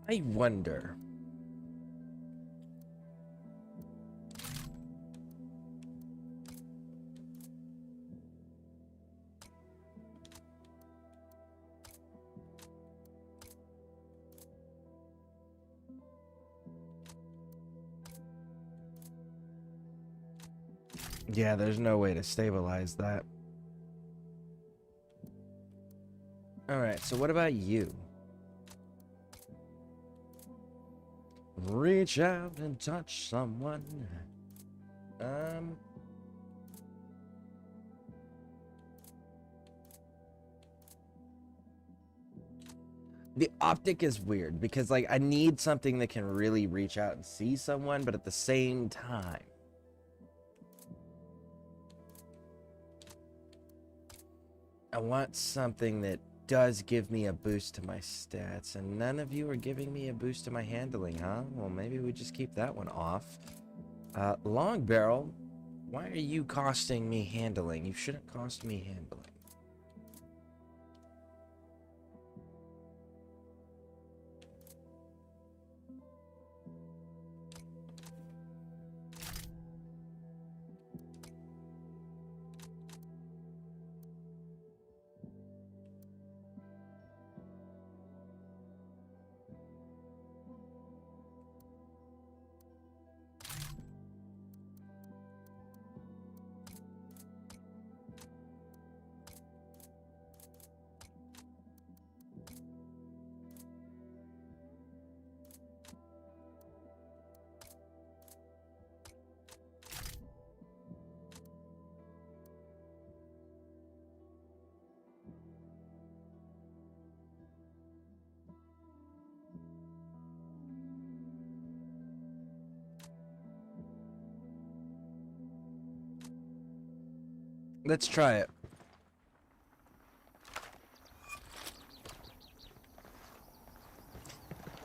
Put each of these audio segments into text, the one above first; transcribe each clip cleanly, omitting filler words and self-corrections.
I wonder. Yeah, there's no way to stabilize that. Alright, so what about you? Reach out and touch someone. The optic is weird because, like, I need something that can really reach out and see someone, but at the same time, I want something that does give me a boost to my stats, and none of you are giving me a boost to my handling, huh? Well, maybe we just keep that one off. Long barrel, why are you costing me handling? You shouldn't cost me handling. Let's try it.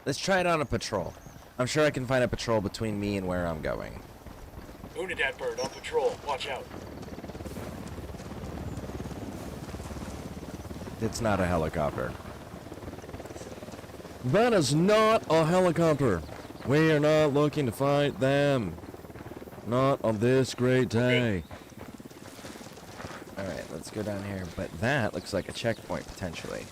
Let's try it on a patrol. I'm sure I can find a patrol between me and where I'm going. Unidad bird on patrol. Watch out. It's not a helicopter. That is not a helicopter. We are not looking to fight them. Not on this great day. Alright, let's go down here. But that looks like a checkpoint, potentially.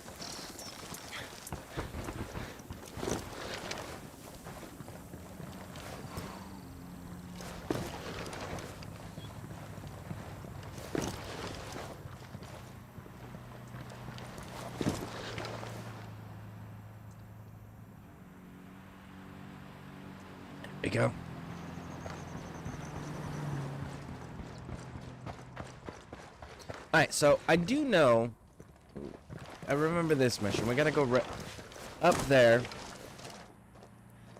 There we go. Alright, so I do know. I remember this mission. We gotta go up there,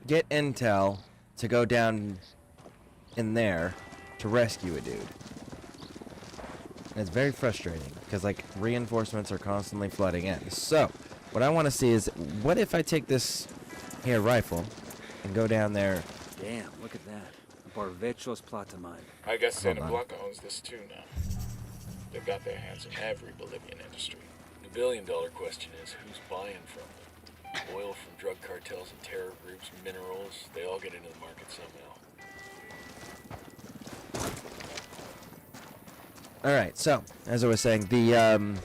get intel to go down in there to rescue a dude. And it's very frustrating because, like, reinforcements are constantly flooding in. So, what I want to see is, what if I take this here rifle and go down there? Damn, look at that. Barvechos Platamine. I guess Santa Blanca owns this too now. They've got their hands in every Bolivian industry. The billion-dollar question is, who's buying from them? Oil from drug cartels and terror groups, minerals, they all get into the market somehow. Alright, so, as I was saying, I'm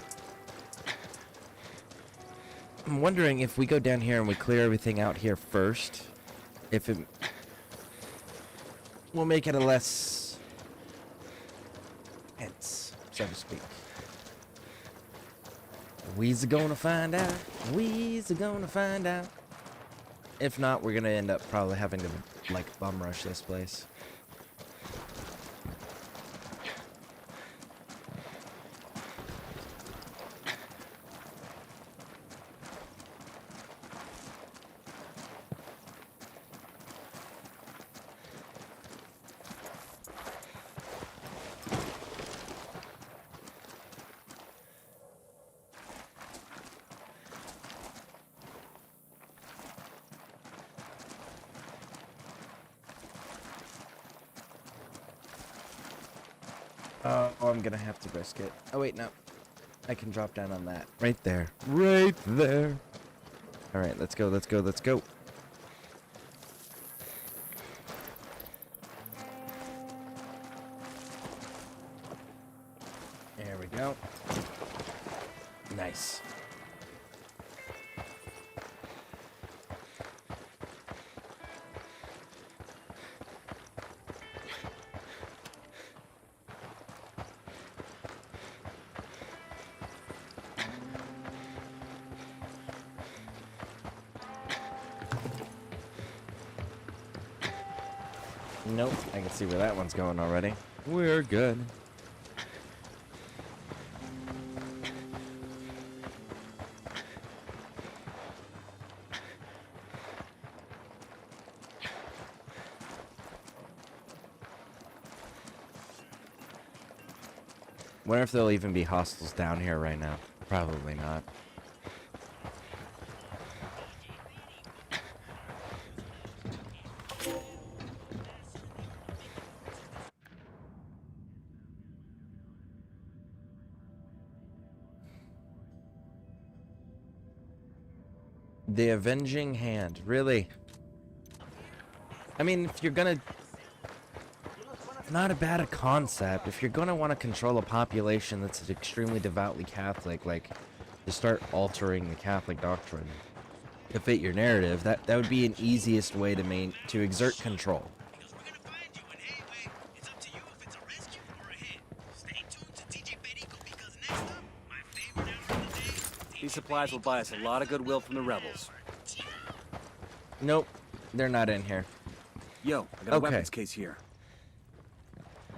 wondering if we go down here and we clear everything out here first, if it will make it a less tense, so to speak. We's gonna find out. We's gonna find out. If not, we're gonna end up probably having to, like, bum rush this place. Oh, I'm gonna have to risk it. Oh, wait, no. I can drop down on that. Right there. Right there. Alright, let's go, let's go, let's go. go. Nice. Nope, I can see where that one's going already. We're good. Wonder if there'll even be hostiles down here right now. Probably not. The Avenging Hand, really? I mean, if you're gonna... Not a bad concept. If you're gonna want to control a population that's extremely devoutly Catholic, like, to start altering the Catholic doctrine to fit your narrative, that would be an easiest way to exert control. These supplies will buy us a lot of goodwill from the rebels. Nope, they're not in here. Yo, I got a weapons case here.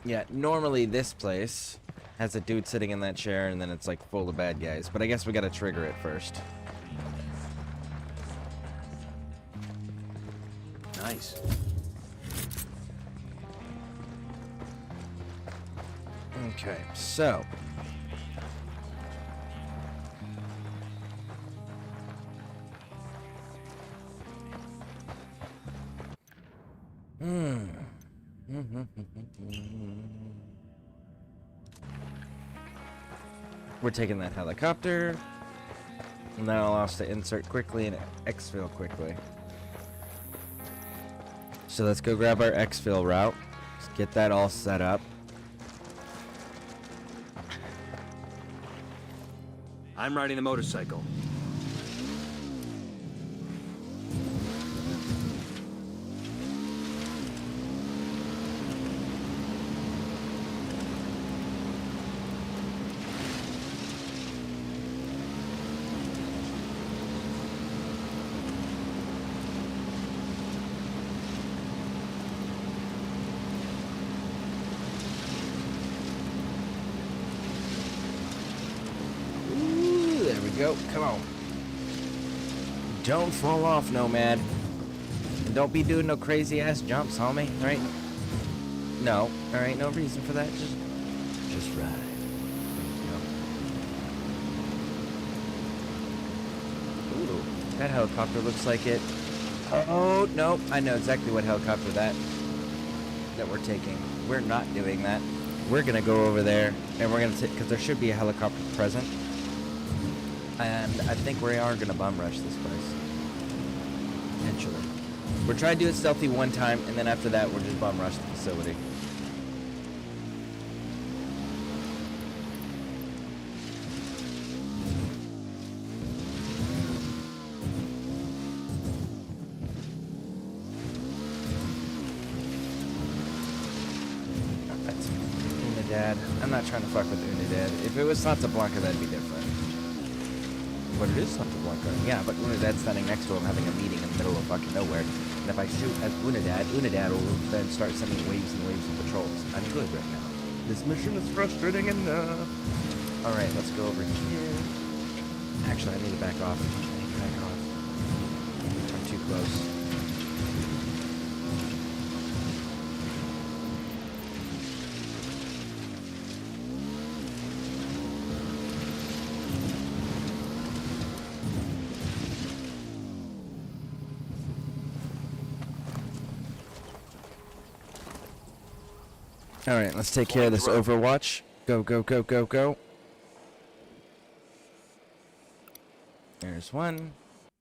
Yeah, normally this place has a dude sitting in that chair and then it's like full of bad guys. But I guess we gotta trigger it first. Nice. Okay, so... We're taking that helicopter, and that'll allow us to insert quickly and exfil quickly. So let's go grab our exfil route. Let's get that all set up. I'm riding the motorcycle. Go, come on. Don't fall off, Nomad. And don't be doing no crazy ass jumps, homie. Alright? No, there ain't no reason for that. Just ride. Ooh, that helicopter looks like it. Oh, no. I know exactly what helicopter that we're taking. We're not doing that. We're gonna go over there and we're gonna take, because there should be a helicopter present. And I think we are going to bum rush this place. Potentially. We're trying to do it stealthy one time, and then after that, we'll just bum rush the facility. That's Unidad. I'm not trying to fuck with Unidad. If it was Santa Blanca, that'd be different. But it is Santa Blanca. Yeah, but Unidad's standing next to him having a meeting in the middle of fucking nowhere. And if I shoot at Unidad will then start sending waves and waves of patrols. I'm good right now. This mission is frustrating enough. Alright, let's go over here. Actually, I need to back off. I'm too close. Alright, let's take care of this Overwatch. Go, go, go, go, go. There's one.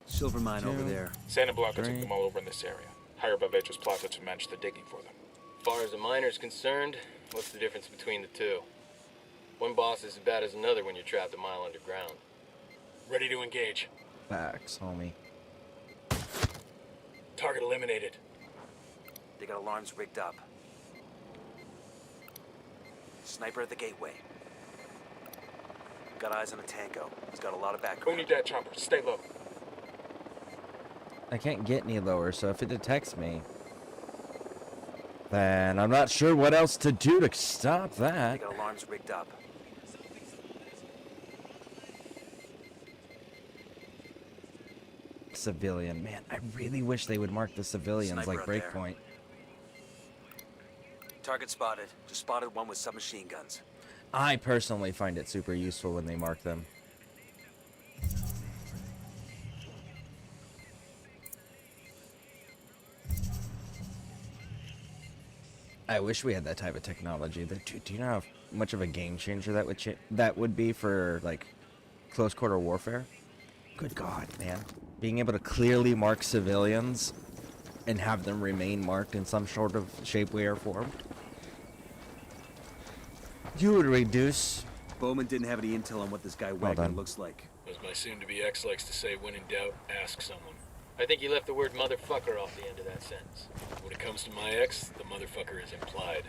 Silver mine over there. Santa Blanca took them all over in this area. Hired by Vetros Plaza to manage the digging for them. As far as the miner's concerned, what's the difference between the two? One boss is as bad as another when you're trapped a mile underground. Ready to engage. Facts, homie. Target eliminated. They got alarms rigged up. Sniper at the gateway. Got eyes on a Tango. He's got a lot of Who background. need that chopper? Stay low. I can't get any lower, so if it detects me, then I'm not sure what else to do to stop They that. got alarms rigged up. Civilian, man, I really wish they would mark the civilians Sniper like up there. Breakpoint. Target spotted. Just spotted one with submachine guns. I personally find it super useful when they mark them. I wish we had that type of technology. Do you know how much of a game changer that would be for like close quarter warfare? Good God, man! Being able to clearly mark civilians and have them remain marked in some sort of shape, way, or form. You would reduce. Bowman didn't have any intel on what this guy Well Wagner done. looks like. As my soon-to-be ex likes to say, when in doubt, ask someone. I think you left the word motherfucker off the end of that sentence. When it comes to my ex, the motherfucker is implied.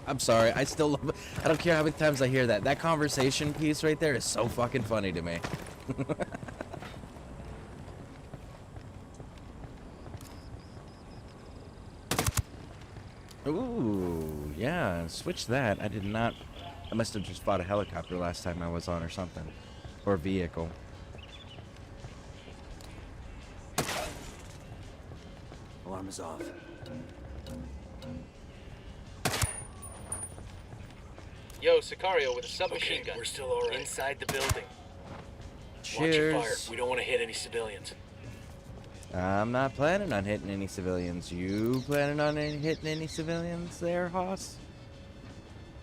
I'm sorry. I still love it. I don't care how many times I hear that. That conversation piece right there is so fucking funny to me. Ooh, yeah. Switch that. I did not. I must have just fought a helicopter last time I was on or something. Or vehicle. Alarm is off. Yo, Sicario with a submachine gun. We're still alright. Inside the building. Watch your fire. Cheers. We don't want to hit any civilians. I'm not planning on hitting any civilians. You planning on hitting any civilians there, Hoss?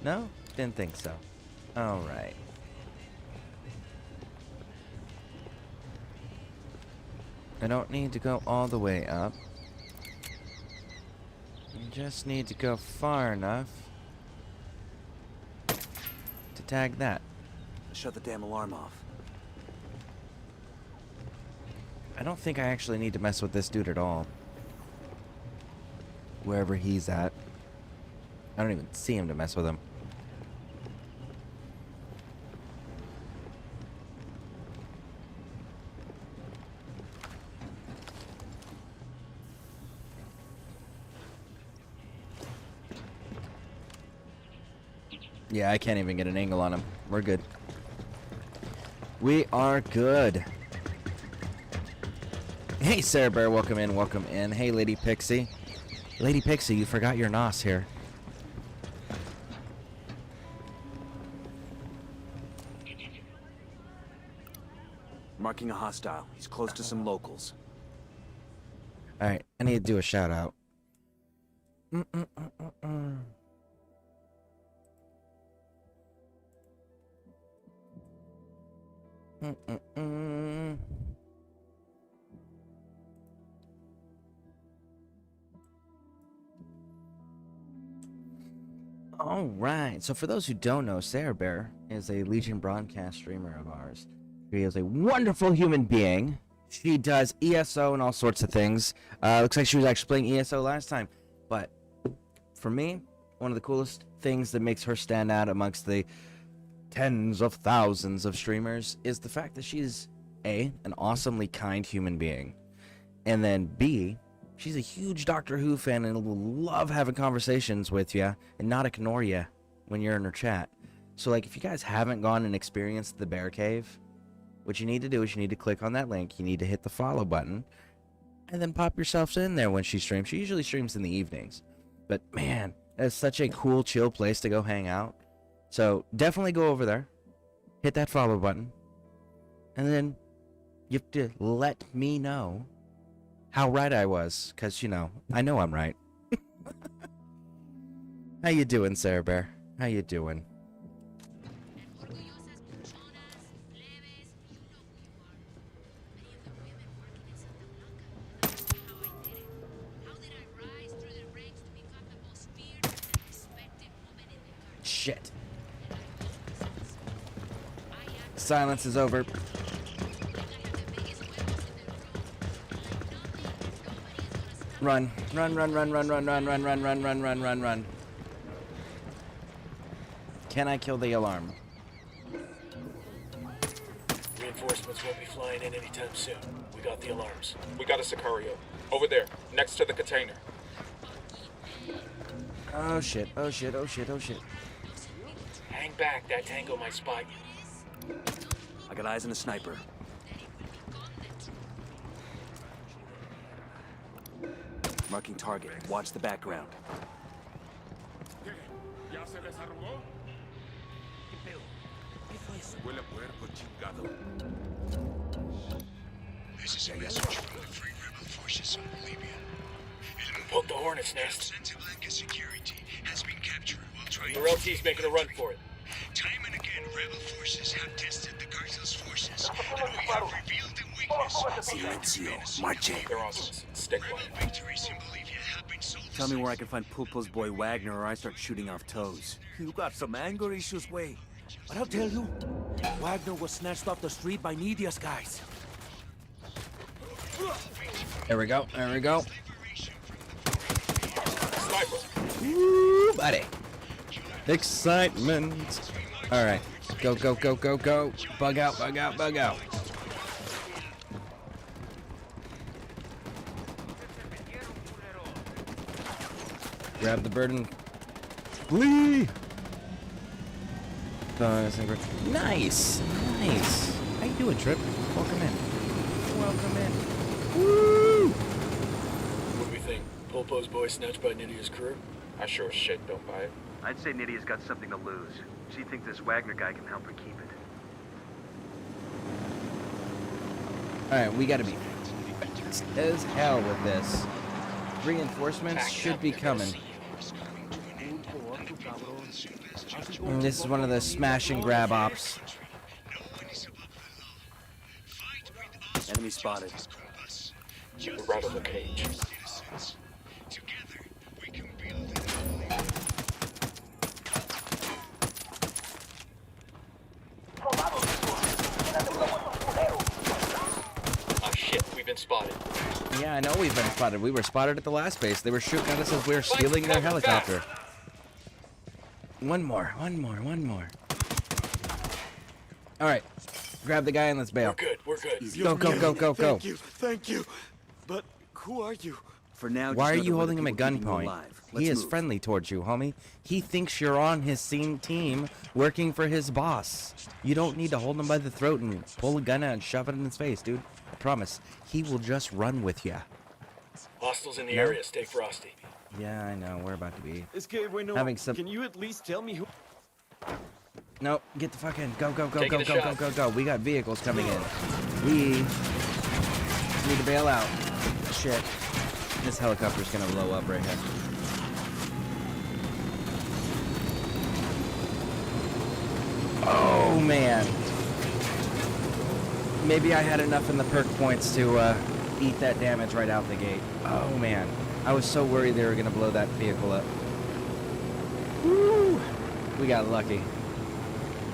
No? Didn't think so. Alright. I don't need to go all the way up. You just need to go far enough to tag that. Shut the damn alarm off. I don't think I actually need to mess with this dude at all. Wherever he's at. I don't even see him to mess with him. Yeah, I can't even get an angle on him. We're good. We are good. Hey, Sarah Bear, welcome in, welcome in. Hey, Lady Pixie. Lady Pixie, you forgot your NOS here. Marking a hostile. He's close to some locals. Alright, I need to do a shout out. Alright, so for those who don't know, Sarah Bear is a Legion broadcast streamer of ours. She is a wonderful human being. She does ESO and all sorts of things. Looks like she was actually playing ESO last time. But for me, one of the coolest things that makes her stand out amongst the tens of thousands of streamers is the fact that she's A, an awesomely kind human being, and then B, she's a huge Doctor Who fan and will love having conversations with you and not ignore you when you're in her chat. So, like, if you guys haven't gone and experienced the Bear Cave, what you need to do is you need to click on that link, you need to hit the follow button, and then pop yourselves in there when she streams. She usually streams in the evenings. But, man, that's such a cool, chill place to go hang out. So, definitely go over there, hit that follow button, and then you have to let me know how right I was, because, you know, I know I'm right. How you doing, Sarah Bear? How you doing? silence is over. Run. Run, run, run, run, run, run, run, run, run, run, run, run, run. Can I kill the alarm? Reinforcements won't be flying in anytime soon. We got the alarms. We got a Sicario. Over there, next to the container. Oh shit, oh shit, oh shit, oh shit. Hang back, that tango might spot you. I got eyes on a sniper. Marking target. Watch the background. ¿Ya se desarmó? Huele a puerco, chingado. This is a message from the Free Rebel forces on Libya. Poke the hornet's nest. Blanca security has been captured while trying The LT's making a run for it. Time and again, rebel forces have tested the cartel's forces, and we have revealed the weakness. Silencio. Marche. They're on us. Stick one. Victories in Bolivia have been sold. Tell me where I can find Pulpo's boy Wagner or I start shooting off toes. You got some anger issues, way. But I'll tell you, Wagner was snatched off the street by Nidia's guys. There we go, there we go. Sniper. Woo, buddy. Excitement. Alright. Go, go, go, go, go. Bug out, bug out, bug out. Grab the bird and flee. Nice, nice. How you doing, Trip? Welcome in. Welcome in. Woo! What do we think? Pulpo's boy snatched by Nidia's crew? I sure as shit don't buy it. I'd say Nydia's got something to lose. She thinks this Wagner guy can help her keep it. Alright, we gotta be fast as hell with this. Reinforcements should be coming. And this is one of the smash and grab ops. Enemy spotted. We're right on the cage. Oh shit, we've been spotted. Yeah, I know we've been spotted. We were spotted at the last base. They were shooting at us as we were stealing their helicopter. One more, one more, one more. Alright. Grab the guy and let's bail. We're good. Go, go, go, go, go. Thank you. But who are you? For now, Why are just know you that we're holding the him at people keeping you gunpoint? alive. He Let's is move. friendly towards you, homie. He thinks you're on his same team working for his boss. You don't need to hold him by the throat and pull a gun out and shove it in his face, dude. I promise. He will just run with you. Hostiles in the No? area. Stay frosty. Yeah, I know. We're about to be. Having some- Can you at least tell me who? No, get the fuck in. Go, go, go, Taking go, a go, go, shot. go, go. We got vehicles coming in. We need to bail out. Shit. This helicopter's gonna blow up right here. Oh, man. Maybe I had enough in the perk points to eat that damage right out the gate. Oh, man. I was so worried they were gonna blow that vehicle up. Woo! We got lucky.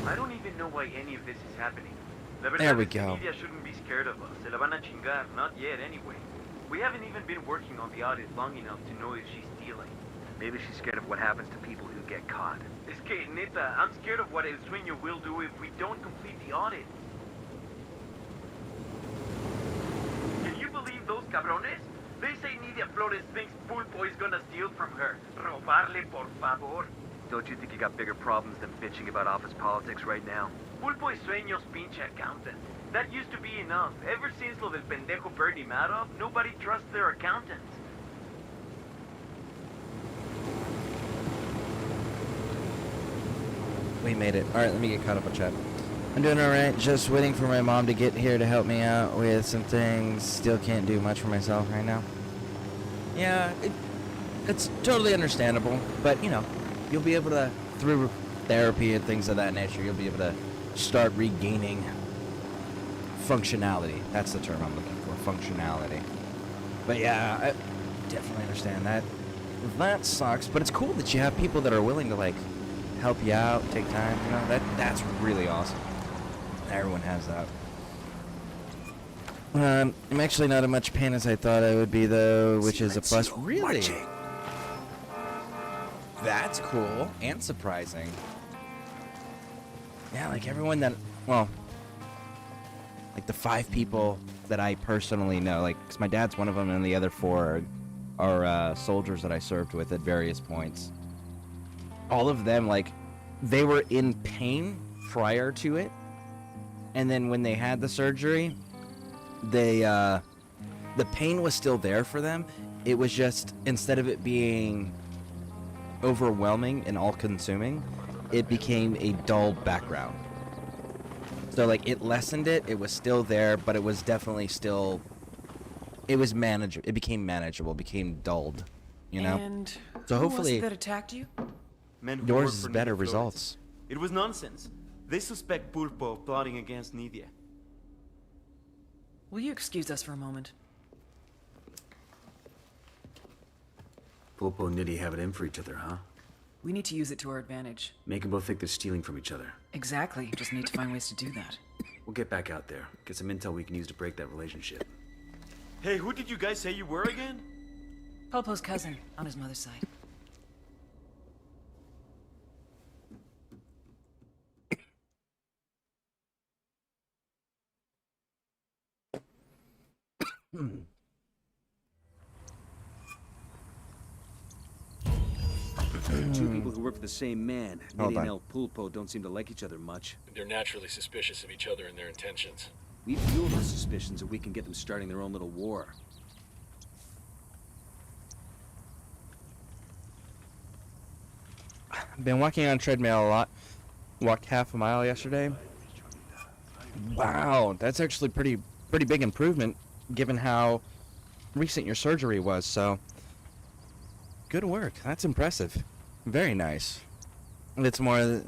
I don't even know why any of this is happening. La verdad There we es que go. Nydia shouldn't be scared of us. Se la van a chingar. Not yet, anyway. We haven't even been working on the audit long enough to know if she's stealing. Maybe she's scared of what happens to people who get caught. Es que, neta, I'm scared of what El Sueño will do if we don't complete the audit. Can you believe those cabrones? They say Nydia Flores thinks Pulpo is gonna steal from her. Robarle, por favor. Don't you think you got bigger problems than bitching about office politics right now? Pulpo y Sueños pinche accountant. That used to be enough. Ever since lo del pendejo Bernie Madoff, nobody trusts their accountants. We made it. Alright, let me get caught up on chat. I'm doing alright, just waiting for my mom to get here to help me out with some things. Still can't do much for myself right now. Yeah, it's totally understandable, but you know, you'll be able to, through therapy and things of that nature, you'll be able to start regaining functionality. That's the term I'm looking for, functionality. But yeah, I definitely understand that. That sucks, but it's cool that you have people that are willing to like help you out, take time, you know, that's really awesome. Everyone has that. I'm actually not as much pain as I thought I would be, though, which is a plus. Really? That's cool and surprising. Yeah, like everyone that, well, like the 5 people that I personally know, like, 'cause my dad's one of them, and the other 4 are soldiers that I served with at various points. All of them, like, they were in pain prior to it, and then when they had the surgery, they, the pain was still there for them. It was just, instead of it being overwhelming and all-consuming, it became a dull background. So, like, it lessened it. It was still there, but it was definitely still... It was manageable. It became manageable. Became dulled, you know? And so who hopefully... was it that attacked you? Men who yours work is for better Nidia Flores. results. It was nonsense. They suspect Pulpo plotting against Nidia. Will you excuse us for a moment? Pulpo and Nidia have it in for each other, huh? We need to use it to our advantage. Make them both think they're stealing from each other. Exactly. Just need to find ways to do that. We'll get back out there. Get some intel we can use to break that relationship. Hey, who did you guys say you were again? Popo's cousin, on his mother's side. Two people who work for the same man, Hold Nidia on. and El Pulpo, don't seem to like each other much. They're naturally suspicious of each other and their intentions. We fuel those suspicions and we can get them starting their own little war. I've been walking on treadmill a lot. Walked half a mile yesterday. Wow, that's actually pretty big improvement given how recent your surgery was, so good work. That's impressive. Very nice. It's more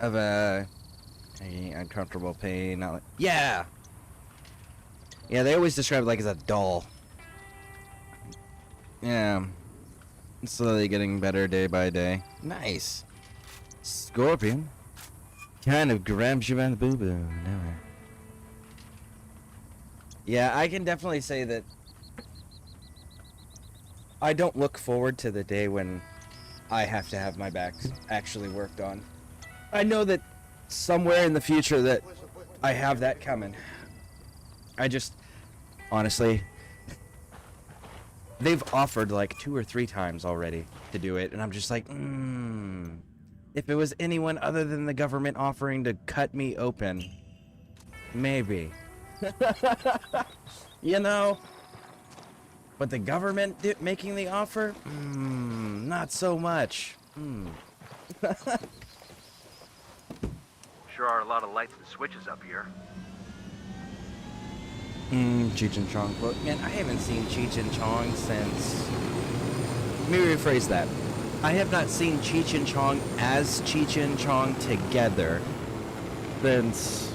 of a uncomfortable pain, not like, yeah. Yeah, they always describe it like as a doll. Yeah. It's slowly getting better day by day. Nice. Scorpion. Kind of grabs you by the boo-boo. Yeah, I can definitely say that I don't look forward to the day when I have to have my back actually worked on. I know that somewhere in the future that I have that coming. I just, honestly, they've offered like 2 or 3 times already to do it, and I'm just like, if it was anyone other than the government offering to cut me open, maybe. You know? But the government making the offer? Not so much. Sure are a lot of lights and switches up here. Cheech and Chong quote. Man, I haven't seen Cheech and Chong since... Let me rephrase that. I have not seen Cheech and Chong as Cheech and Chong together since...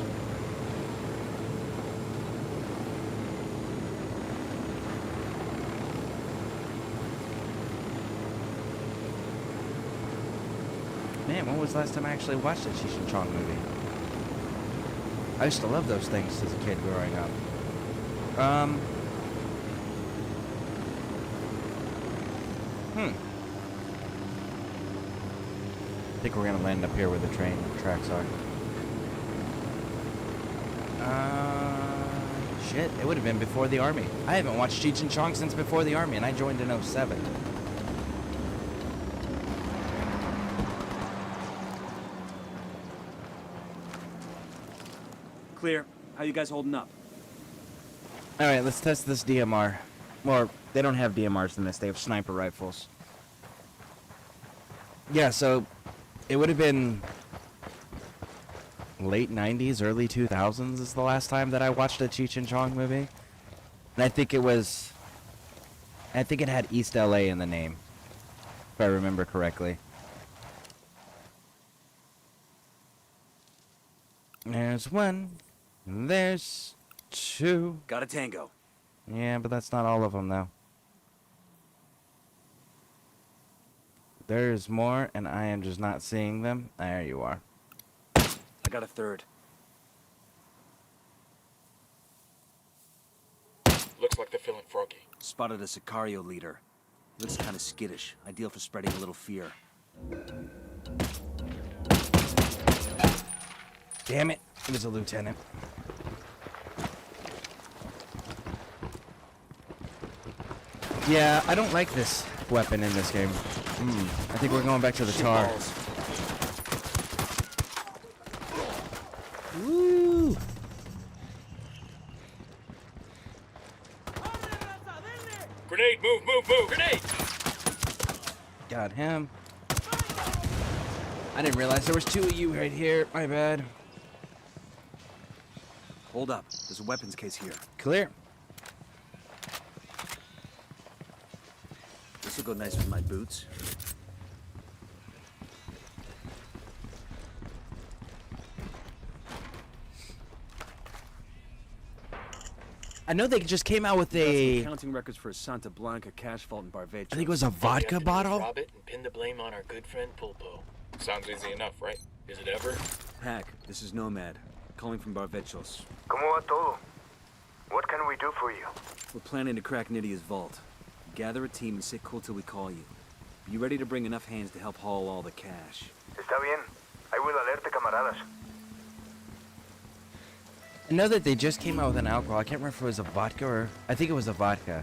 Man, when was the last time I actually watched a Cheech and Chong movie? I used to love those things as a kid growing up. I think we're gonna land up here where the train tracks are. Shit, it would have been before the army. I haven't watched Cheech and Chong since before the army, and I joined in '07. Clear. How you guys holding up? Alright, let's test this DMR. Or, they don't have DMRs in this, they have sniper rifles. Yeah, so, it would have been late 90s, early 2000s is the last time that I watched a Cheech and Chong movie. And I think it had East LA in the name, if I remember correctly. There's one, and there's two. Got a tango. Yeah, but that's not all of them, though. There's more, and I am just not seeing them. There you are. I got a third. killing Froggy? Spotted a Sicario leader. Looks kind of skittish. Ideal for spreading a little fear. Damn it. It was a lieutenant. Yeah, I don't like this weapon in this game. I think we're going back to the tar. Woo! Grenade, move! Grenade! Got him. I didn't realize there was two of you right here. My bad. Hold up. There's a weapons case here. Clear. This will go nice with my boots. I know they just came out with Got some a... counting records for a Santa Blanca cash vault in Barvecho. I think it was a vodka bottle. Rob it and pin the blame on our good friend Pulpo. Sounds easy enough, right? Is it ever? Hack, this is Nomad. Calling from Barvechos. ¿Cómo va todo? What can we do for you? We're planning to crack Nydia's vault. Gather a team and sit cool till we call you. Be ready to bring enough hands to help haul all the cash. Está bien. I will alerte, camaradas. I know that they just came out with an alcohol. I can't remember if it was a vodka or... I think it was a vodka.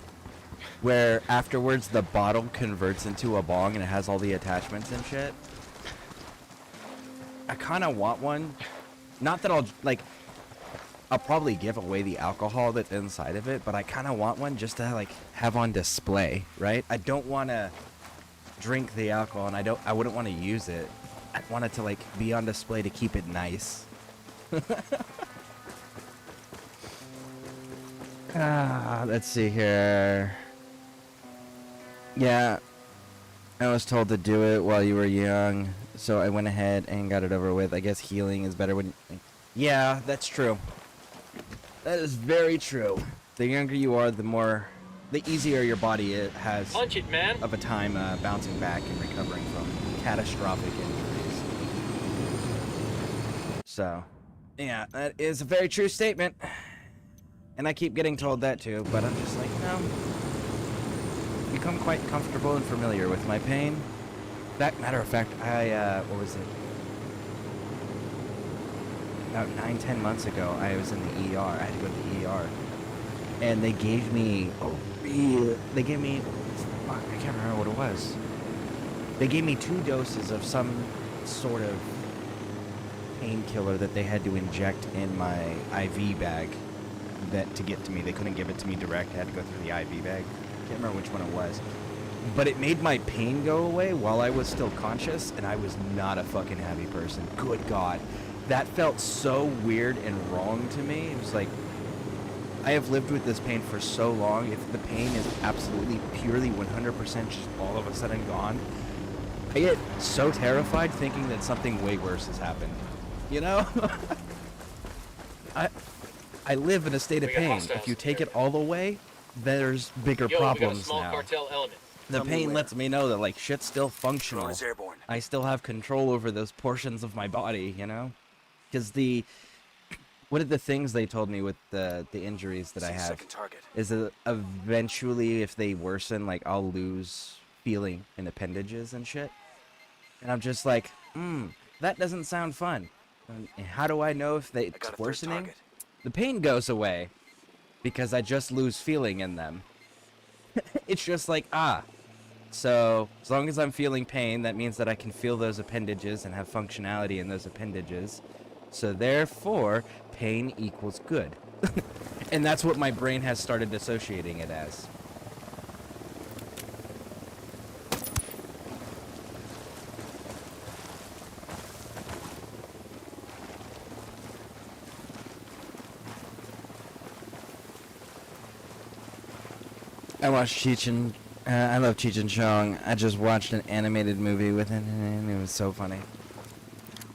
Where afterwards the bottle converts into a bong and it has all the attachments and shit. I kind of want one. Not that I'll, like... I'll probably give away the alcohol that's inside of it, but I kind of want one just to, like, have on display, right? I don't want to drink the alcohol, and I wouldn't want to use it. I want it to, like, be on display to keep it nice. Let's see here. Yeah, I was told to do it while you were young, so I went ahead and got it over with. I guess healing is better when... Yeah, that's true. That is very true. The younger you are, the easier your body has Punch it, man! of a time bouncing back and recovering from catastrophic injuries. So, yeah, that is a very true statement. And I keep getting told that too, but I'm just like, no. Become quite comfortable and familiar with my pain. Matter of fact, what was it? About 9-10 months ago, I was in the ER. I had to go to the ER. And they gave me, I can't remember what it was. They gave me 2 doses of some sort of painkiller that they had to inject in my IV bag to get to me. They couldn't give it to me direct. I had to go through the IV bag. Can't remember which one it was. But it made my pain go away while I was still conscious, and I was not a fucking happy person. Good God. That felt so weird and wrong to me. It was like, I have lived with this pain for so long. If the pain is absolutely, purely, 100% just all of a sudden gone, I get so terrified thinking that something way worse has happened. You know? I live in a state of pain. If you take it all away, there's bigger problems we got a small now. cartel element. The pain lets me know that, like, shit's still functional. Drone is airborne. I still have control over those portions of my body, you know? Because what are the things they told me with the injuries that I have? Second target. Is that eventually, if they worsen, like, I'll lose feeling in appendages and shit. And I'm just like, that doesn't sound fun. And how do I know if it's worsening? The pain goes away because I just lose feeling in them. It's just like, so as long as I'm feeling pain, that means that I can feel those appendages and have functionality in those appendages. So therefore, pain equals good. And that's what my brain has started associating it as. I watched I love Cheech and Chong. I just watched an animated movie with it, and it was so funny.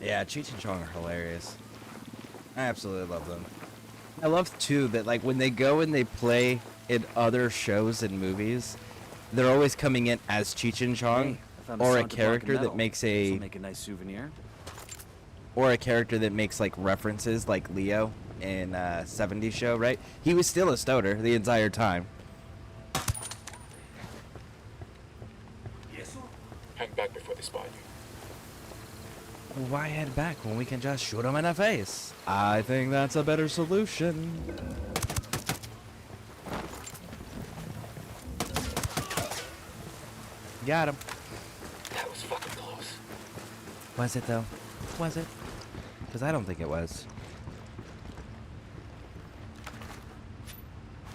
Yeah, Cheech and Chong are hilarious. I absolutely love them. I love, too, that, like, when they go and they play in other shows and movies, they're always coming in as Cheech and Chong, or a character that makes a... make a nice souvenir. Or a character that makes, like, references, like Leo in 70s show, right? He was still a stoner the entire time. Hang back before they spot you. Why head back when we can just shoot him in the face? I think that's a better solution. Got him. That was fucking close. Was it though? Was it? Because I don't think it was.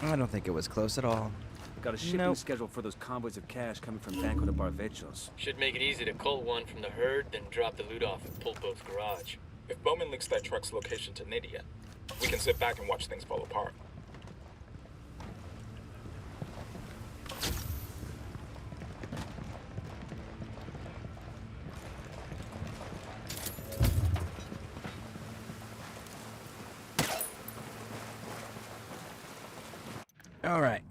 I don't think it was close at all. Got a shipping Nope. schedule for those convoys of cash coming from Banco de Barvechos. Should make it easy to cull one from the herd, then drop the loot off at Pulpo's garage. If Bowman links that truck's location to Nydia, we can sit back and watch things fall apart. All right.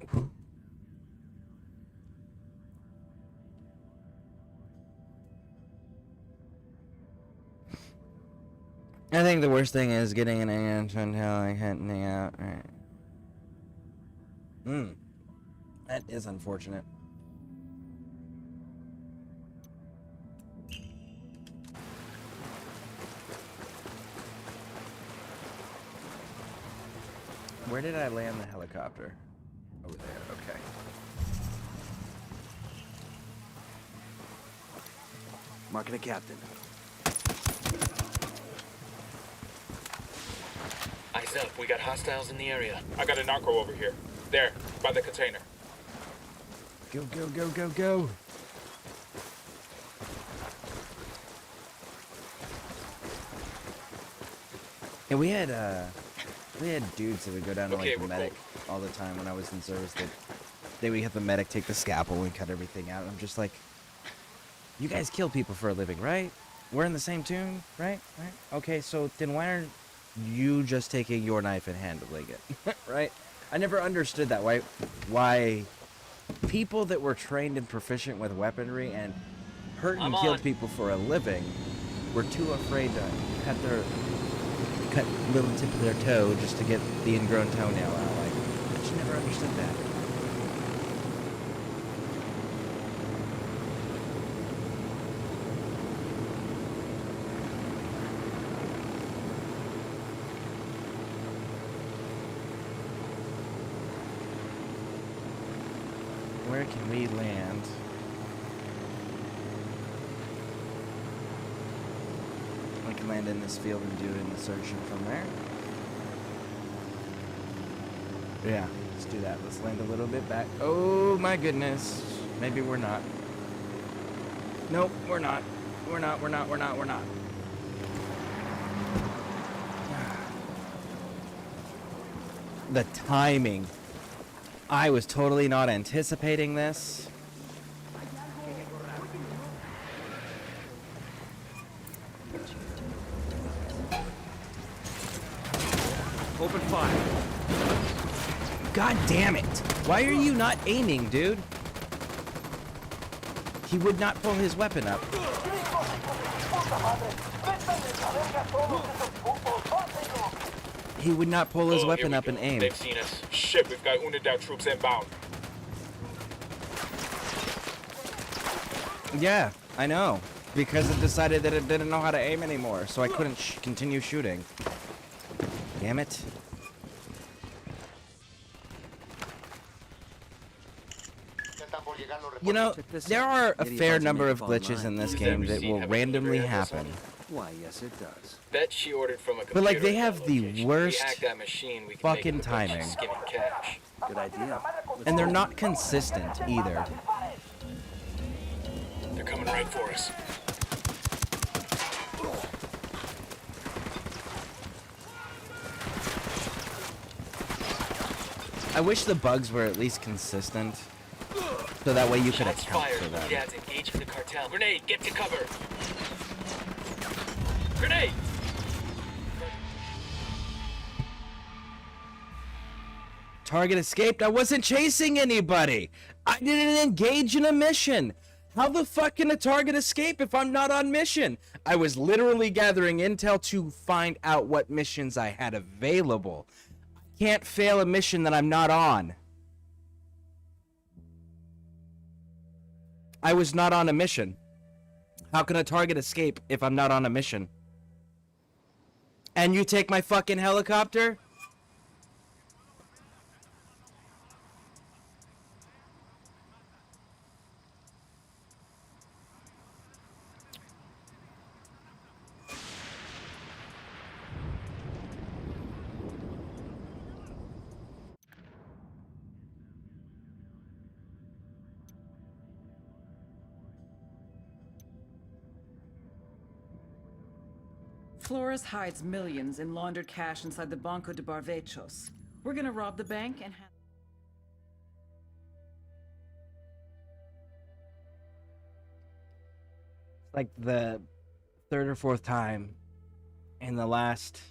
I think the worst thing is getting an answer until I can't hang out. Right. That is unfortunate. Where did I land the helicopter? Over there, okay. Marking a captain. Eyes up, we got hostiles in the area. I got a narco over here. There, by the container. Go, go, go, go, go. Yeah, we had dudes that would go down to Okay, like the we're medic all the time when I was in service. They would have the medic take the scalpel and cut everything out. I'm just like, you guys kill people for a living, right? We're in the same tune, right? Right? Okay, so then why aren't you just taking your knife and handling it, right? I never understood that. Why people that were trained and proficient with weaponry and hurt and I'm killed on. people for a living were too afraid to cut little tip of their toe just to get the ingrown toenail out. Like, I just never understood that. Where can we land? We can land in this field and do an insertion from there. Yeah, let's do that. Let's land a little bit back. Oh my goodness. Maybe we're not. Nope, we're not. We're not. The timing. I was totally not anticipating this. Open fire. God damn it! Why are you not aiming, dude? He would not pull his weapon up. He would not pull his weapon up and aim. They've seen us. Shit, we've got Unidad troops inbound. Yeah, I know. Because it decided that it didn't know how to aim anymore, so I couldn't continue shooting. Damn it. You know, there are a fair number of glitches in this game that will randomly happen. Why, yes, it does. Bet she ordered from a computer. But like, they at have that the location. worst We hack that machine, we can make fucking it look like she's timing. skimming cash. Good idea. And they're not consistent either. They're coming right for us. I wish the bugs were at least consistent, so that way you could Shots account fired. for them. Dad's engaging the cartel. Grenade, get to cover. Grenade! Target escaped. I wasn't chasing anybody. I didn't engage in a mission. How the fuck can a target escape if I'm not on mission? I was literally gathering intel to find out what missions I had available. I can't fail a mission that I'm not on. I was not on a mission. How can a target escape if I'm not on a mission? And you take my fucking helicopter? Flores hides millions in laundered cash inside the Banco de Barvechos. We're gonna rob the bank and Like the third or fourth time in the last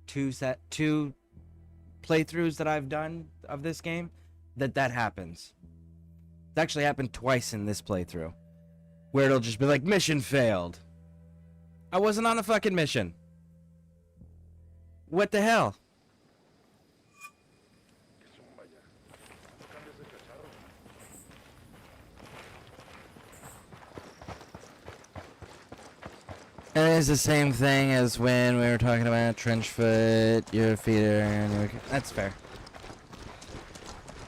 two playthroughs that I've done of this game that happens. It's actually happened twice in this playthrough, where it'll just be like, mission failed. I wasn't on a fucking mission. What the hell? And it's the same thing as when we were talking about trench foot, your feeder, and your... That's fair.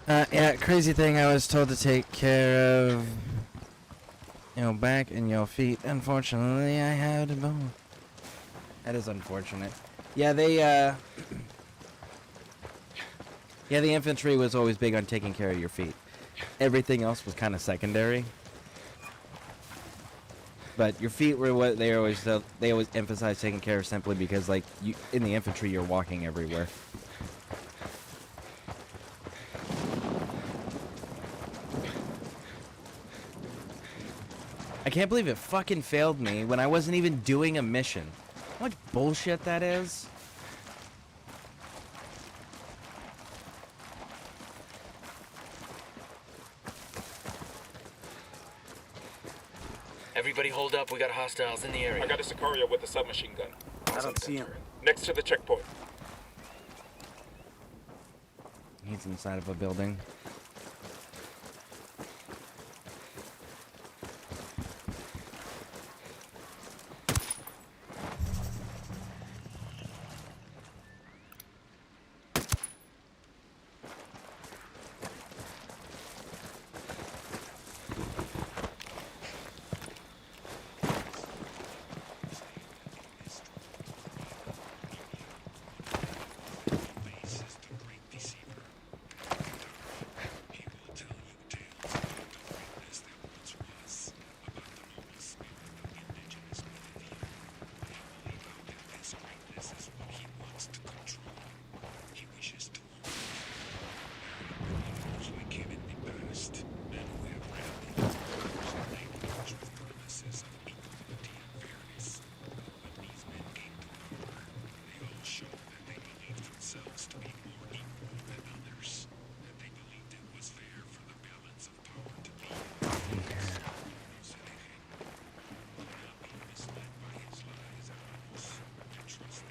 Yeah, crazy thing, I was told to take care of your back and your feet. Unfortunately, I had both. That is unfortunate. Yeah, they, yeah, the infantry was always big on taking care of your feet. Everything else was kind of secondary. But your feet were what they always emphasize taking care of, simply because, like, you in the infantry, you're walking everywhere. I can't believe it fucking failed me when I wasn't even doing a mission. How much bullshit that is. Everybody hold up, we got hostiles in the area. I got a Sicario with a submachine gun. I don't see him. Next to the checkpoint. He's inside of a building.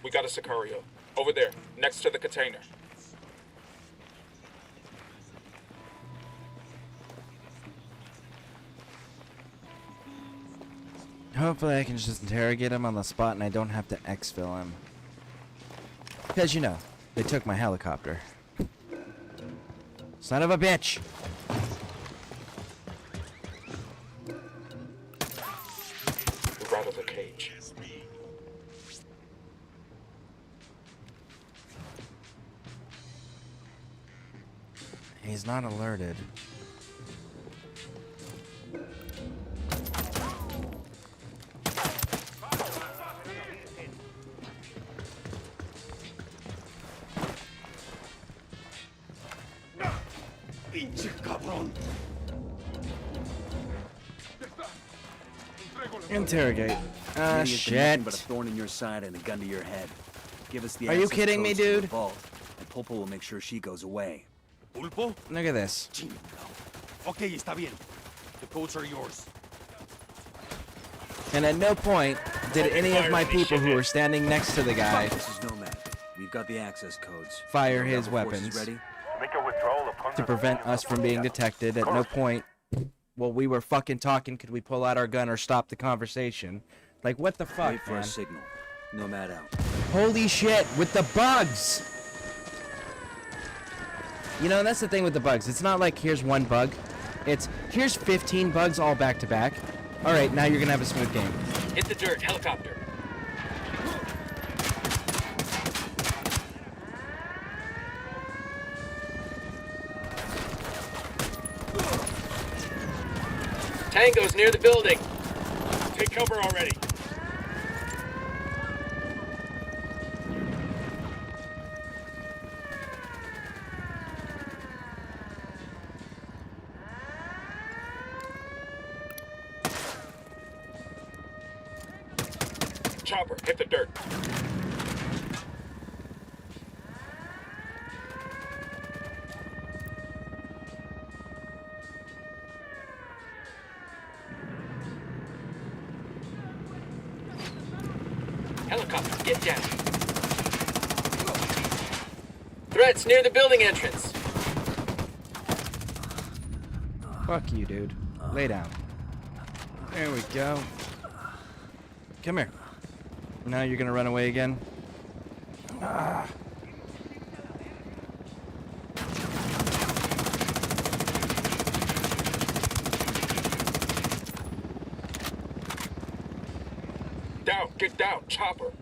We got a Sicario. Over there, next to the container. Hopefully I can just interrogate him on the spot and I don't have to exfil him. Because, you know, they took my helicopter. Son of a bitch! We're out of the cage. He's not alerted. Interrogate. Ah, shit. But a thorn in your side and a gun to your head. Give us the Are you access kidding me, codes to the dude? vault, and Pulpo will make sure she goes away. ¿Pulpo? Look at this. Okay, está bien. The codes are yours. And at no point did any of my people who were standing next to the guy This is Nomad. We've got the access codes. fire Are his rebel forces weapons ready? Make a withdrawal upon to prevent us from being detected. At no point while we were fucking talking, could we pull out our gun or stop the conversation? Like, what the fuck, Wait for man? a signal. Nomad out. Holy shit, with the bugs! You know, that's the thing with the bugs. It's not like here's one bug. It's here's 15 bugs all back to back. All right, now you're gonna have a smooth game. Hit the dirt, helicopter. Tango's near the building. Take cover already. Chopper, hit the dirt. Helicopter, get down. Threats near the building entrance. Fuck you, dude. Lay down. There we go. Come here. Now you're gonna run away again? Ah. Down, get down, chopper.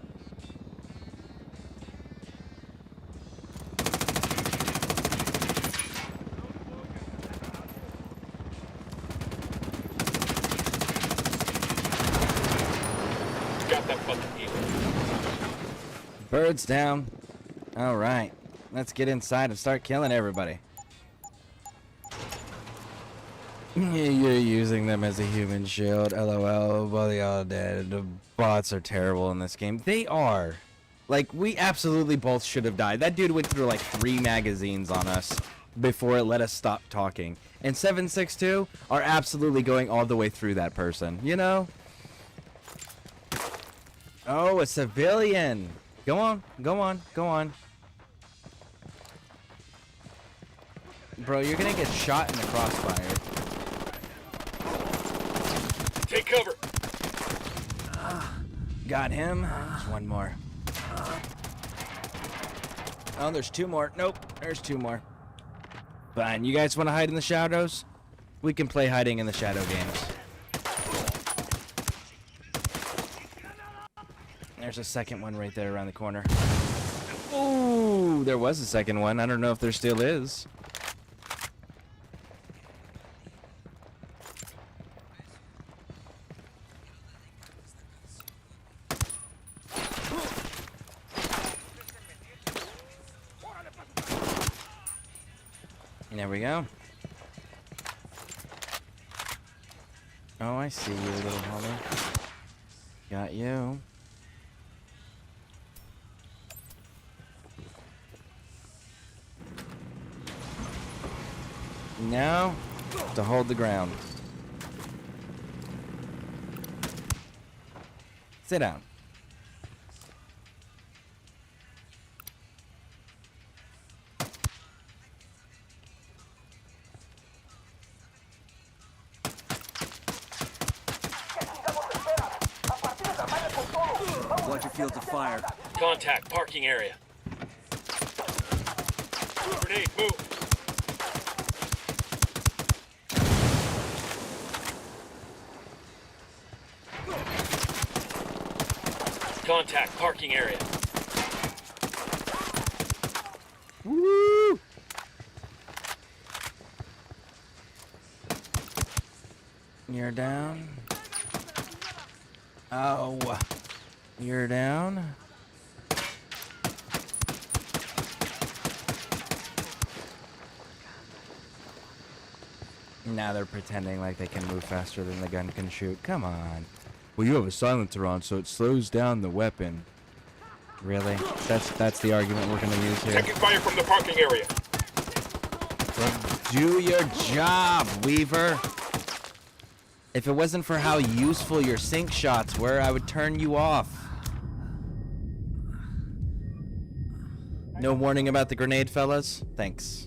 Got that fucking healer. Birds down. All right. Let's get inside and start killing everybody. You're using them as a human shield. LOL. Well, they all dead. The bots are terrible in this game. They are. Like, we absolutely both should have died. That dude went through like 3 magazines on us before it let us stop talking. And 762 are absolutely going all the way through that person. You know? Oh, a civilian. Go on. Go on. Go on. Bro, you're gonna get shot in the crossfire. Take cover. Got him. There's one more. Oh, there's 2 more. Nope, there's 2 more. Fine. You guys want to hide in the shadows? We can play hiding in the shadow games. There's a second one right there around the corner. Ooh, there was a second one. I don't know if there still is. There we go. Oh, I see you, little homie. Got you. Now, to hold the ground. Sit down. Watch your field to fire. Contact, parking area. Grenade, move. Contact, parking area. Woo! You're down. Oh. You're down. Now they're pretending like they can move faster than the gun can shoot. Come on. Well, you have a silencer on, so it slows down the weapon. Really? That's the argument we're gonna use here. Taking fire from the parking area. Well, do your job, Weaver. If it wasn't for how useful your sync shots were, I would turn you off. No warning about the grenade, fellas? Thanks.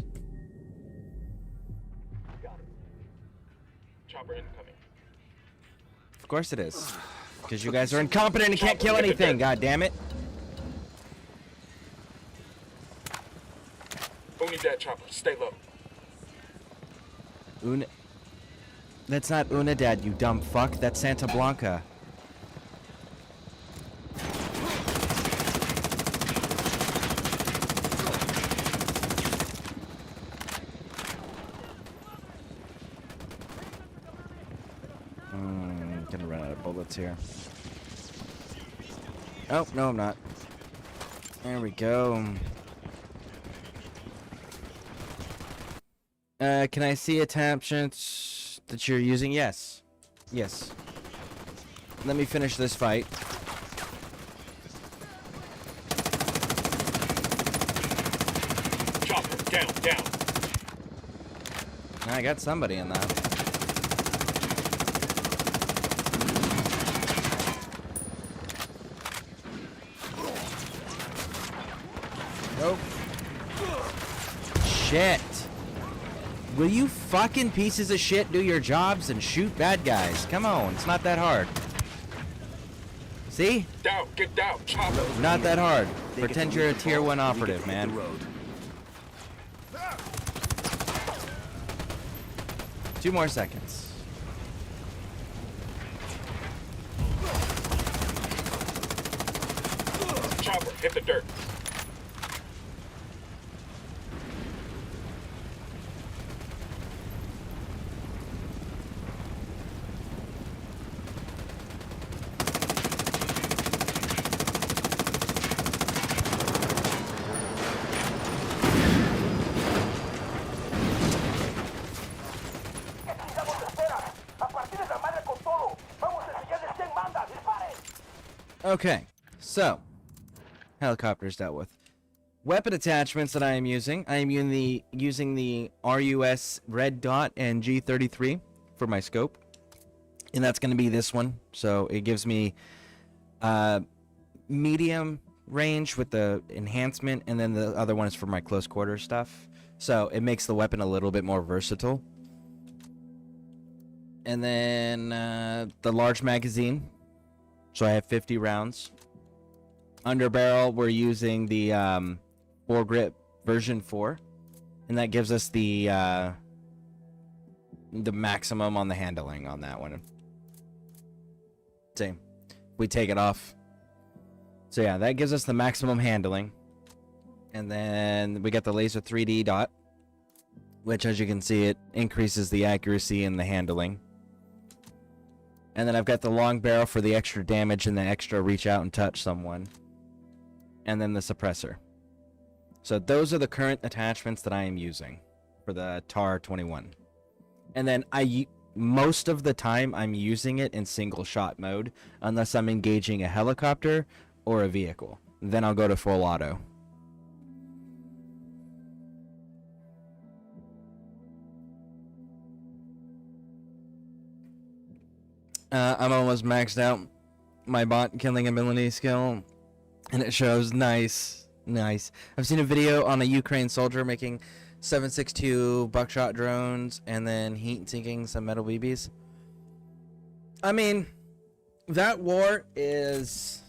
Chopper incoming. Of course it is. Because you guys are incompetent and can't kill anything, god damn it. Uni dead, Chopper. Stay low. That's not Unidad, you dumb fuck. That's Santa Blanca. Gonna run out of bullets here. Oh, no, I'm not. There we go. Can I see attachments that you're using? Yes. Yes. Let me finish this fight. Chopper, down. I got somebody in that. Nope. Shit. Will you fucking pieces of shit do your jobs and shoot bad guys? Come on, it's not that hard. See? Down, get down, Chopper. Not that hard. Pretend you're a tier 1 operative, man. Two more seconds. Chopper, hit the dirt. Okay, so helicopters dealt with. Weapon attachments that I am using using the RUS Red Dot and G33 for my scope, and that's going to be this one. So it gives me medium range with the enhancement, and then the other one is for my close quarter stuff. So it makes the weapon a little bit more versatile. And then the large magazine. So I have 50 rounds. Underbarrel, we're using the foregrip version 4, and that gives us the maximum on the handling on that one. See, we take it off. So yeah, that gives us the maximum handling. And then we got the laser 3D dot, which, as you can see, it increases the accuracy and the handling. And then I've got the long barrel for the extra damage and the extra reach out and touch someone. And then the suppressor. So those are the current attachments that I am using for the TAR-21. And then most of the time I'm using it in single shot mode, unless I'm engaging a helicopter or a vehicle. Then I'll go to full auto. I'm almost maxed out my bot killing ability skill, and it shows nice. I've seen a video on a Ukraine soldier making 7.62 buckshot drones and then heat sinking some metal BBs. I mean, that war is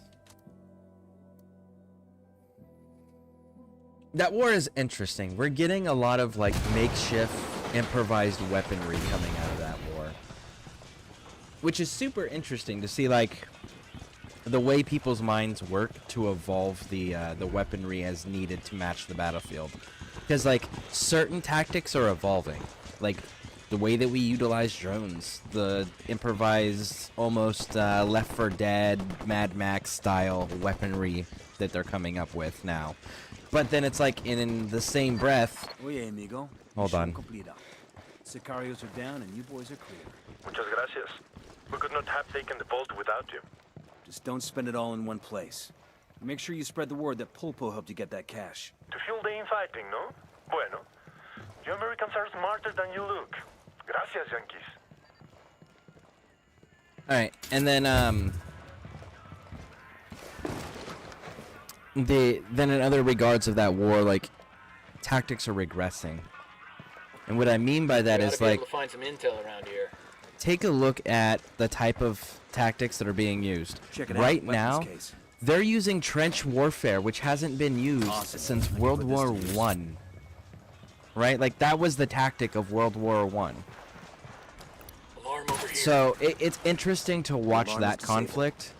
interesting. We're getting a lot of like makeshift improvised weaponry coming out of that war, which is super interesting to see, like the way people's minds work to evolve the weaponry as needed to match the battlefield. Because like certain tactics are evolving, like the way that we utilize drones, the improvised, almost Left 4 Dead, Mad Max style weaponry that they're coming up with now. But then it's like in the same breath. Oye, amigo. Hold on. Sicarios are down and you boys are clear. Muchas gracias. We could not have taken the vault without you. Just don't spend it all in one place. Make sure you spread the word that Pulpo helped you get that cash. To fuel the infighting, no? Bueno. You Americans are smarter than you look. Gracias, Yankees. Alright, and then then in other regards of that war, like tactics are regressing. And what I mean by that is like able to find some intel around here. take a look at the type of tactics that are being used. Check it out. Right Weapons now, case. they're using trench warfare, which hasn't been used Awesome. since I can World put this War to use. One. Right? Like, that was the tactic of World War One. Alarm over here. So, it's interesting to watch Alarm that is disabled. conflict,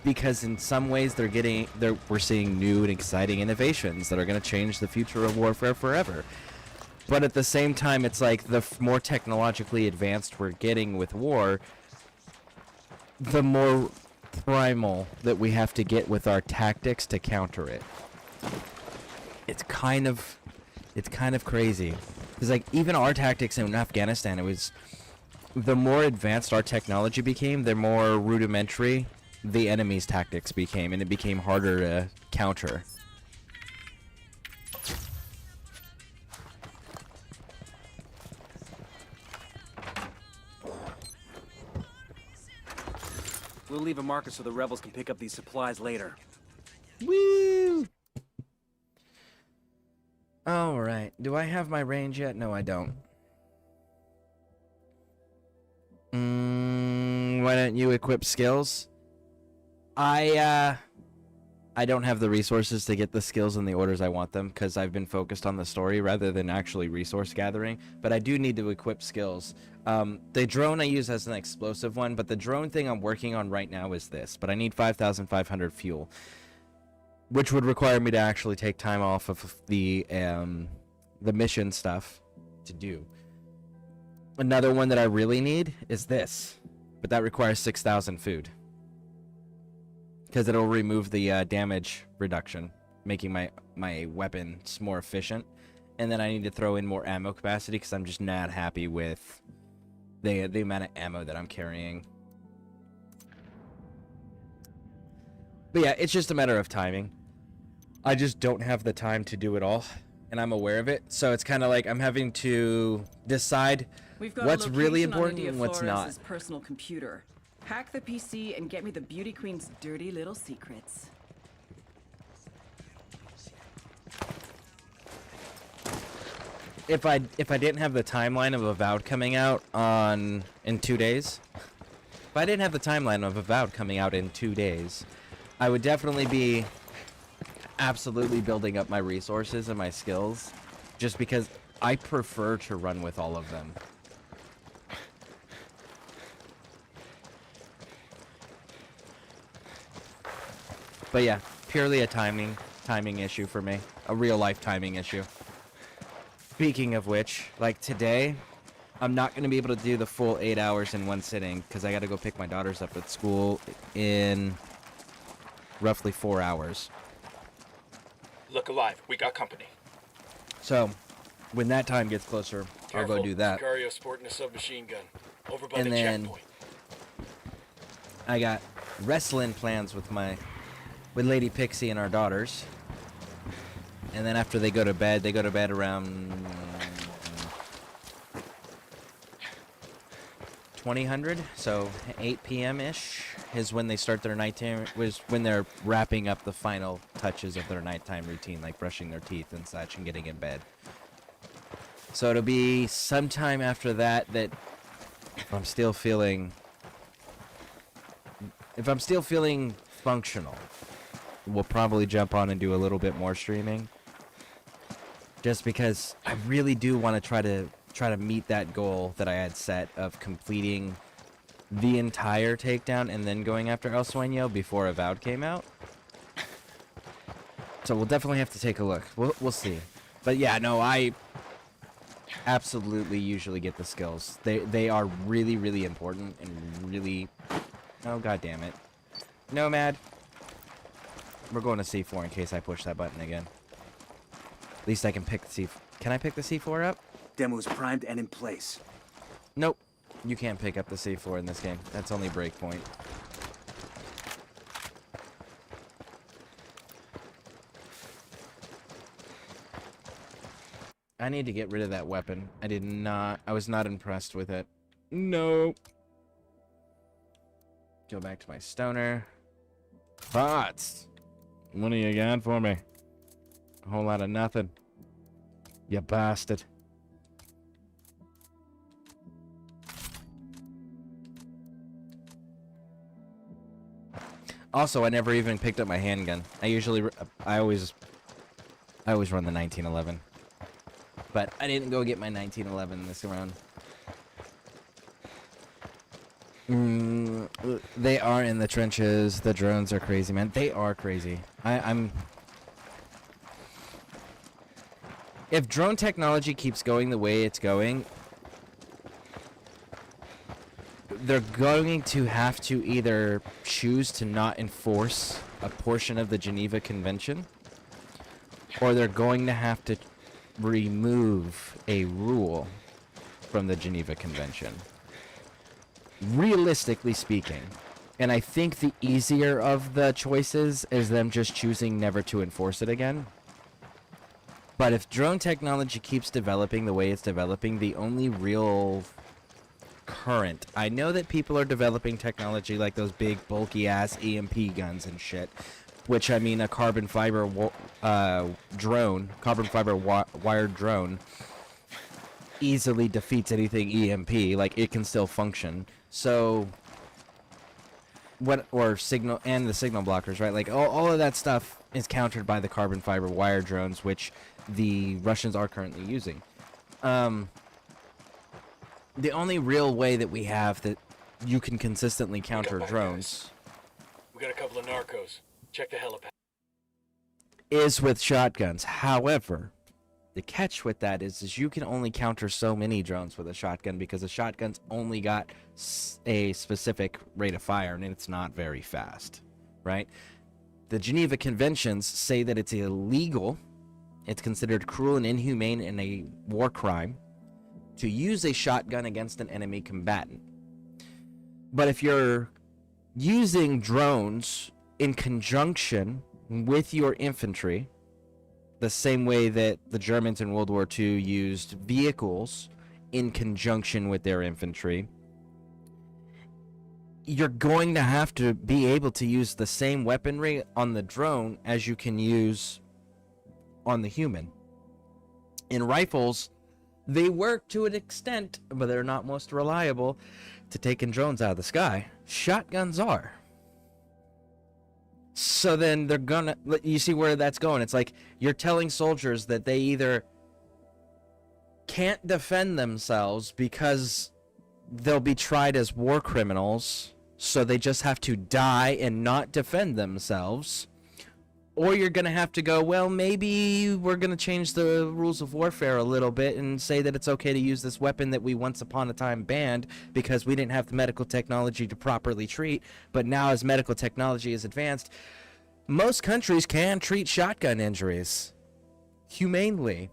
because in some ways we're seeing new and exciting innovations that are going to change the future of warfare forever. But at the same time, it's like the more technologically advanced we're getting with war, the more primal that we have to get with our tactics to counter it. It's kind of crazy, because like even our tactics in Afghanistan, it was the more advanced our technology became, the more rudimentary the enemy's tactics became, and it became harder to counter. We'll leave a marker so the rebels can pick up these supplies later. Woo! Alright, do I have my range yet? No, I don't. Why don't you equip skills? I don't have the resources to get the skills in the orders I want them, because I've been focused on the story rather than actually resource gathering, but I do need to equip skills. The drone I use as an explosive one, but the drone thing I'm working on right now is this, but I need 5,500 fuel, which would require me to actually take time off of the mission stuff to do. Another one that I really need is this, but that requires 6,000 food, because it'll remove the damage reduction, making my weapons more efficient. And then I need to throw in more ammo capacity, because I'm just not happy with the amount of ammo that I'm carrying. But yeah, it's just a matter of timing. I just don't have the time to do it all, and I'm aware of it. So it's kind of like I'm having to decide We've got what's a really location on important India and what's Flores' not. personal computer. Hack the PC and get me the Beauty Queen's dirty little secrets. If I didn't have the timeline of Avowed coming out in 2 days, if I didn't have the timeline of Avowed coming out in 2 days, I would definitely be absolutely building up my resources and my skills, just because I prefer to run with all of them. But yeah, purely a timing issue for me, a real life timing issue. Speaking of which, like today, I'm not going to be able to do the full 8 hours in one sitting, because I got to go pick my daughters up at school in roughly 4 hours. Look alive. We got company. So, when that time gets closer, I'll go do that. Sicario sporting a submachine gun. Over by And the then checkpoint. I got wrestling plans with Lady Pixie and our daughters. And then after they go to bed around 2000, so 8 p.m.-ish is when they start their nighttime, was when they're wrapping up the final touches of their nighttime routine, like brushing their teeth and such and getting in bed. So it'll be sometime after that if I'm still feeling functional, we'll probably jump on and do a little bit more streaming. Just because I really do want to try to meet that goal that I had set of completing the entire takedown and then going after El Sueño before Avowed came out. So we'll definitely have to take a look. We'll see. But yeah, no, I absolutely usually get the skills. They are really, really important and really... Oh, god damn it. Nomad. We're going to C4 in case I push that button again. At least I can pick the C4. Can I pick the C4 up? Demo's primed and in place. Nope. You can't pick up the C4 in this game. That's only breakpoint. I need to get rid of that weapon. I was not impressed with it. Nope. Go back to my stoner. Pots. What do you got for me? A whole lot of nothing. You bastard. Also, I never even picked up my handgun. I always run the 1911. But I didn't go get my 1911 this round. They are in the trenches. The drones are crazy, man. They are crazy. If drone technology keeps going the way it's going, they're going to have to either choose to not enforce a portion of the Geneva Convention, or they're going to have to remove a rule from the Geneva Convention. Realistically speaking. And I think the easier of the choices is them just choosing never to enforce it again. But if drone technology keeps developing the way it's developing, the only real current... I know that people are developing technology like those big, bulky-ass EMP guns and shit. Which, I mean, a carbon fiber drone, wired drone, easily defeats anything EMP. Like, it can still function. So... or signal... and the signal blockers, right? Like, all of that stuff is countered by the carbon fiber wire drones, which the Russians are currently using. The only real way that we have that you can consistently counter drones... We got a couple of narcos. Check the helipad. ...is with shotguns. However, the catch with that is you can only counter so many drones with a shotgun because a shotgun's only got a specific rate of fire, and it's not very fast, right? The Geneva Conventions say that it's illegal, it's considered cruel and inhumane and a war crime to use a shotgun against an enemy combatant. But if you're using drones in conjunction with your infantry, the same way that the Germans in World War II used vehicles in conjunction with their infantry, you're going to have to be able to use the same weaponry on the drone as you can use on the human. In rifles, they work to an extent, but they're not most reliable to taking drones out of the sky. Shotguns are. So then they're gonna... You see where that's going? It's like you're telling soldiers that they either can't defend themselves because they'll be tried as war criminals, so they just have to die and not defend themselves, or you're gonna have to go, well, maybe we're gonna change the rules of warfare a little bit and say that it's okay to use this weapon that we once upon a time banned because we didn't have the medical technology to properly treat, but now as medical technology is advanced, most countries can treat shotgun injuries humanely.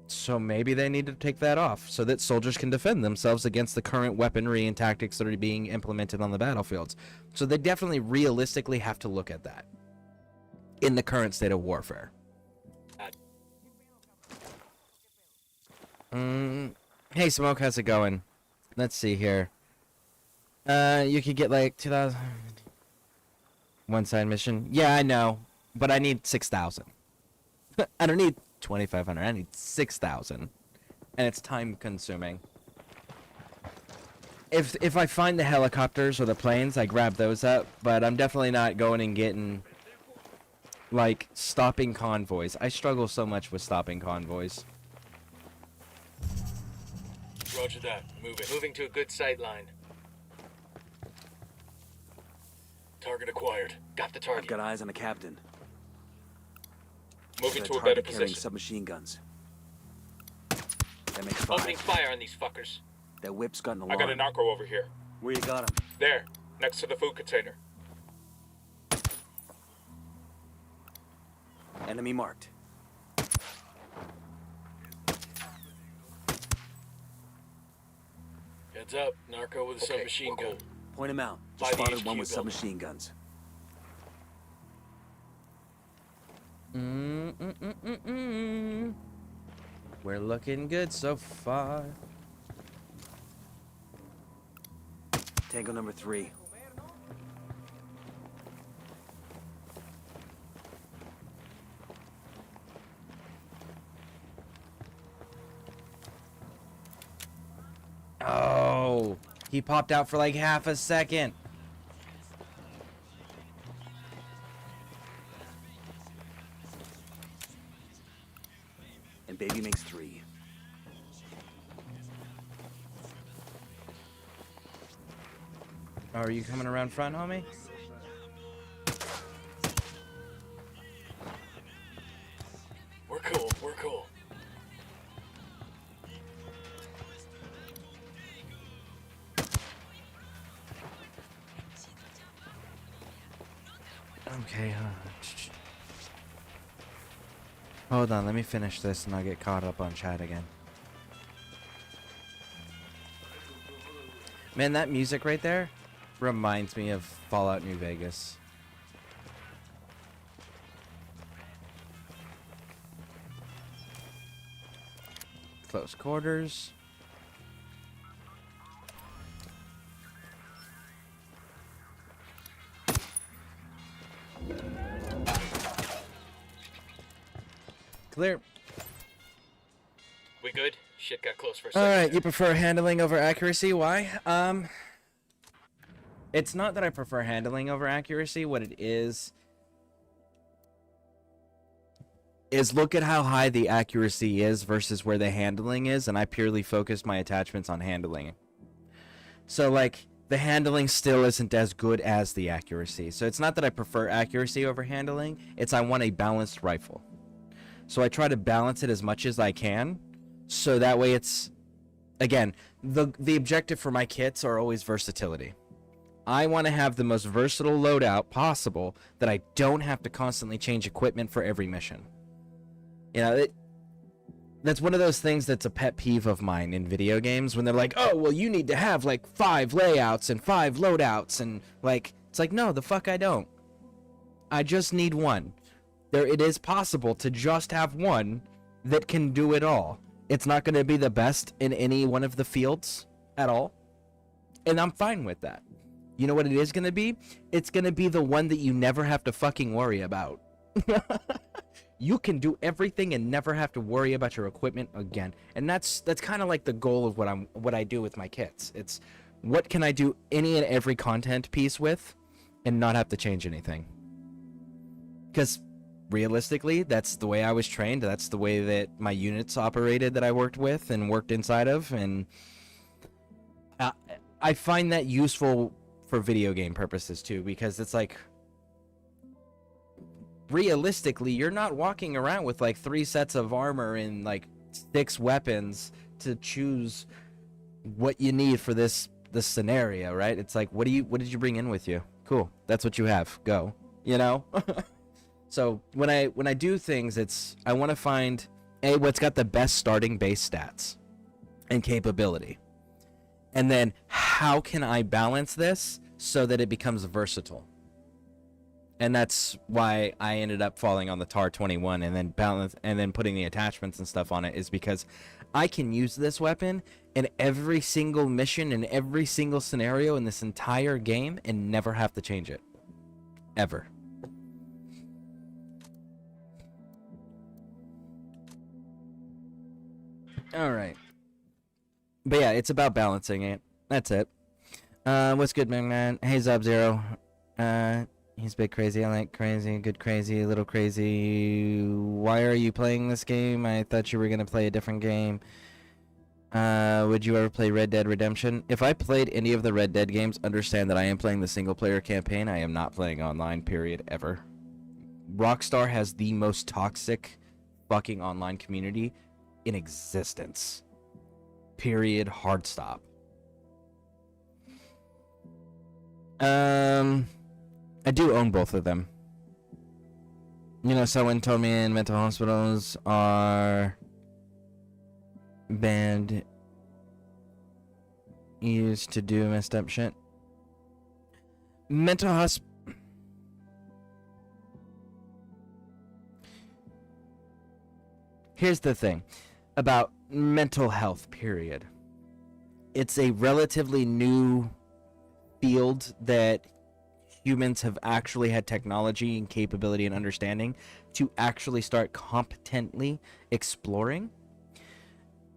So maybe they need to take that off so that soldiers can defend themselves against the current weaponry and tactics that are being implemented on the battlefields. So they definitely realistically have to look at that in the current state of warfare. Hey, Smoke, how's it going? Let's see here. You could get like 2,000... One side mission. Yeah, I know, but I need 6,000. I don't need 2,500. I need 6,000, and it's time consuming. If I find the helicopters or the planes, I grab those up, but I'm definitely not going and getting like stopping convoys. I struggle so much with stopping convoys. Roger that. Move it. Moving to a good sight line. Target acquired. Got the I've target. got eyes on the captain. Moving That to a target better carrying position. submachine guns. That makes Opening 5. fire on these fuckers. That whip's got an I got a alarm. narco over here. Where you got him? There, next to the food container. Enemy marked. Heads up. Narco with a Okay, submachine we're gun. cool. Point him out. By Just the spotted HQ one with building. submachine guns. We're looking good so far. Tango number 3. Oh, he popped out for like half a second. Oh, are you coming around front, homie? We're cool. We're cool. Okay, hold on, let me finish this and I'll get caught up on chat again. Man, that music right there reminds me of Fallout New Vegas. Close quarters. Clear. We good? Shit got close for a second. Alright, there. you prefer handling over accuracy? Why? It's not that I prefer handling over accuracy. What it is look at how high the accuracy is versus where the handling is, and I purely focus my attachments on handling. So, like, the handling still isn't as good as the accuracy. So it's not that I prefer accuracy over handling, it's I want a balanced rifle. So I try to balance it as much as I can, so that way it's, again, the objective for my kits are always versatility. I want to have the most versatile loadout possible that I don't have to constantly change equipment for every mission. You know, that's one of those things that's a pet peeve of mine in video games, when they're like, oh, well, you need to have, like, 5 layouts and 5 loadouts, and, like, it's like, no, the fuck I don't. I just need one. It is possible to just have one that can do it all. It's not going to be the best in any one of the fields at all, and I'm fine with that. You know what it is going to be? It's going to be the one that you never have to fucking worry about. You can do everything and never have to worry about your equipment again. And that's kind of like the goal of what I do with my kits. It's what can I do any and every content piece with and not have to change anything. Because realistically, that's the way I was trained. That's the way that my units operated that I worked with and worked inside of. And I find that useful for video game purposes too, because it's like, realistically, you're not walking around with like 3 sets of armor and like 6 weapons to choose what you need for this scenario, right? It's like, what did you bring in with you? Cool, that's what you have. Go, you know. So when I do things, I want to find what's got the best starting base stats and capability, and then how can I balance this so that it becomes versatile. And that's why I ended up falling on the TAR-21 and then putting the attachments and stuff on it, is because I can use this weapon in every single mission, in every single scenario in this entire game, and never have to change it. Ever. Alright. But yeah, it's about balancing it. That's it. What's good, man? Hey, Sub-Zero. He's big crazy. I like crazy. Good crazy. A little crazy. Why are you playing this game? I thought you were going to play a different game. Would you ever play Red Dead Redemption? If I played any of the Red Dead games, understand that I am playing the single-player campaign. I am not playing online, period, ever. Rockstar has the most toxic fucking online community in existence. Period. Hard stop. I do own both of them. You know, someone told me in mental hospitals are banned, used to do messed up shit. Mental Here's the thing about mental health, period. It's a relatively new field that humans have actually had technology and capability and understanding to actually start competently exploring.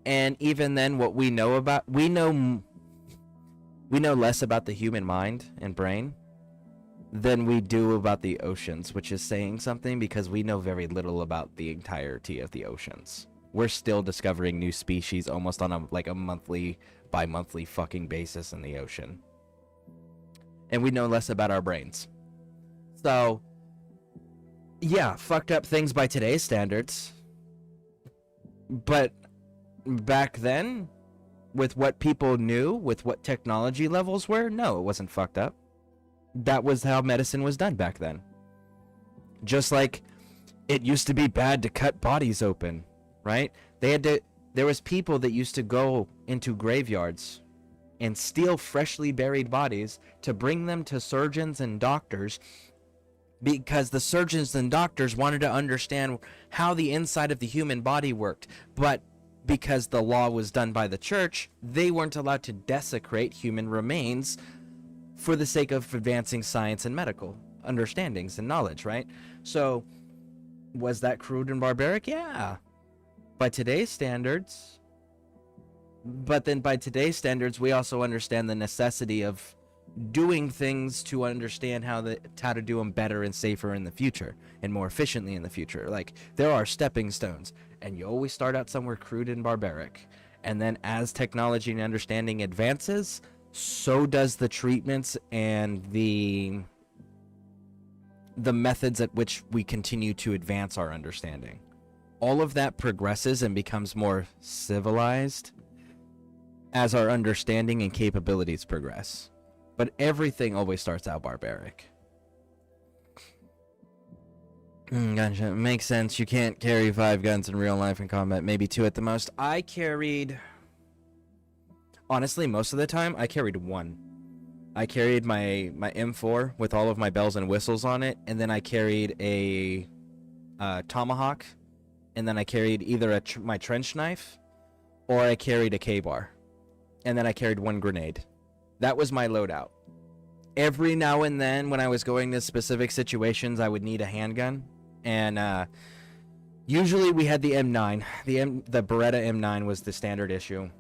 And even then, what we know about, we know less about the human mind and brain than we do about the oceans, which is saying something, because we know very little about the entirety of the oceans. We're still discovering new species almost on a monthly, bi-monthly fucking basis in the ocean. and we know less about our brains. So, yeah, fucked up things by today's standards. But back then, with what people knew, with what technology levels were, no, it wasn't fucked up. That was how medicine was done back then. Just like it used to be bad to cut bodies open, right? There was people that used to go into graveyards and steal freshly buried bodies to bring them to surgeons and doctors, because the surgeons and doctors wanted to understand how the inside of the human body worked. But because the law was done by the church, they weren't allowed to desecrate human remains for the sake of advancing science and medical understandings and knowledge, right? So, was that crude and barbaric? Yeah. By today's standards. But then by today's standards, we also understand the necessity of doing things to understand how to do them better and safer in the future and more efficiently in the future. Like, there are stepping stones, and you always start out somewhere crude and barbaric. And then as technology and understanding advances, so does the treatments and the methods at which we continue to advance our understanding. All of that progresses and becomes more civilized as our understanding and capabilities progress. But everything always starts out barbaric. Gotcha. Makes sense. You can't carry 5 guns in real life in combat. Maybe 2 at the most. I carried... Honestly, most of the time, I carried 1. I carried my M4 with all of my bells and whistles on it, and then I carried a tomahawk, and then I carried either my trench knife, or I carried a K-bar, and then I carried 1 grenade. That was my loadout. Every now and then, when I was going to specific situations, I would need a handgun, and usually we had the M9. The Beretta M9 was the standard issue.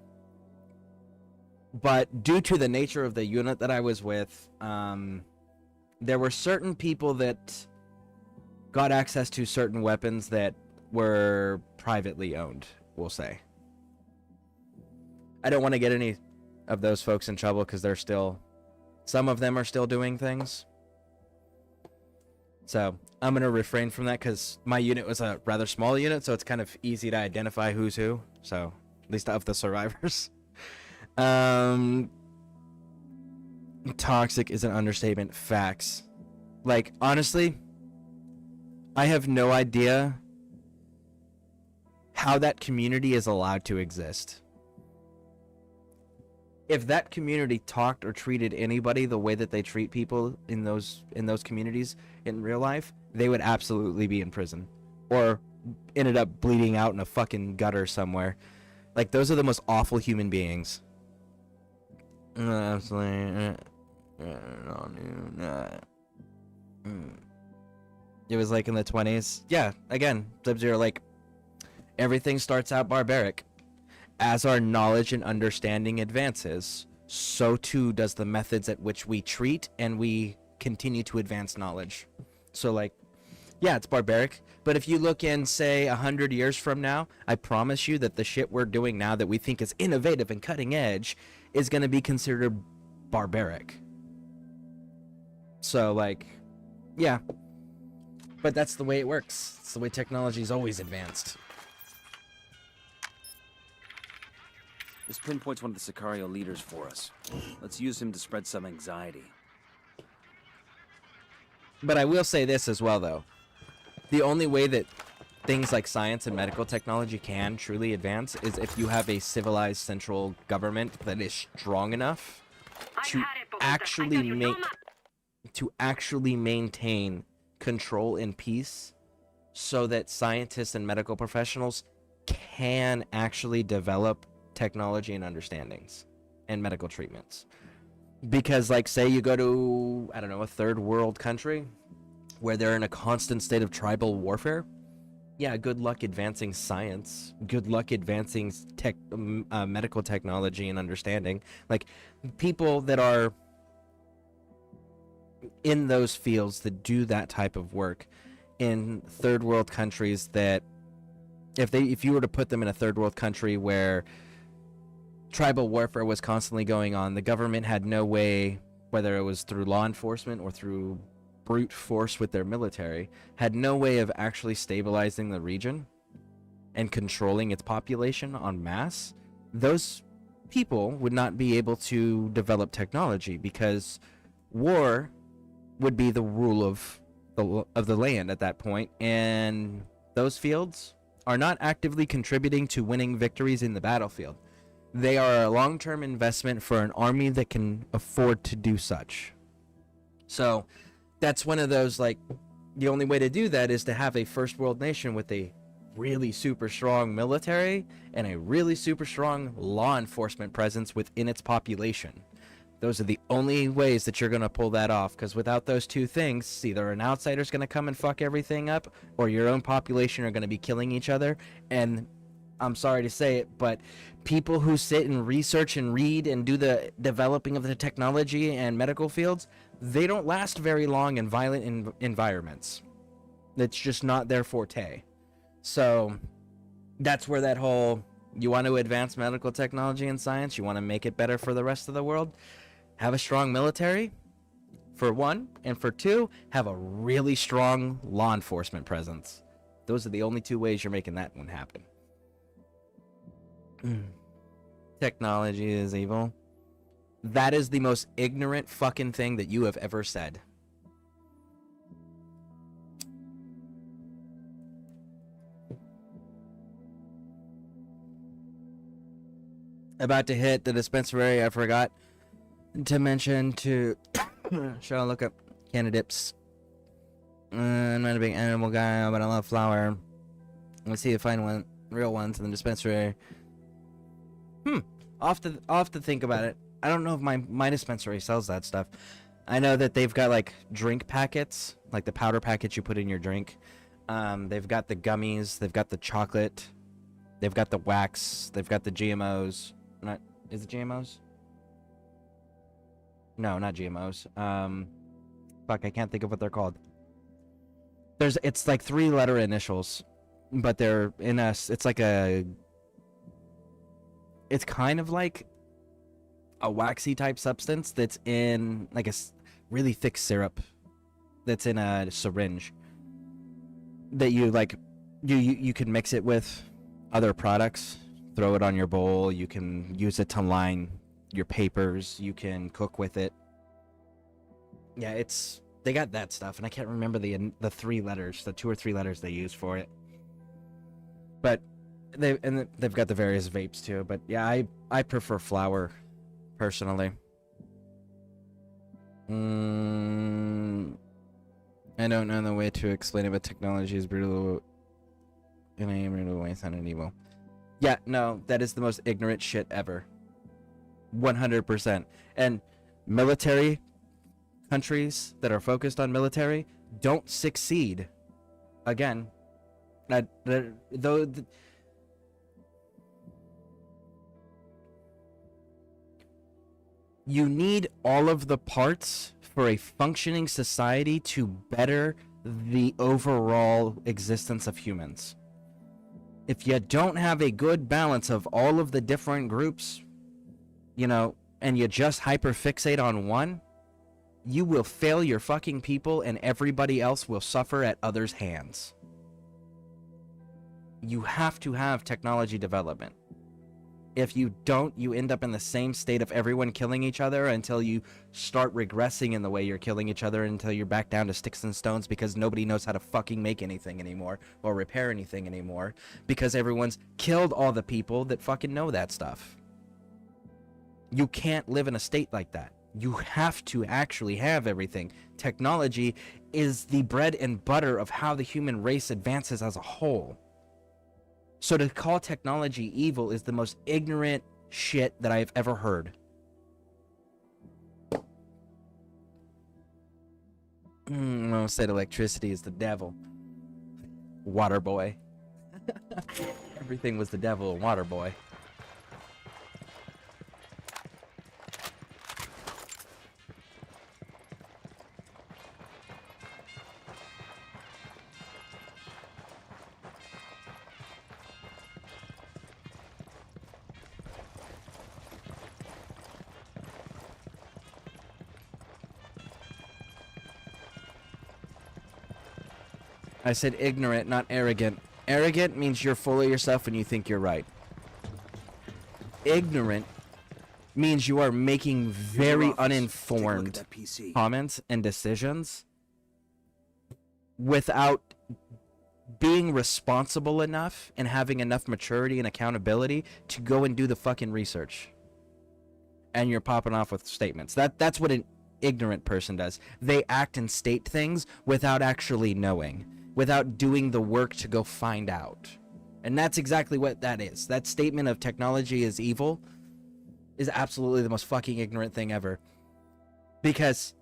But due to the nature of the unit that I was with, there were certain people that got access to certain weapons that were privately owned, we'll say. I don't want to get any of those folks in trouble because some of them are still doing things. So I'm going to refrain from that because my unit was a rather small unit, so it's kind of easy to identify who's who. So, at least of the survivors. Toxic is an understatement. Facts. Like, honestly, I have no idea how that community is allowed to exist. If that community talked or treated anybody the way that they treat people in those communities in real life, they would absolutely be in prison or ended up bleeding out in a fucking gutter somewhere. Like, those are the most awful human beings. Absolutely. It was like in the 20s. Yeah, again, Sub-Zero, like, everything starts out barbaric. As our knowledge and understanding advances, so too does the methods at which we treat and we continue to advance knowledge. So, like, yeah, it's barbaric, but if you look in, say, 100 years from now, I promise you that the shit we're doing now that we think is innovative and cutting edge is going to be considered barbaric. So, like, yeah. But that's the way it works. It's the way technology's always advanced. This pinpoints one of the Sicario leaders for us. Let's use him to spread some anxiety. But I will say this as well, though. The only way that things like science and medical technology can truly advance is if you have a civilized central government that is strong enough to actually maintain control and peace, so that scientists and medical professionals can actually develop technology and understandings and medical treatments. Because, like, say you go to, I don't know, a third world country where they're in a constant state of tribal warfare, yeah, good luck advancing science. Good luck advancing medical technology and understanding. Like, people that are in those fields that do that type of work in third world countries, that if you were to put them in a third world country where tribal warfare was constantly going on, the government had no way whether it was through law enforcement or through brute force with their military, had no way of actually stabilizing the region and controlling its population en masse, those people would not be able to develop technology, because war would be the rule of the land at that point, and those fields are not actively contributing to winning victories in the battlefield. They are a long-term investment for an army that can afford to do such. So that's one of those, like, the only way to do that is to have a first world nation with a really super strong military and a really super strong law enforcement presence within its population. Those are the only ways that you're going to pull that off, because without those two things, either an outsider's going to come and fuck everything up, or your own population are going to be killing each other. And I'm sorry to say it, but people who sit and research and read and do the developing of the technology and medical fields, they don't last very long in violent environments. That's just not their forte. So that's where that whole, you want to advance medical technology and science, you want to make it better for the rest of the world, have a strong military, for one, and for two, have a really strong law enforcement presence. Those are the only two ways you're making that one happen. Technology is evil. That is the most ignorant fucking thing that you have ever said. About to hit the dispensary, I forgot to mention to shall I look up candidates. I'm not a big animal guy, but I love flour. Let's see if I find real ones in the dispensary. I'll have to think about it. I don't know if my dispensary sells that stuff. I know that they've got like drink packets, like the powder packets you put in your drink. They've got the gummies, they've got the chocolate, they've got the wax, they've got the GMOs. Is it GMOs? No, not GMOs. Fuck, I can't think of what they're called. It's like 3-letter initials, but they're in it's like it's kind of like a waxy type substance that's in like a really thick syrup that's in a syringe that you like, you can mix it with other products, throw it on your bowl, you can use it to line your papers, you can cook with it. Yeah, they got that stuff, and I can't remember the 3 letters, the 2 or 3 letters they use for it. But they've got the various vapes too. But yeah, I prefer flour personally. I don't know the way to explain it, but technology is brutal in a brutal way, sounding evil. Yeah, no, that is the most ignorant shit ever. 100%. And military countries that are focused on military don't succeed. Again, you need all of the parts for a functioning society to better the overall existence of humans. If you don't have a good balance of all of the different groups, you know, and you just hyperfixate on one, you will fail your fucking people and everybody else will suffer at others' hands. You have to have technology development. If you don't, you end up in the same state of everyone killing each other until you start regressing in the way you're killing each other, until you're back down to sticks and stones because nobody knows how to fucking make anything anymore or repair anything anymore because everyone's killed all the people that fucking know that stuff. You can't live in a state like that. You have to actually have everything. Technology is the bread and butter of how the human race advances as a whole. So to call technology evil is the most ignorant shit that I've ever heard. I said electricity is the devil. Water boy. Everything was the devil and water boy. I said ignorant, not arrogant. Arrogant means you're full of yourself and you think you're right. Ignorant means you are making very uninformed comments and decisions without being responsible enough and having enough maturity and accountability to go and do the fucking research. And you're popping off with statements. That's what an ignorant person does. They act and state things without actually knowing, without doing the work to go find out. And that's exactly what that is. That statement of technology is evil is absolutely the most fucking ignorant thing ever. Because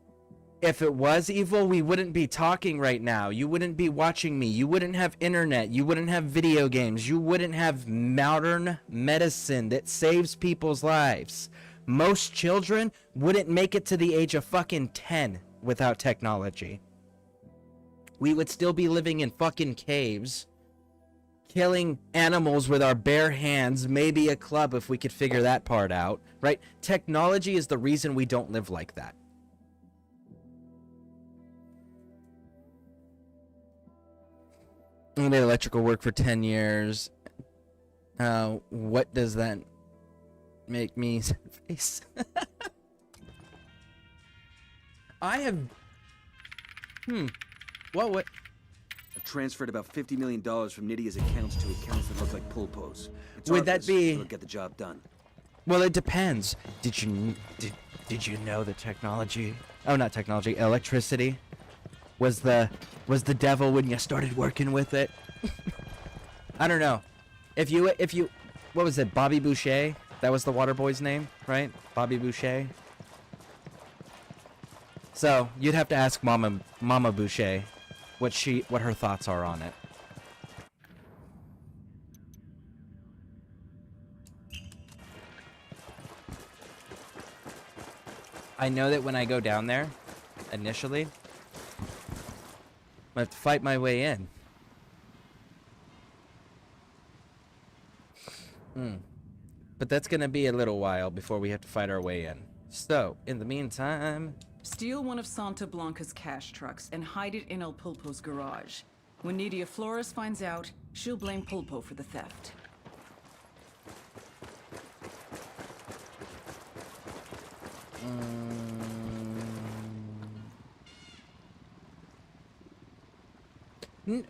if it was evil, we wouldn't be talking right now. You wouldn't be watching me. You wouldn't have internet. You wouldn't have video games. You wouldn't have modern medicine that saves people's lives. Most children wouldn't make it to the age of fucking 10 without technology. We would still be living in fucking caves, killing animals with our bare hands, maybe a club if we could figure that part out, right? Technology is the reason we don't live like that. I did electrical work for 10 years. What does that make me face? I have... What? I've transferred about $50 million from Nydia's accounts to accounts that look like pulpos. Would that be... It'll get the job done. Well, it depends. Did you know that technology... Oh, not technology. Electricity was the devil when you started working with it? I don't know. If you... What was it? Bobby Boucher? That was the water boy's name, right? Bobby Boucher. So, you'd have to ask Mama Boucher what her thoughts are on it. I know that when I go down there, initially, I have to fight my way in. But that's gonna be a little while before we have to fight our way in. So, in the meantime... Steal one of Santa Blanca's cash trucks and hide it in El Pulpo's garage. When Nydia Flores finds out, she'll blame Pulpo for the theft.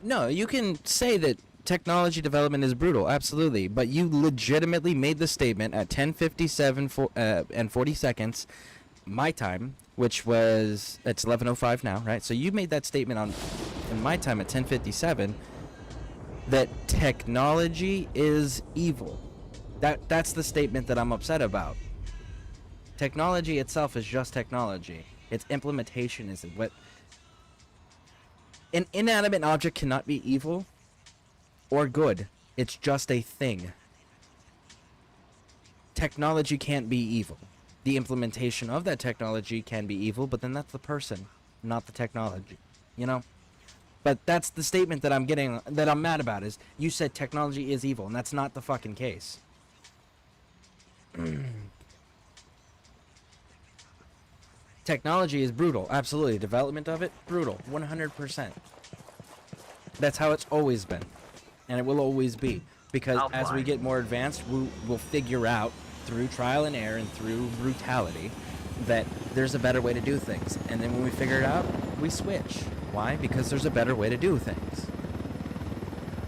No, you can say that technology development is brutal, absolutely, but you legitimately made the statement at 10:57 and 40 seconds, my time, which was, it's 11:05 now, right? So you made that statement in my time at 10:57 that technology is evil. That's the statement that I'm upset about. Technology itself is just technology. Its implementation is what... An inanimate object cannot be evil or good. It's just a thing. Technology can't be evil. The implementation of that technology can be evil, but then that's the person, not the technology. You know? But that's the statement that I'm getting, that I'm mad about, is you said technology is evil, and that's not the fucking case. Technology is brutal, absolutely. Development of it, brutal, 100%. That's how it's always been, and it will always be. Because as we get more advanced, we'll figure out, through trial and error and through brutality, that there's a better way to do things. And then when we figure it out, we switch. Why? Because there's a better way to do things.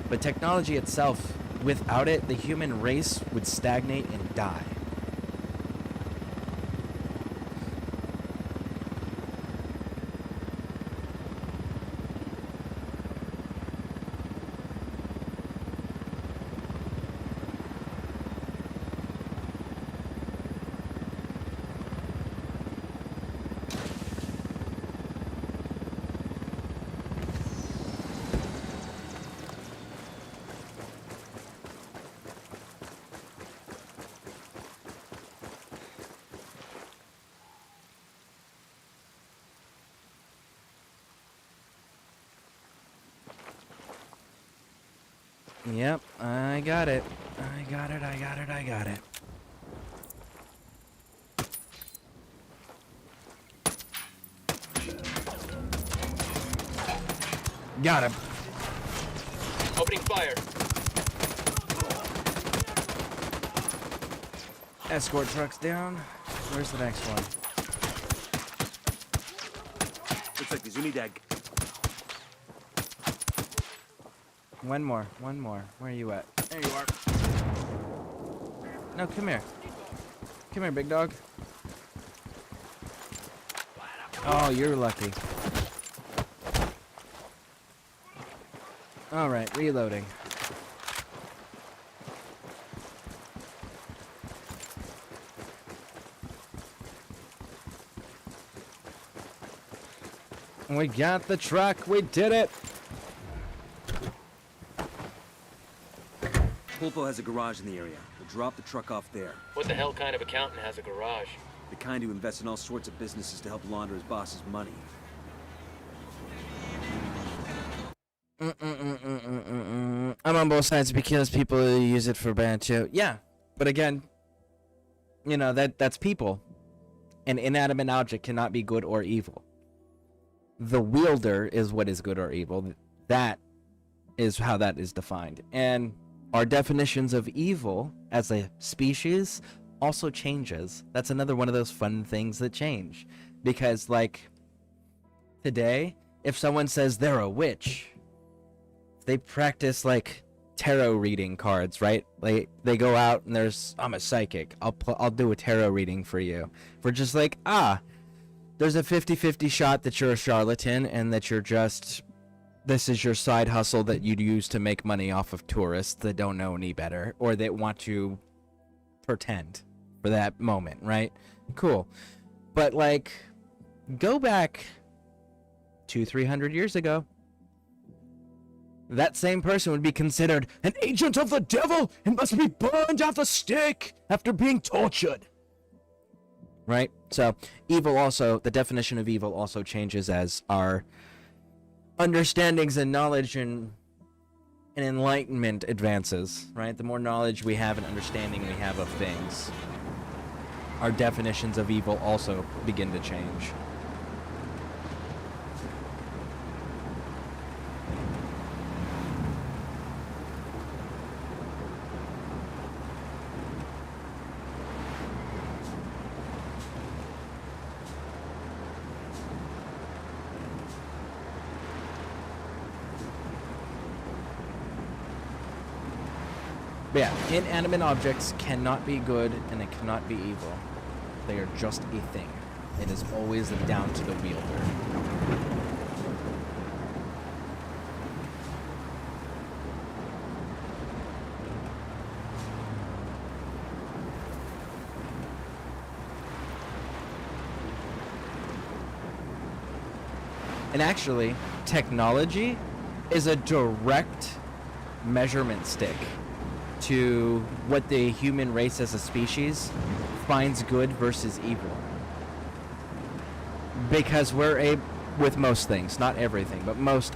But technology itself, without it, the human race would stagnate and die. Yep, I got it. I got it. Got him. Opening fire. Escort trucks down. Where's the next one? Looks like there's Unidad. One more. Where are you at? There you are. No, come here. Come here, big dog. Oh, you're lucky. Alright, reloading. We got the truck. We did it. Pulpo has a garage in the area. We'll drop the truck off there. What the hell kind of accountant has a garage? The kind who invests in all sorts of businesses to help launder his boss's money. I'm on both sides because people use it for bad too. Yeah, but again, you know, that's people. An inanimate object cannot be good or evil. The wielder is what is good or evil. That is how that is defined. And our definitions of evil as a species also changes. That's another one of those fun things that change. Because, like, today, if someone says they're a witch, they practice, like, tarot reading cards, right? They go out and I'm a psychic. I'll do a tarot reading for you. We're just like, there's a 50-50 shot that you're a charlatan and that you're just, this is your side hustle that you'd use to make money off of tourists that don't know any better or that want to pretend for that moment, right? Cool. But, like, go back 200-300 years ago. That same person would be considered an agent of the devil and must be burned at the stake after being tortured. Right? So, evil also, the definition of evil also changes as our understandings and knowledge and enlightenment advances, right? The more knowledge we have and understanding we have of things, our definitions of evil also begin to change. But yeah, inanimate objects cannot be good and it cannot be evil. They are just a thing. It is always down to the wielder. And actually, technology is a direct measurement stick to what the human race as a species finds good versus evil. Because we're with most things, not everything, but most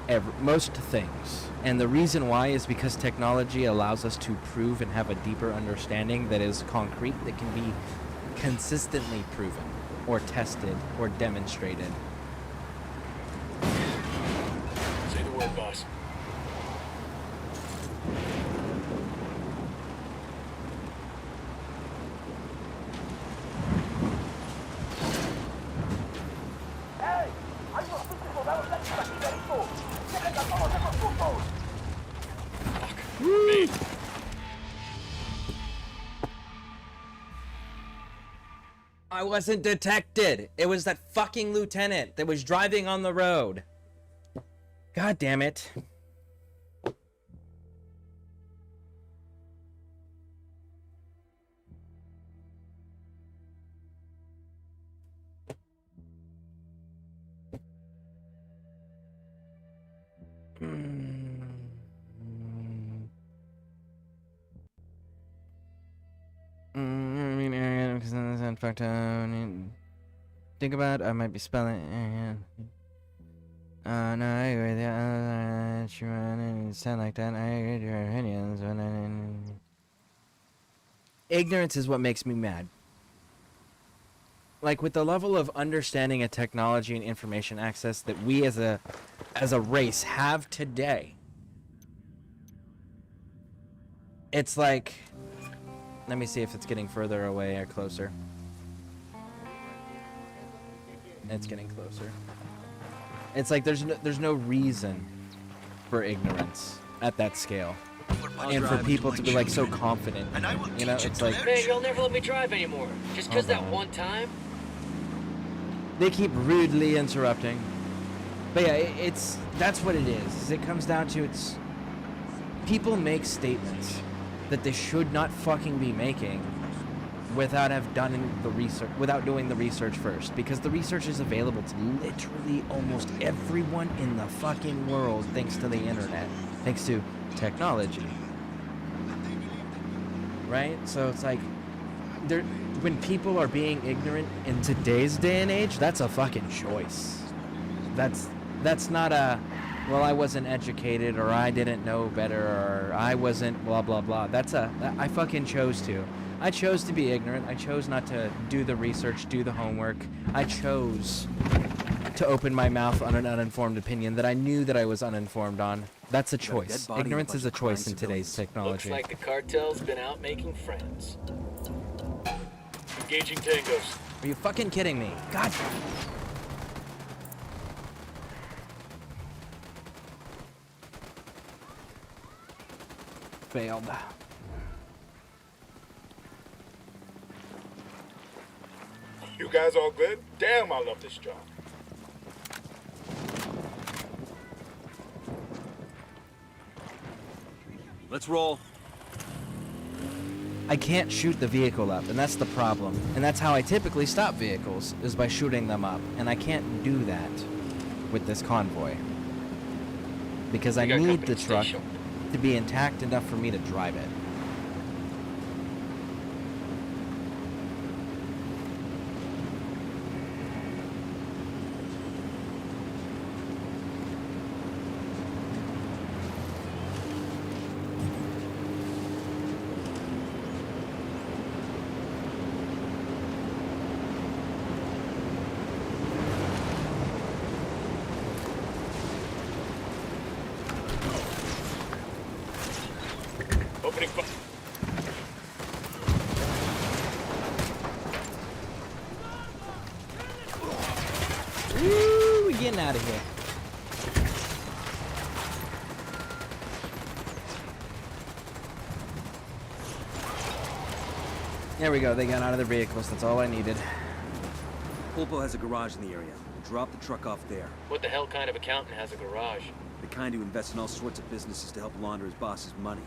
things. And the reason why is because technology allows us to prove and have a deeper understanding that is concrete, that can be consistently proven or tested or demonstrated. Say the word, boss. I wasn't detected. It was that fucking lieutenant that was driving on the road. God damn it. Think about it, I might be spelling. No, I agree with you. You sound like that. I agree with your opinions. Ignorance is what makes me mad. Like, with the level of understanding of technology and information access that we as a race have today, It's like, let me see if it's getting further away or closer. It's getting closer. It's like there's no reason for ignorance at that scale. And for people to be like so confident, you know, it's like, Man, you'll never let me drive anymore. Just 'cause that on. one time? They keep rudely interrupting. But yeah, that's what it is. It comes down to people make statements that they should not fucking be making without doing the research first, because the research is available to literally almost everyone in the fucking world thanks to the internet, thanks to technology. Right? So it's like when people are being ignorant in today's day and age, that's a fucking choice. That's not a, well, I wasn't educated, or I didn't know better, or I wasn't blah blah blah. I fucking chose to. I chose to be ignorant. I chose not to do the research, do the homework. I chose to open my mouth on an uninformed opinion that I knew that I was uninformed on. That's a choice. Ignorance is a choice in today's technology. Looks like the cartel's been out making friends. Engaging tangos. Are you fucking kidding me? God. Failed. You guys all good? Damn, I love this job. Let's roll. I can't shoot the vehicle up, and that's the problem. And that's how I typically stop vehicles, is by shooting them up. And I can't do that with this convoy. Because I need the truck to be intact enough for me to drive it. Opening fire. Woo, we're getting out of here. There we go, they got out of their vehicles, that's all I needed. Pulpo has a garage in the area. Drop the truck off there. What the hell kind of accountant has a garage? The kind who invests in all sorts of businesses to help launder his boss's money.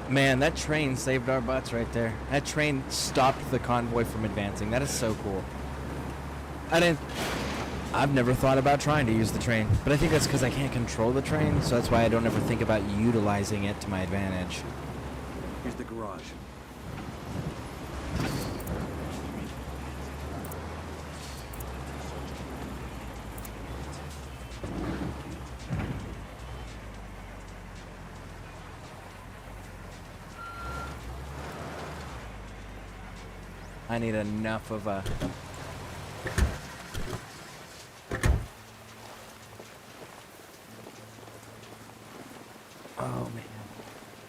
Man, that train saved our butts right there. That train stopped the convoy from advancing. That is so cool. I've never thought about trying to use the train, but I think that's because I can't control the train, so that's why I don't ever think about utilizing it to my advantage. Here's the garage. I need enough of a... Oh, man.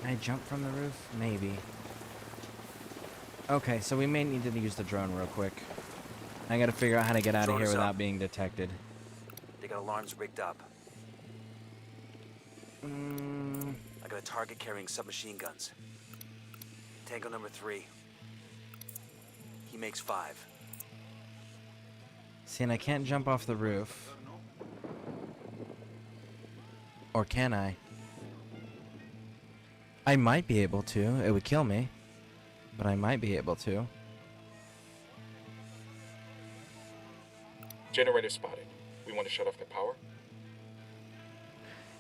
Can I jump from the roof? Maybe. Okay, so we may need to use the drone real quick. I gotta figure out how to get out of here without being detected. They got alarms rigged up. I got a target carrying submachine guns. Tango number 3. He makes 5. See, and I can't jump off the roof. Or can I? I might be able to. It would kill me. But I might be able to. Generator spotted. We want to shut off the power?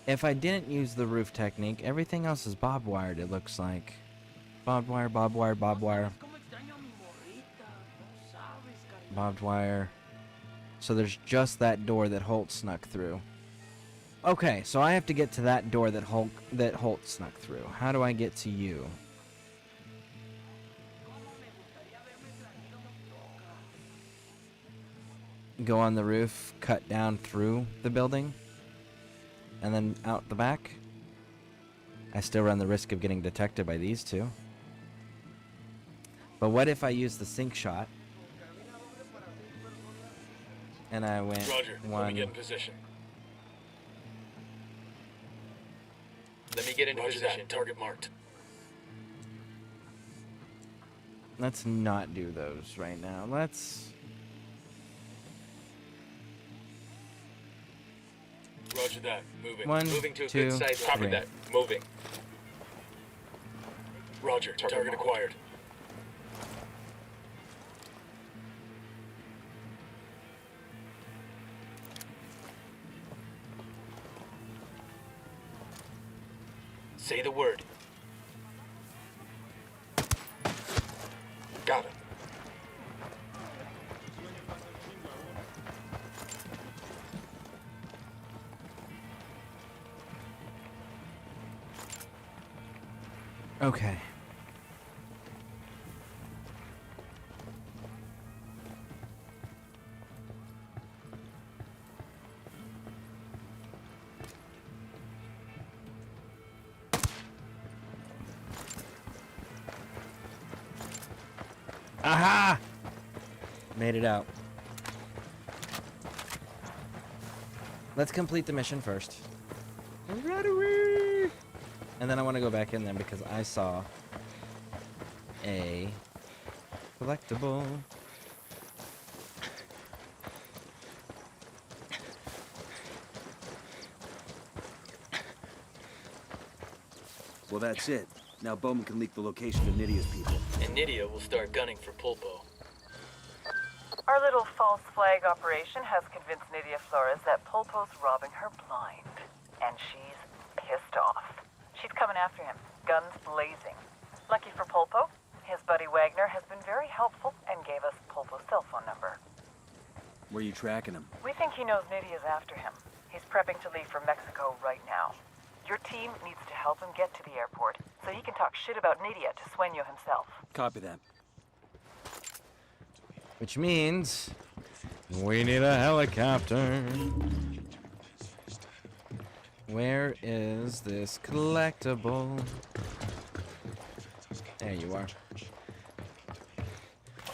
If I didn't use the roof technique, everything else is bob wired, it looks like. Bob wire, bob wire, bob wire. Bobbed wire. So there's just that door that Holt snuck through. Okay, so I have to get to that door that Holt snuck through. How do I get to you? go on the roof, cut down through the building, and then out the back, I still run the risk of getting detected by these two. But what if I use the sink shot and I went Roger, one... let me get in position. Let me get into Roger position. that, target marked. Let's not do those right now. Let's... Roger that, moving. One, Moving to a two, good size. Copy three. that. Moving. Roger, target acquired. Say the word. Got it. Okay. Aha! Made it out. Let's complete the mission first. And then I want to go back in there because I saw a collectible. Well, that's it. Now Bowman can leak the location to Nydia's people. And Nydia will start gunning for Pulpo. Our little false flag operation has convinced Nydia Flores that Pulpo's robbing her blind. And she's pissed off. She's coming after him, guns blazing. Lucky for Pulpo, his buddy Wagner has been very helpful and gave us Pulpo's cell phone number. Where are you tracking him? We think he knows Nydia's after him. He's prepping to leave for Mexico right now. Your team needs to help him get to the airport so he can talk shit about Nydia to Sueño himself. Copy that. Which means we need a helicopter. Where is this collectible? There you are.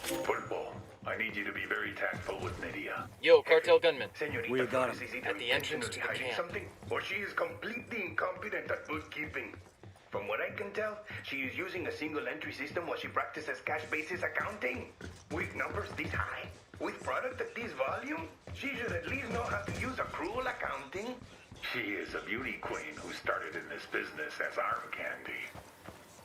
Pulpo, I need you to be very tactful with Nydia. Yo, cartel gunman. Señorita Where you got Flores him? is either At the entrance to the intentionally hiding camp. something, or she is completely incompetent at bookkeeping. From what I can tell, she is using a single entry system while she practices cash basis accounting. With numbers this high, with product at this volume, she should at least know how to use accrual accounting. She is a beauty queen who started in this business as arm candy.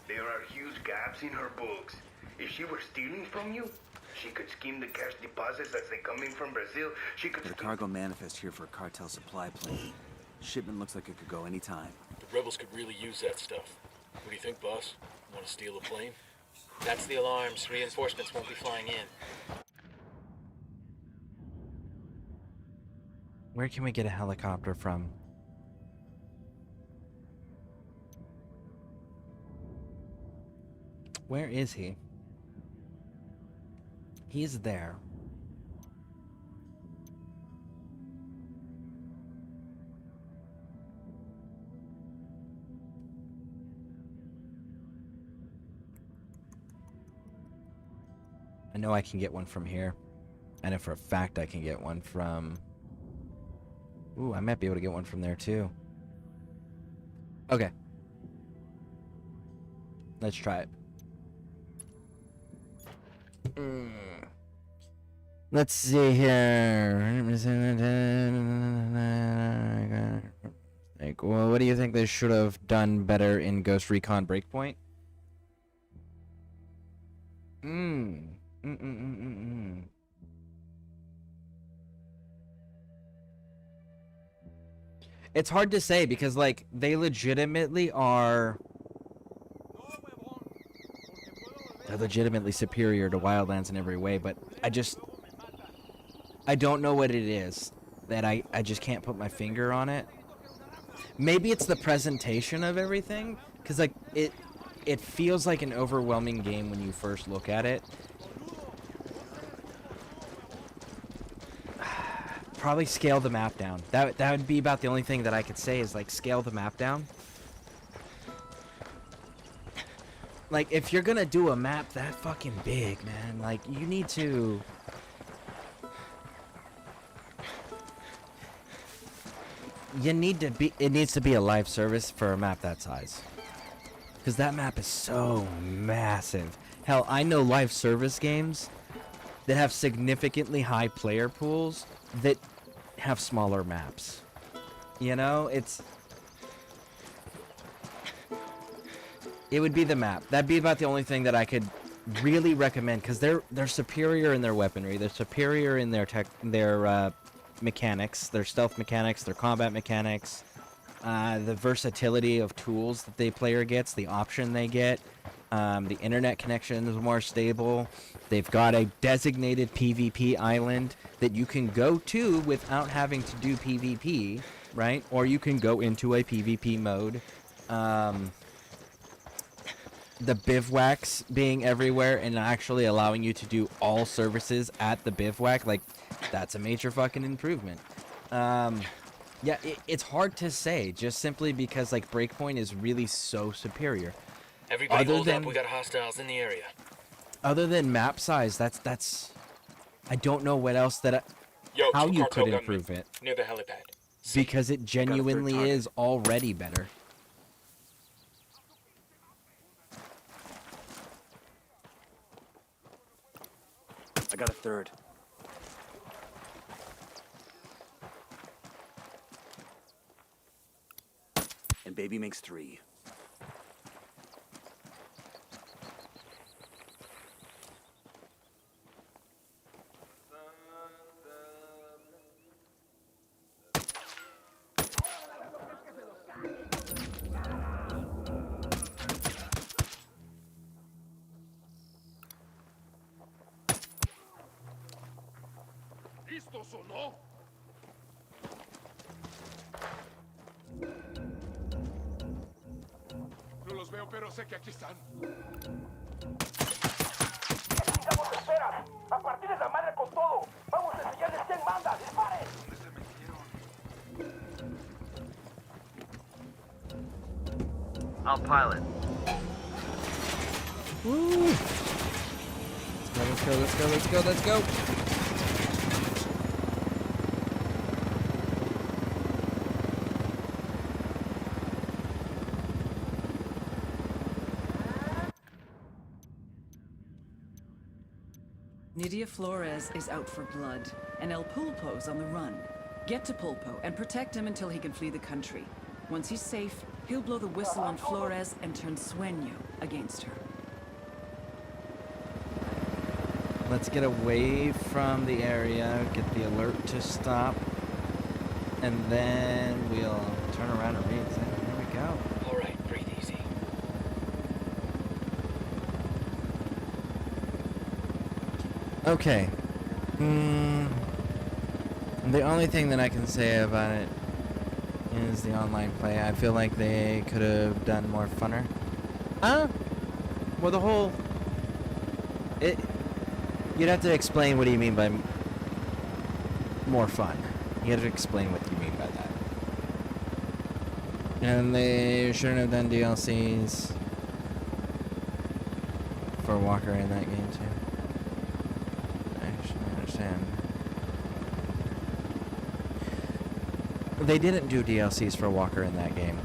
There are huge gaps in her books. If she were stealing from you, she could scheme the cash deposits as they come in from Brazil. She could... There's a cargo manifest here for a cartel supply plane. Shipment looks like it could go anytime. The rebels could really use that stuff. What do you think, boss? Want to steal a plane? That's the alarms. Reinforcements won't be flying in. Where can we get a helicopter from? Where is he? He's there. I know I can get one from here. I know for a fact I can get one from... Ooh, I might be able to get one from there too. Okay. Let's try it. Let's see here. Like, well, what do you think they should have done better in Ghost Recon Breakpoint? It's hard to say because, like, they legitimately are... They're legitimately superior to Wildlands in every way, but I don't know what it is that I just can't put my finger on it. Maybe it's the presentation of everything, because, like, it feels like an overwhelming game when you first look at it. probably scale the map down. That would be about the only thing that I could say is like scale the map down. Like if you're gonna do a map that fucking big, man, like you need to. It needs to be a live service for a map that size. Because that map is so massive. Hell, I know live service games that have significantly high player pools that have smaller maps. You know, it would be the map. That'd be about the only thing that I could really recommend, because they're superior in their weaponry. They're superior in their mechanics, their stealth mechanics, their combat mechanics, the versatility of tools that the player gets, the option they get. The internet connection is more stable. They've got a designated PvP island that you can go to without having to do PvP, right? Or you can go into a PvP mode. The bivouacs being everywhere and actually allowing you to do all services at the bivouac, like, that's a major fucking improvement. Yeah, it's hard to say, just simply because, like, Breakpoint is really so superior. Everybody hold up, we got hostiles in the area. Other than map size, that's I don't know what else how you could improve it. Near the helipad. Because it genuinely is already better. I got a third. And baby makes 3. ¿Listos o no? No los veo, pero sé que aquí están. Necesitamos esperas. A partir de la madre con todo. Vamos a enseñarles quién manda. ¡Disparen! ¿Dónde se metieron? I'll pilot. Woo! Let's go. Nydia Flores is out for blood, and El Pulpo's on the run. Get to Pulpo and protect him until he can flee the country. Once he's safe, he'll blow the whistle on Flores and turn Sueño against her. Let's get away from the area, get the alert to stop, and then we'll turn around and re-examine. There we go. All right, breathe easy. Okay. The only thing that I can say about it is the online play. I feel like they could have done more funner. Well, the whole... You'd have to explain what do you mean by more fun. You have to explain what you mean by that. And they shouldn't have done DLCs for Walker in that game too. I should understand. They didn't do DLCs for Walker in that game.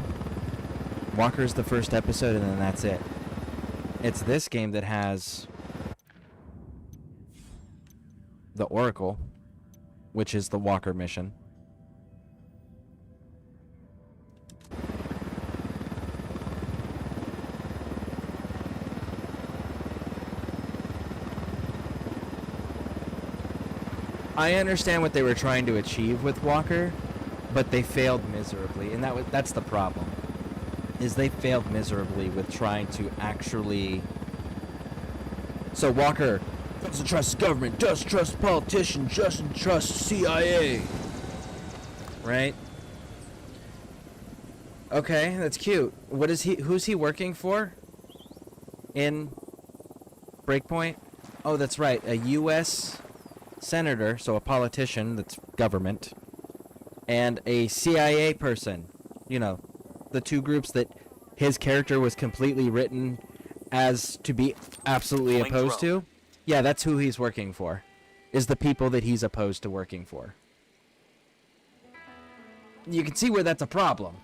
Walker's the first episode and then that's it. It's this game that has the Oracle, which is the Walker mission. I understand what they were trying to achieve with Walker, but they failed miserably, and that's the problem. Is they failed miserably with trying to actually... So Walker doesn't trust government, doesn't trust politicians, doesn't trust CIA. Right? Okay, that's cute. Who's he working for? In Breakpoint? Oh, that's right, a U.S. senator, so a politician that's government, and a CIA person. You know, the two groups that his character was completely written as to be absolutely opposed to. Yeah, that's who he's working for. Is the people that he's opposed to working for. You can see where that's a problem.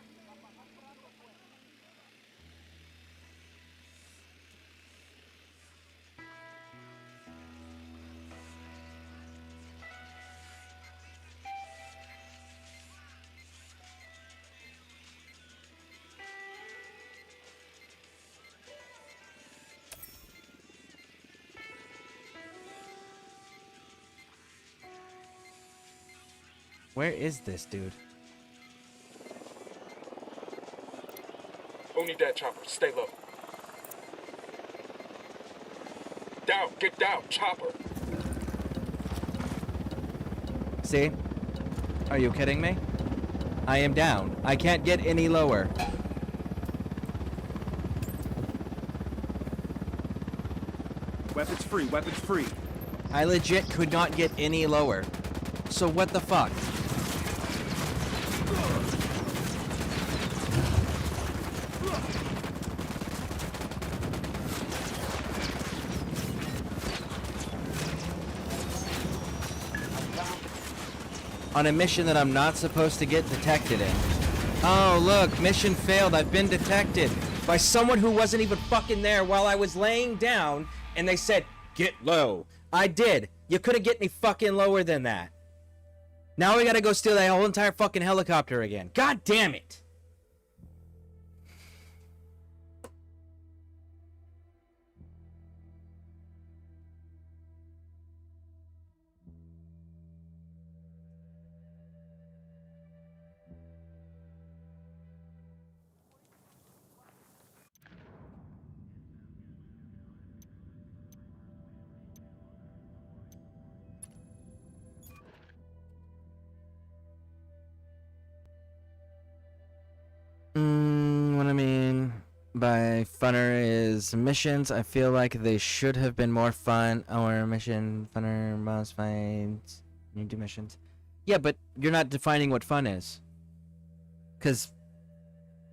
Where is this dude? Who need that chopper? Stay low. Down, get down, chopper. See? Are you kidding me? I am down. I can't get any lower. Weapons free, weapons free. I legit could not get any lower. So what the fuck? On a mission that I'm not supposed to get detected in. Oh, look, mission failed. I've been detected by someone who wasn't even fucking there while I was laying down, and they said, get low. I did. You couldn't get any fucking lower than that. Now we gotta go steal that whole entire fucking helicopter again. God damn it. What I mean by funner is missions. I feel like they should have been more fun. Or mission funner, boss fights, you do missions. Yeah, but you're not defining what fun is. Because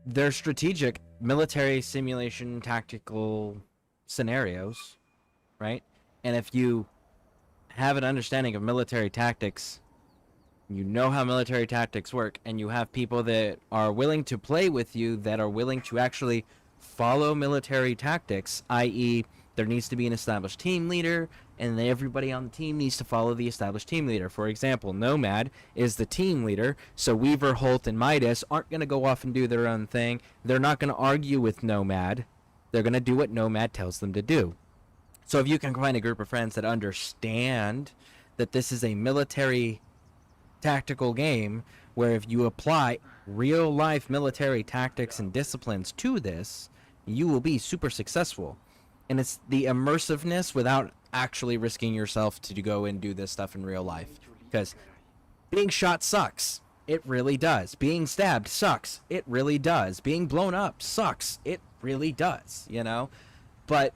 they're strategic, military simulation, tactical scenarios, right? And if you have an understanding of military tactics, you know how military tactics work, and you have people that are willing to play with you, that are willing to actually follow military tactics, i.e. there needs to be an established team leader, and everybody on the team needs to follow the established team leader. For example, Nomad is the team leader, so Weaver, Holt, and Midas aren't going to go off and do their own thing. They're not going to argue with Nomad. They're going to do what Nomad tells them to do. So if you can find a group of friends that understand that this is a military tactical game where if you apply real life military tactics and disciplines to this, you will be super successful. And it's the immersiveness without actually risking yourself to go and do this stuff in real life. Because being shot sucks. It really does. Being stabbed sucks. It really does. Being blown up sucks. It really does, you know? But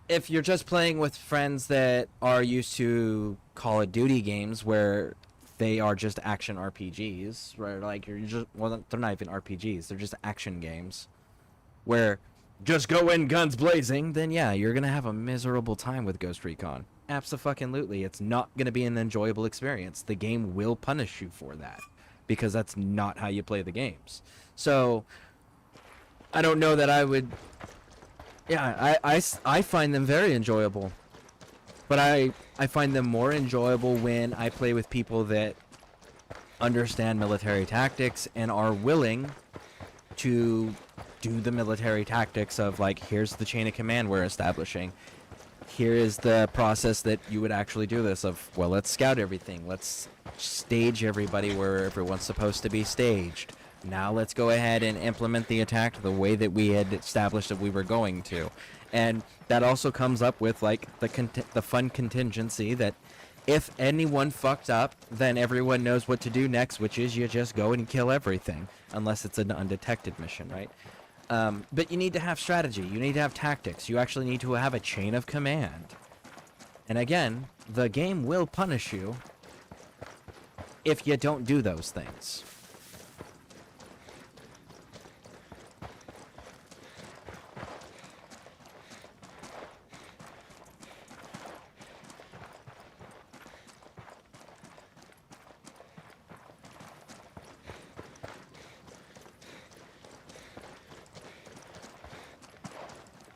if you're just playing with friends that are used to Call of Duty games where they are just action RPGs, right? Like, you're just, well, they're not even RPGs, they're just action games where just go in guns blazing, then yeah, you're gonna have a miserable time with Ghost Recon. Abso-fucking-lutely. It's not gonna be an enjoyable experience. The game will punish you for that, because that's not how you play the games. So, I don't know that I would... Yeah, I find them very enjoyable. But I find them more enjoyable when I play with people that understand military tactics and are willing to do the military tactics of, like, here's the chain of command we're establishing. Here is the process that you would actually do this of, well, let's scout everything. Let's stage everybody where everyone's supposed to be staged. Now let's go ahead and implement the attack the way that we had established that we were going to. And that also comes up with, like, the fun contingency that if anyone fucked up, then everyone knows what to do next, which is you just go and kill everything, unless it's an undetected mission, right? But you need to have strategy. You need to have tactics. You actually need to have a chain of command. And again, the game will punish you if you don't do those things.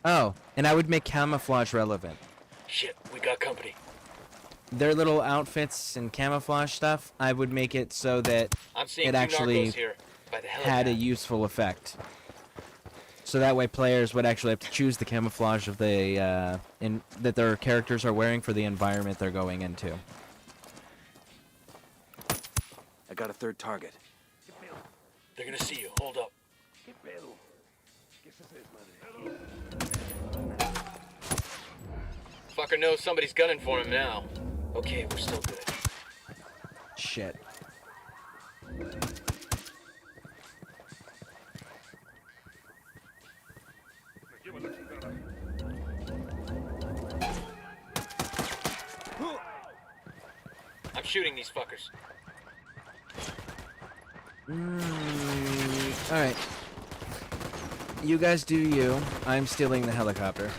Oh, and I would make camouflage relevant. Shit, we got company. Their little outfits and camouflage stuff, I would make it so that I'm seeing it two actually narcos here by the had a helipad. useful effect. So that way players would actually have to choose the camouflage of the that their characters are wearing for the environment they're going into. I got a third target. They're gonna see you. Hold up. Fucker knows somebody's gunning for him now. Okay, we're still good. Shit. I'm shooting these fuckers. Alright. You guys do you. I'm stealing the helicopter.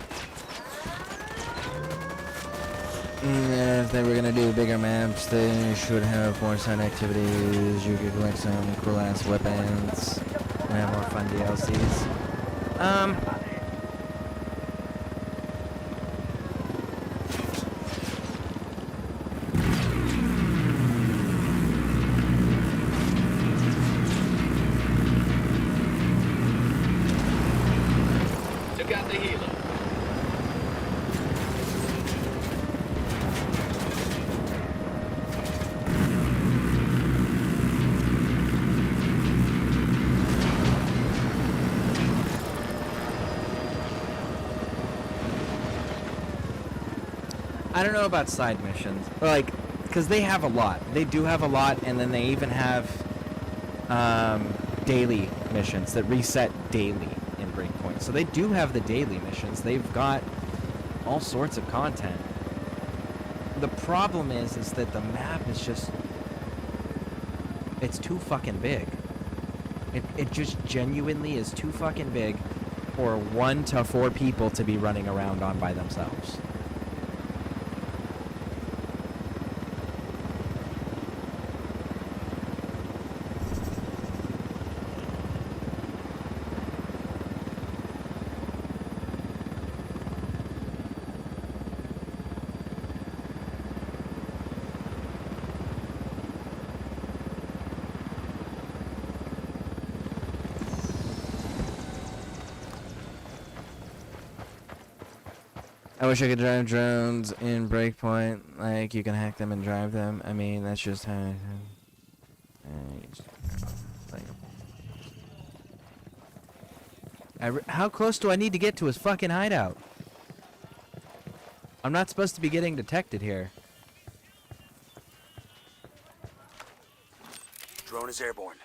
If they were gonna do bigger maps, they should have more side activities. You could collect some cool ass weapons and have more fun DLCs. Took out the helo. I don't know about side missions. Like, because they have a lot. They do have a lot, and then they even have daily missions that reset daily in Breakpoint. So they do have the daily missions. They've got all sorts of content. The problem is that the map is just... It's too fucking big. It just genuinely is too fucking big for 1 to 4 people to be running around on by themselves. I wish I could drive drones in Breakpoint. Like, you can hack them and drive them. I mean, that's just how... how close do I need to get to his fucking hideout? I'm not supposed to be getting detected here. Drone is airborne.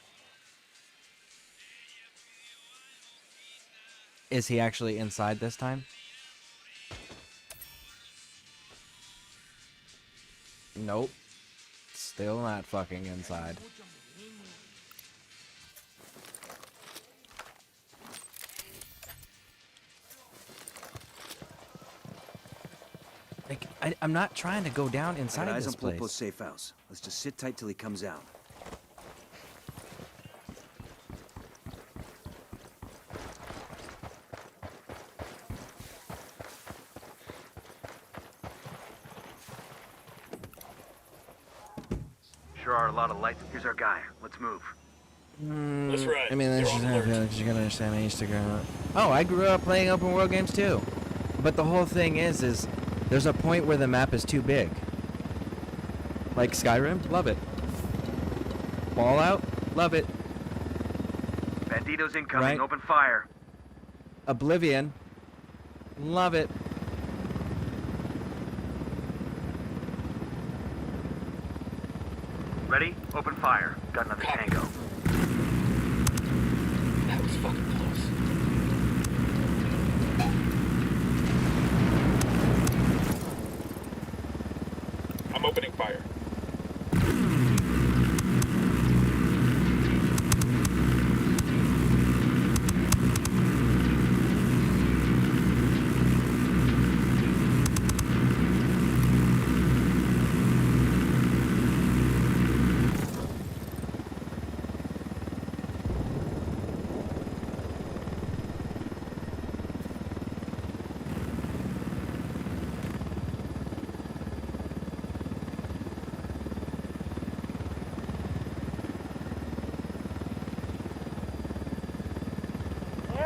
Is he actually inside this time? Nope. Still not fucking inside. Like, I'm not trying to go down inside Eyes this on Pulpo's place. safe house. Let's just sit tight till he comes out. Sure are a lot of lights. Here's our guy. Let's move. That's right. I mean, that's They're just on how I alert. feel like you gotta understand. I used to grow up. Oh, I grew up playing open world games too. But the whole thing is there's a point where the map is too big. Like Skyrim, love it. Fallout, love it. Banditos incoming. Right. Open fire. Oblivion, love it. Ready? Open fire. Got another tango. That was fucking close.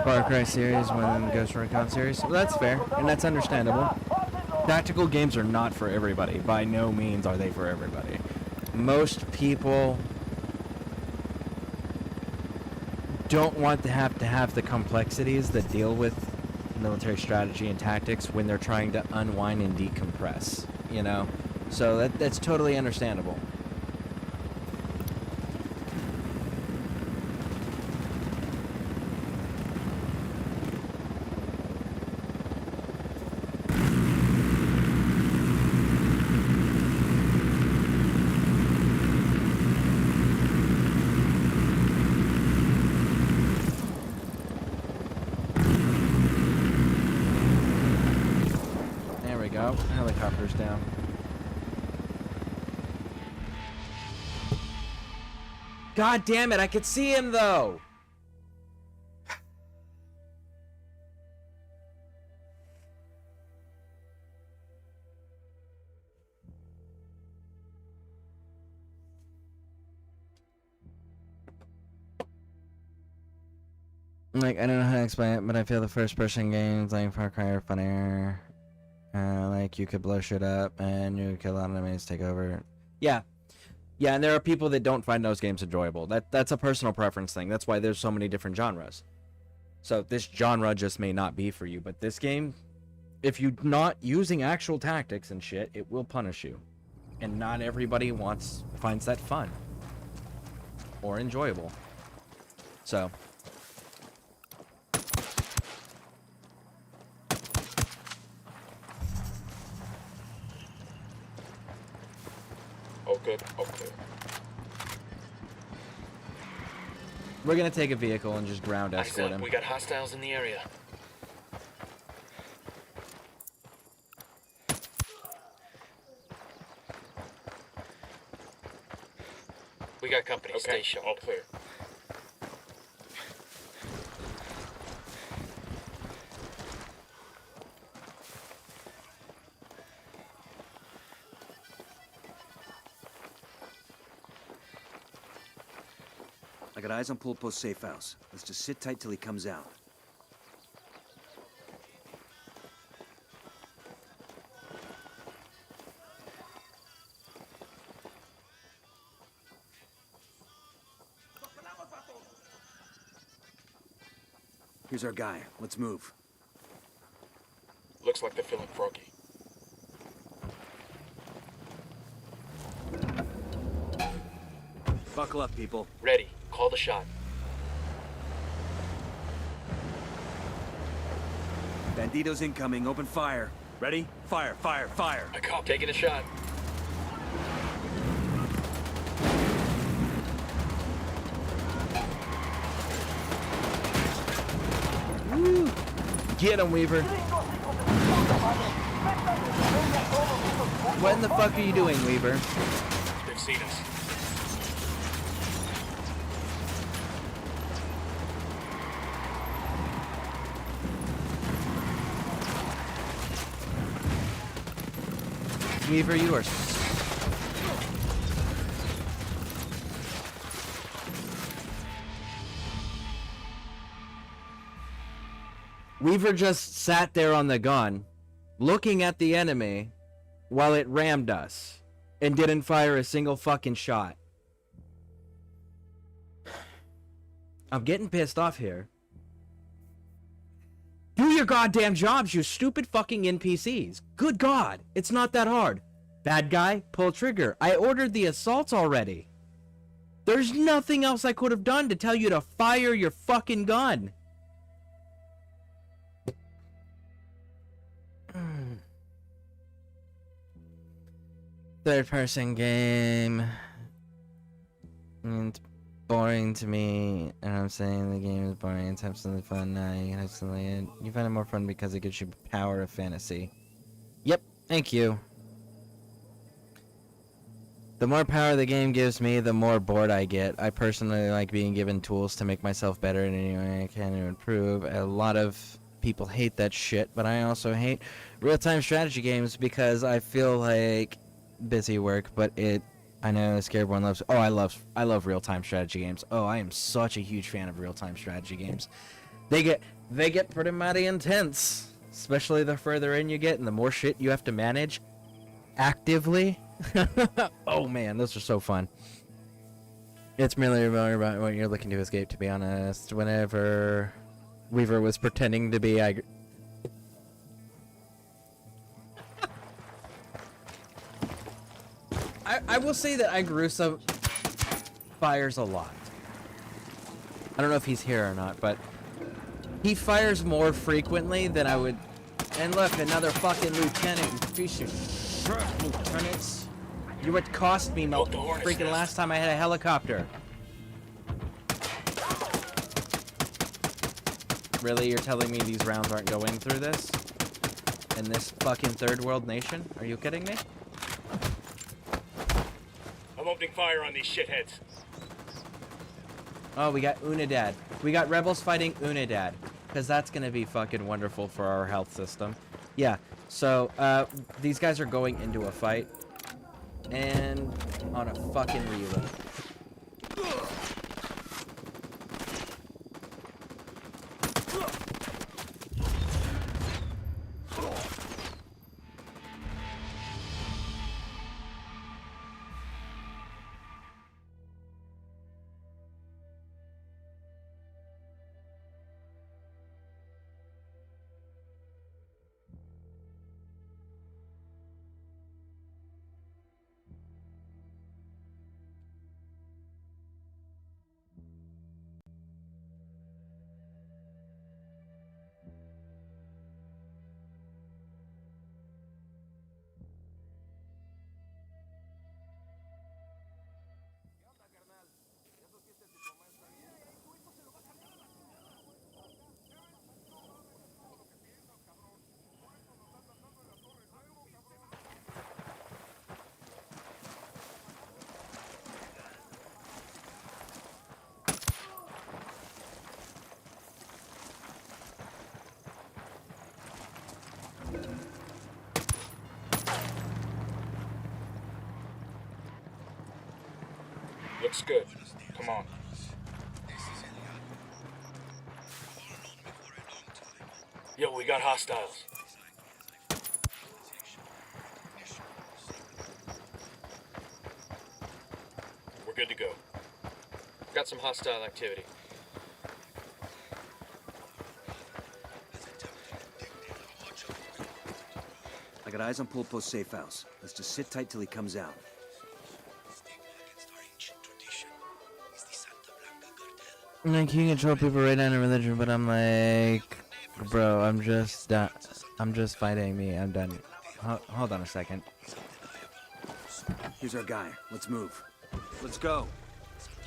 Far Cry series when Ghost Recon series. Well, that's fair, and that's understandable. Tactical games are not for everybody. By no means are they for everybody. Most people don't want to have the complexities that deal with military strategy and tactics when they're trying to unwind and decompress, you know? So that's totally understandable. Helicopter's down. God damn it, I could see him though! Like, I don't know how to explain it, but I feel the first person games like Far Cry are funnier. Like, you could blow shit up and you could kill a lot of enemies, take over. Yeah. Yeah, and there are people that don't find those games enjoyable. That's a personal preference thing. That's why there's so many different genres. So this genre just may not be for you, but this game, if you're not using actual tactics and shit, it will punish you. And not everybody finds that fun or enjoyable. So... Oh, good. Oh, clear. We're gonna take a vehicle and just ground escort him. We got hostiles in the area. We got company. Okay, Stay sharp. all clear. I got eyes on Pulpo's safe house. Let's just sit tight till he comes out. Here's our guy. Let's move. Looks like they're feeling froggy. Buckle up, people. Ready. Call the shot. Banditos incoming. Open fire. Ready? Fire, fire, fire. I cop. Taking a shot. Woo! Get him, Weaver. What in the fuck are you doing, Weaver? They've seen us. Weaver, you are... Weaver just sat there on the gun, looking at the enemy, while it rammed us, and didn't fire a single fucking shot. I'm getting pissed off here. Do your goddamn jobs, you stupid fucking NPCs. Good God, it's not that hard. Bad guy, pull trigger. I ordered the assaults already. There's nothing else I could have done to tell you to fire your fucking gun. Third person game. It's boring to me, and I'm saying the game is boring. It's absolutely fun. You find it more fun because it gives you power of fantasy. Yep, thank you. The more power the game gives me, the more bored I get. I personally like being given tools to make myself better in any way I can to improve. A lot of people hate that shit, but I also hate real-time strategy games because I feel like busy work, but I know Scareborn loves... Oh, I love real-time strategy games. Oh, I am such a huge fan of real-time strategy games. They get pretty mighty intense, especially the further in you get and the more shit you have to manage actively. Oh man, those are so fun. It's merely about when you're looking to escape, to be honest. Whenever Weaver was pretending to be, I will say that Igrusa fires a lot. I don't know if he's here or not, but he fires more frequently than I would. And look, another fucking lieutenant, you piece of shit, lieutenants. You would cost me freaking last time I had a helicopter. Really, you're telling me these rounds aren't going through this? In this fucking third world nation? Are you kidding me? I'm opening fire on these shitheads. Oh, we got Unidad. We got rebels fighting Unidad. Because that's going to be fucking wonderful for our health system. Yeah, so, these guys are going into a fight. And on a fucking reload. Looks good. Come on. Yo, we got hostiles. We're good to go. Got some hostile activity. I got eyes on Pulpo's safe house. Let's just sit tight till he comes out. Like, you can control people right now in religion, but I'm like, bro, I'm just fighting me. I'm done. Hold on a second. Here's our guy. Let's move. Let's go.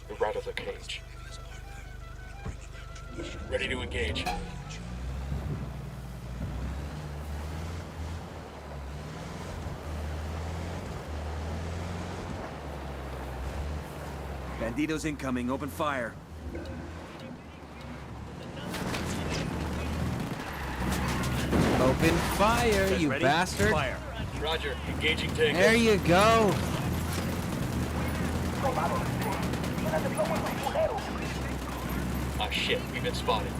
We're out of the cage. Ready to engage. Banditos incoming. Open fire. Open fire, you ready? bastard! Fire. Roger. Engaging tango. There you go. Ah, shit. We've been spotted.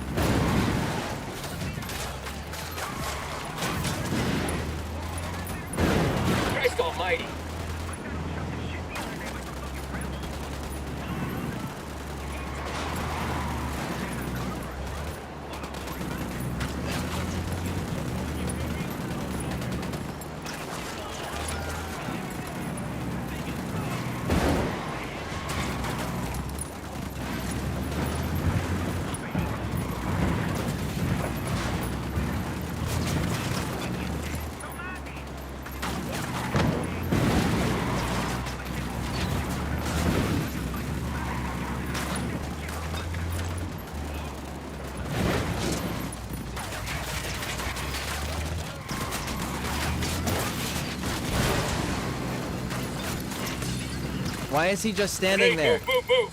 Christ almighty. Why is he just standing there? Move, move, move.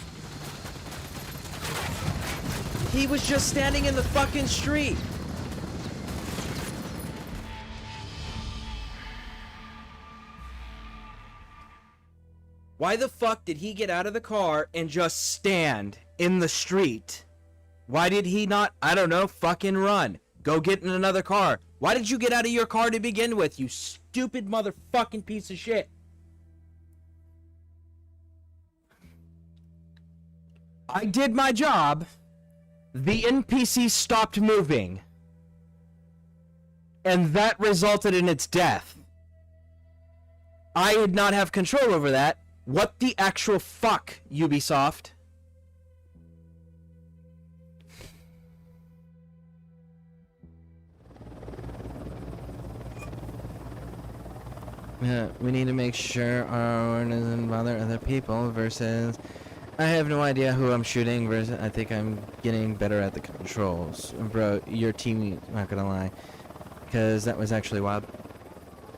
He was just standing in the fucking street. Why the fuck did he get out of the car and just stand in the street Why did he not, I don't know, fucking run? Go get in another car. Why did you get out of your car to begin with, you stupid motherfucking piece of shit? I did my job. The NPC stopped moving. And that resulted in its death. I did not have control over that. What the actual fuck, Ubisoft? We need to make sure our awareness doesn't bother other people versus... I have no idea who I'm shooting versus... I think I'm getting better at the controls. Bro, your team, not gonna lie. Because that was actually wild.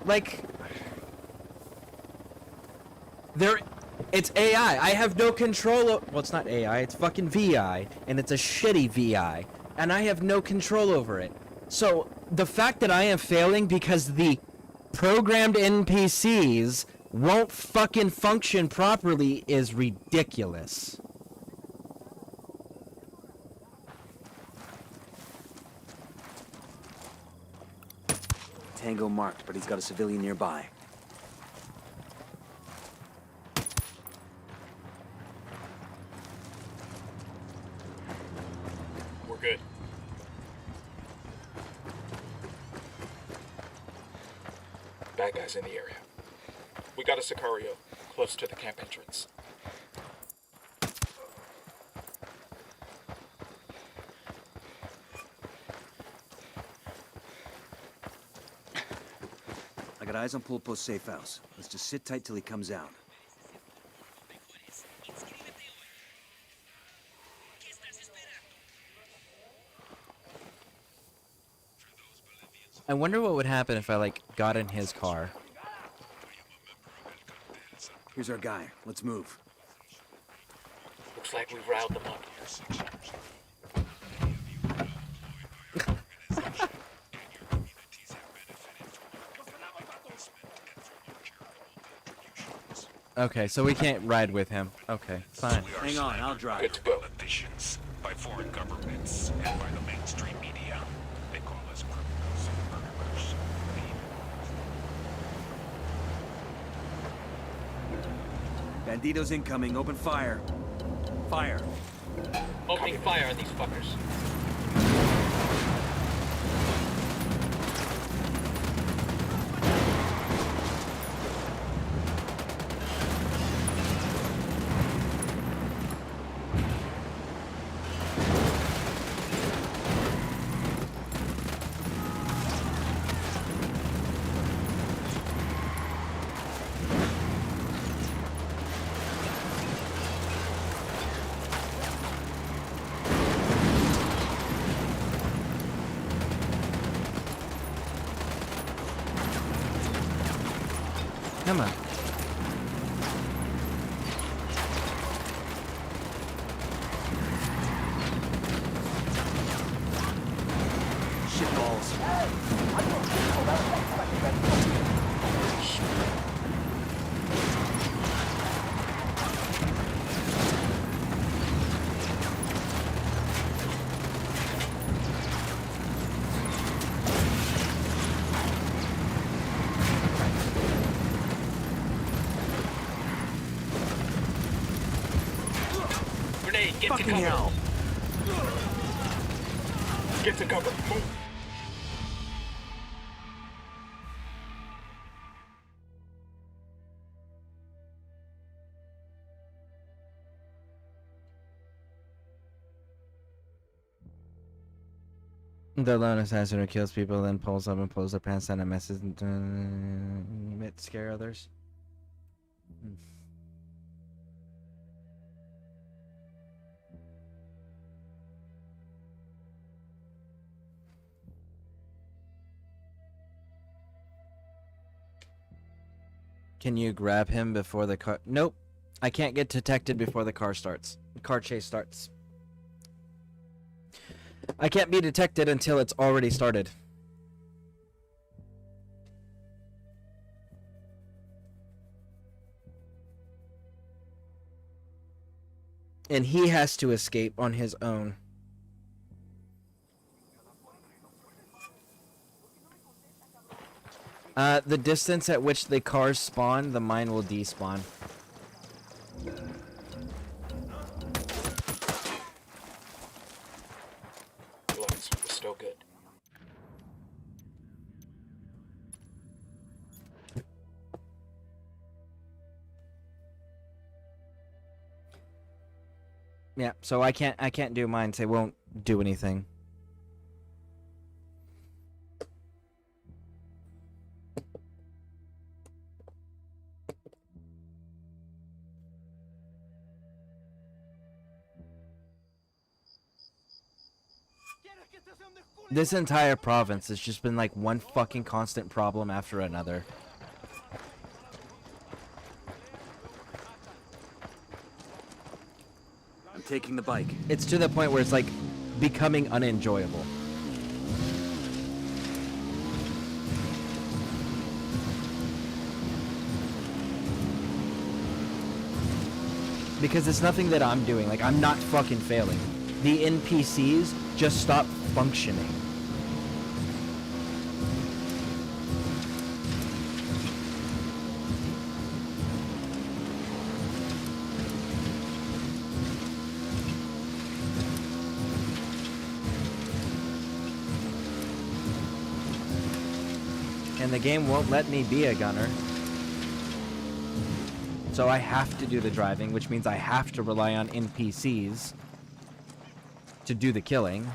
Like... It's AI. I have no control well, it's not AI. It's fucking VI. And it's a shitty VI. And I have no control over it. So, the fact that I am failing because the programmed NPCs won't fucking function properly is ridiculous. Tango marked, but he's got a civilian nearby. We're good. Bad guys in the area. We got a Sicario, close to the camp entrance. I got eyes on Pulpo's safe house. Let's just sit tight till he comes out. I wonder what would happen if I, like, got in his car. Here's our guy. Let's move. Looks like we've riled them up. Okay, so we can't ride with him. Okay, fine. Hang on, I'll drive. Good to go. Politicians, by foreign governments, and by the mainstream media. They call us criminals and murderers. Banditos incoming. Open fire. Fire. Opening fire on these fuckers. Come on. Shit balls. Grenade, get Fucking to cover. hell. Get to cover. Move. The lone assassin who kills people, then pulls up and pulls their pants down and messes and scare others. Can you grab him before the car? Nope. I can't get detected before the car starts. The car chase starts. I can't be detected until it's already started. And he has to escape on his own. The distance at which the cars spawn, the mine will despawn. Relax, we're still good. Yeah, so I can't do mines. They won't do anything. This entire province has just been like one fucking constant problem after another. I'm taking the bike. It's to the point where it's like becoming unenjoyable. Because it's nothing that I'm doing. Like, I'm not fucking failing. The NPCs just stop functioning. And the game won't let me be a gunner. So I have to do the driving, which means I have to rely on NPCs to do the killing.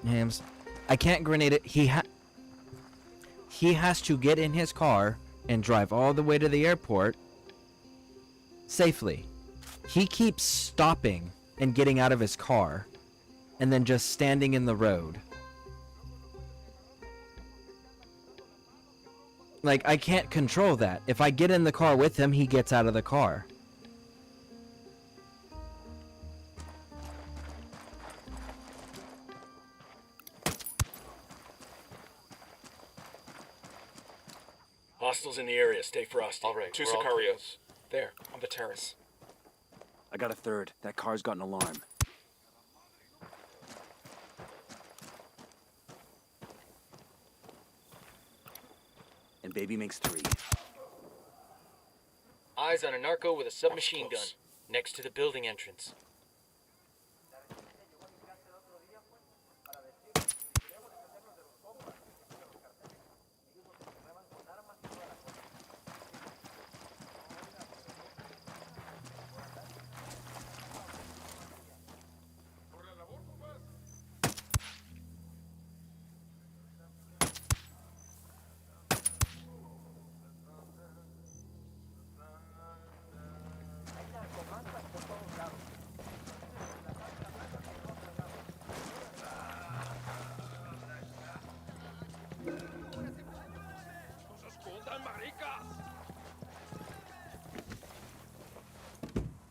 Hams. I can't grenade it. He has to get in his car and drive all the way to the airport safely. He keeps stopping and getting out of his car and then just standing in the road. Like, I can't control that. If I get in the car with him, he gets out of the car. Hostiles in the area. Stay frosty. All right, 2 Sicarios. There, on the terrace. I got a third. That car's got an alarm. And baby makes 3. Eyes on a narco with a submachine gun next to the building entrance.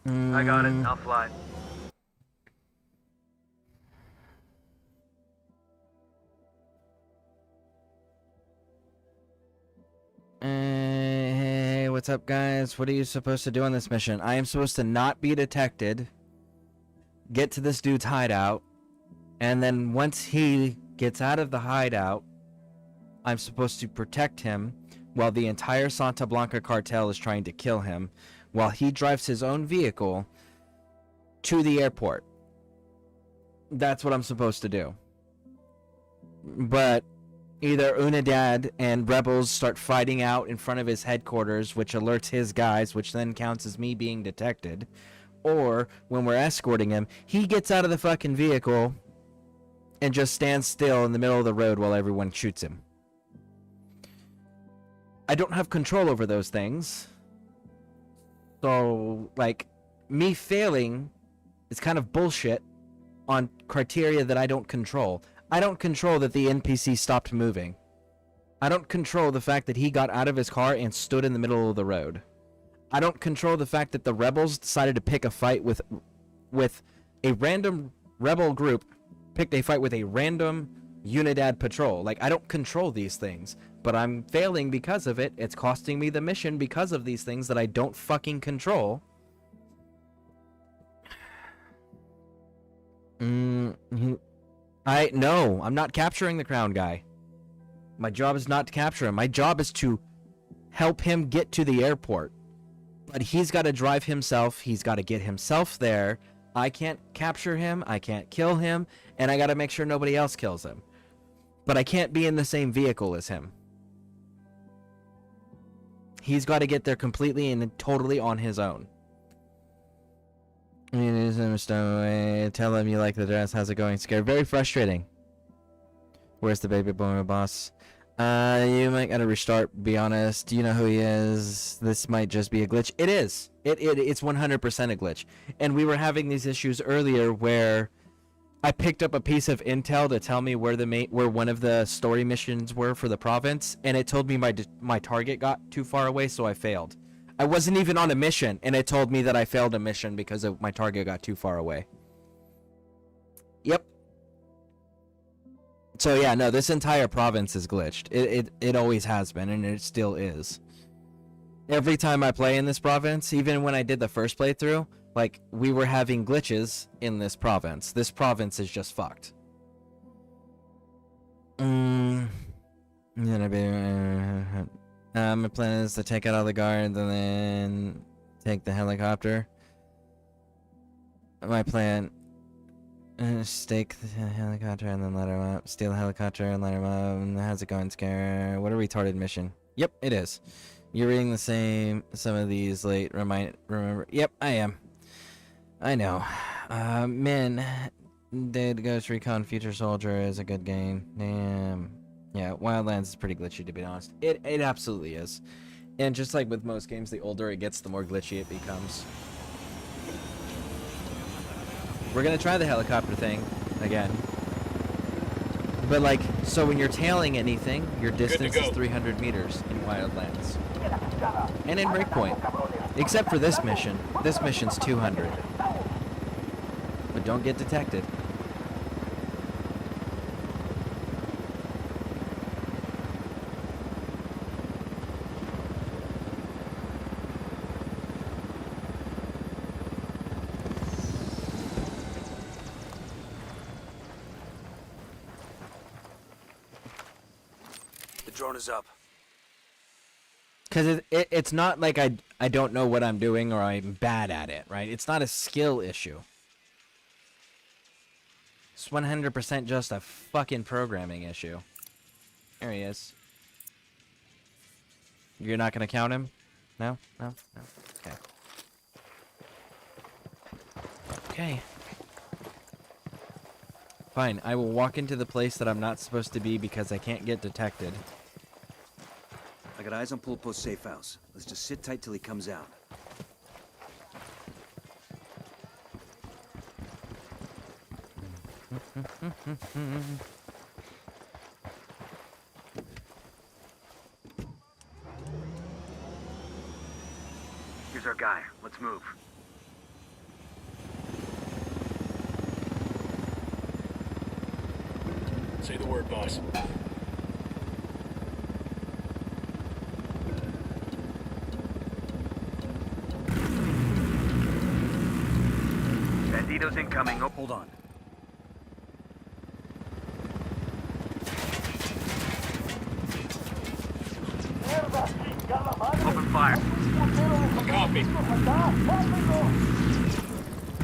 I got it. I'll fly. Hey, what's up, guys? What are you supposed to do on this mission? I am supposed to not be detected, get to this dude's hideout, and then once he gets out of the hideout, I'm supposed to protect him while the entire Santa Blanca cartel is trying to kill him, while he drives his own vehicle to the airport. That's what I'm supposed to do. But either Unidad and rebels start fighting out in front of his headquarters, which alerts his guys, which then counts as me being detected. Or, when we're escorting him, he gets out of the fucking vehicle and just stands still in the middle of the road while everyone shoots him. I don't have control over those things. So, like, me failing is kind of bullshit on criteria that I don't control. I don't control that the NPC stopped moving. I don't control the fact that he got out of his car and stood in the middle of the road. I don't control the fact that the rebels decided to pick a fight with a random rebel group, picked a fight with a random Unidad patrol. Like, I don't control these things, but I'm failing because of it. It's costing me the mission because of these things that I don't fucking control. No, I'm not capturing the crown guy. My job is not to capture him. My job is to help him get to the airport. But he's got to drive himself. He's got to get himself there. I can't capture him. I can't kill him. And I got to make sure nobody else kills him. But I can't be in the same vehicle as him. He's got to get there completely and totally on his own. Tell him you like the dress. How's it going? Scared. Very frustrating. Where's the baby boy boss? You might gotta restart, be honest. Do you know who he is? This might just be a glitch. It is. It's 100% a glitch. And we were having these issues earlier where I picked up a piece of intel to tell me where one of the story missions were for the province, and it told me my target got too far away, so I failed. I wasn't even on a mission, and it told me that I failed a mission because my target got too far away. Yep. So yeah, no, this entire province is glitched. It always has been, and it still is. Every time I play in this province, even when I did the first playthrough, like, we were having glitches in this province. This province is just fucked. My plan is to take out all the guards and then take the helicopter. My plan... stake the helicopter and then let him up. Steal the helicopter and let him up. How's it going, Scare? What a retarded mission. Yep, it is. You're reading the same. Some of these late. Remember. Yep, I am. I know. Man, Dead Ghost Recon Future Soldier is a good game. Damn. Yeah, Wildlands is pretty glitchy, to be honest. It absolutely is. And just like with most games, the older it gets, the more glitchy it becomes. We're gonna try the helicopter thing again. But like, so when you're tailing anything, your distance is 300 meters in Wildlands. And in Breakpoint. Except for this mission. This mission's 200. But don't get detected. Drone is up. Because it's not like I don't know what I'm doing or I'm bad at it, right? It's not a skill issue. It's 100% just a fucking programming issue. There he is. You're not going to count him? No? No? No? Okay. Okay. Fine, I will walk into the place that I'm not supposed to be because I can't get detected. I got eyes on Pulpo's safe house. Let's just sit tight till he comes out. Here's our guy. Let's move. Say the word, boss. Banditos incoming. Oh, hold on. Open fire. Copy.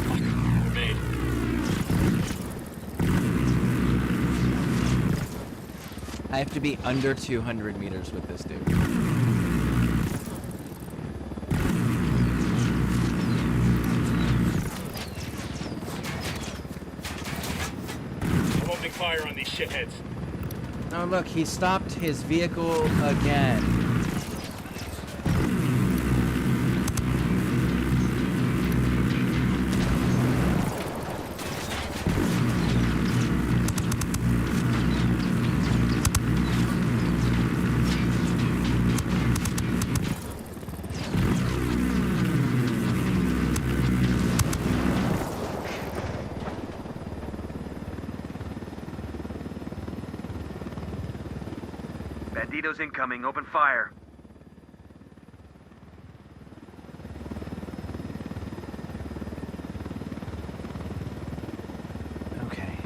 We're made. I have to be under 200 meters with this dude. I'm opening fire on these shitheads. Oh look, he stopped his vehicle again. Bandito's incoming. Open fire. Okay.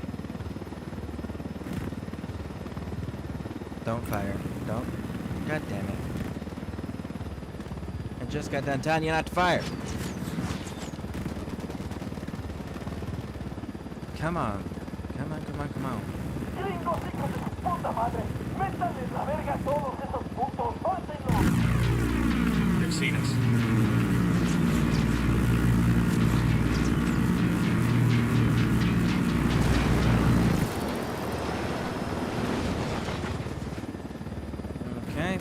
Don't fire. Don't. God damn it. I just got done telling you not to fire. Come on. Come on, come on, come on. They've seen us. Okay.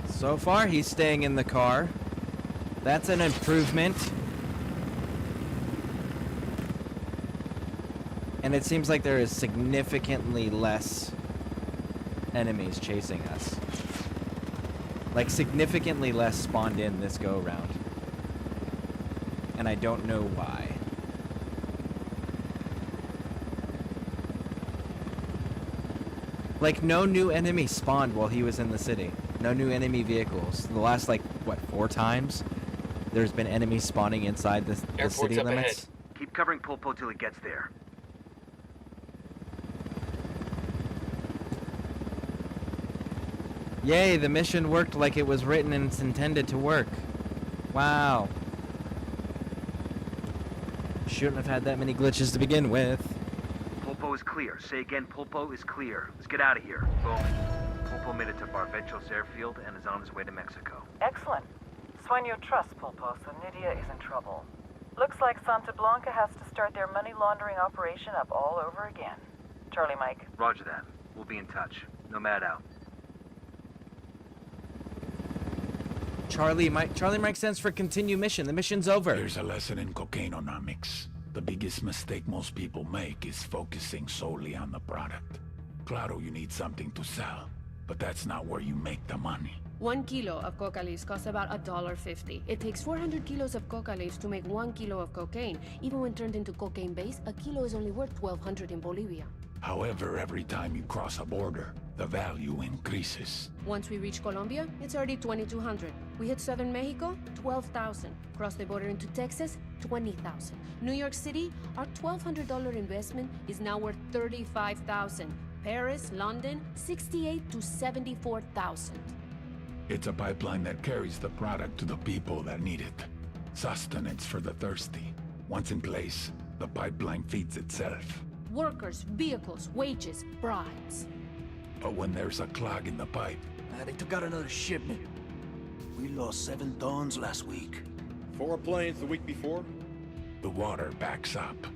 So far, he's staying in the car. That's an improvement. And it seems like there is significantly less enemies chasing us. Like, significantly less spawned in this go-round. And I don't know why. Like, no new enemy spawned while he was in the city. No new enemy vehicles. The last, like, what, 4 times? There's been enemies spawning inside the city limits. Keep covering Pulpo till he gets there. Yay, the mission worked like it was written and it's intended to work. Wow. Shouldn't have had that many glitches to begin with. Pulpo is clear. Say again, Pulpo is clear. Let's get out of here. Bowman. Pulpo made it to Barvechos airfield and is on his way to Mexico. Excellent. Sueño trusts Pulpo, so Nydia is in trouble. Looks like Santa Blanca has to start their money laundering operation up all over again. Charlie Mike. Roger that. We'll be in touch. Nomad out. Charlie Mike sends for continue mission. The mission's over. Here's a lesson in cocaineonomics. The biggest mistake most people make is focusing solely on the product. Claro, you need something to sell, but that's not where you make the money. 1 kilo of coca leaves costs about $1.50. It takes 400 kilos of coca leaves to make 1 kilo of cocaine. Even when turned into cocaine base, a kilo is only worth $1,200 in Bolivia. However, every time you cross a border, the value increases. Once we reach Colombia, it's already $2,200. We hit southern Mexico, $12,000. Cross the border into Texas, $20,000. New York City, our $1,200 investment is now worth $35,000. Paris, London, $68,000 to $74,000. It's a pipeline that carries the product to the people that need it. Sustenance for the thirsty. Once in place, the pipeline feeds itself. Workers, vehicles, wages, bribes. But when there's a clog in the pipe... They took out another shipment. We lost 7 tons last week. 4 planes the week before? The water backs up.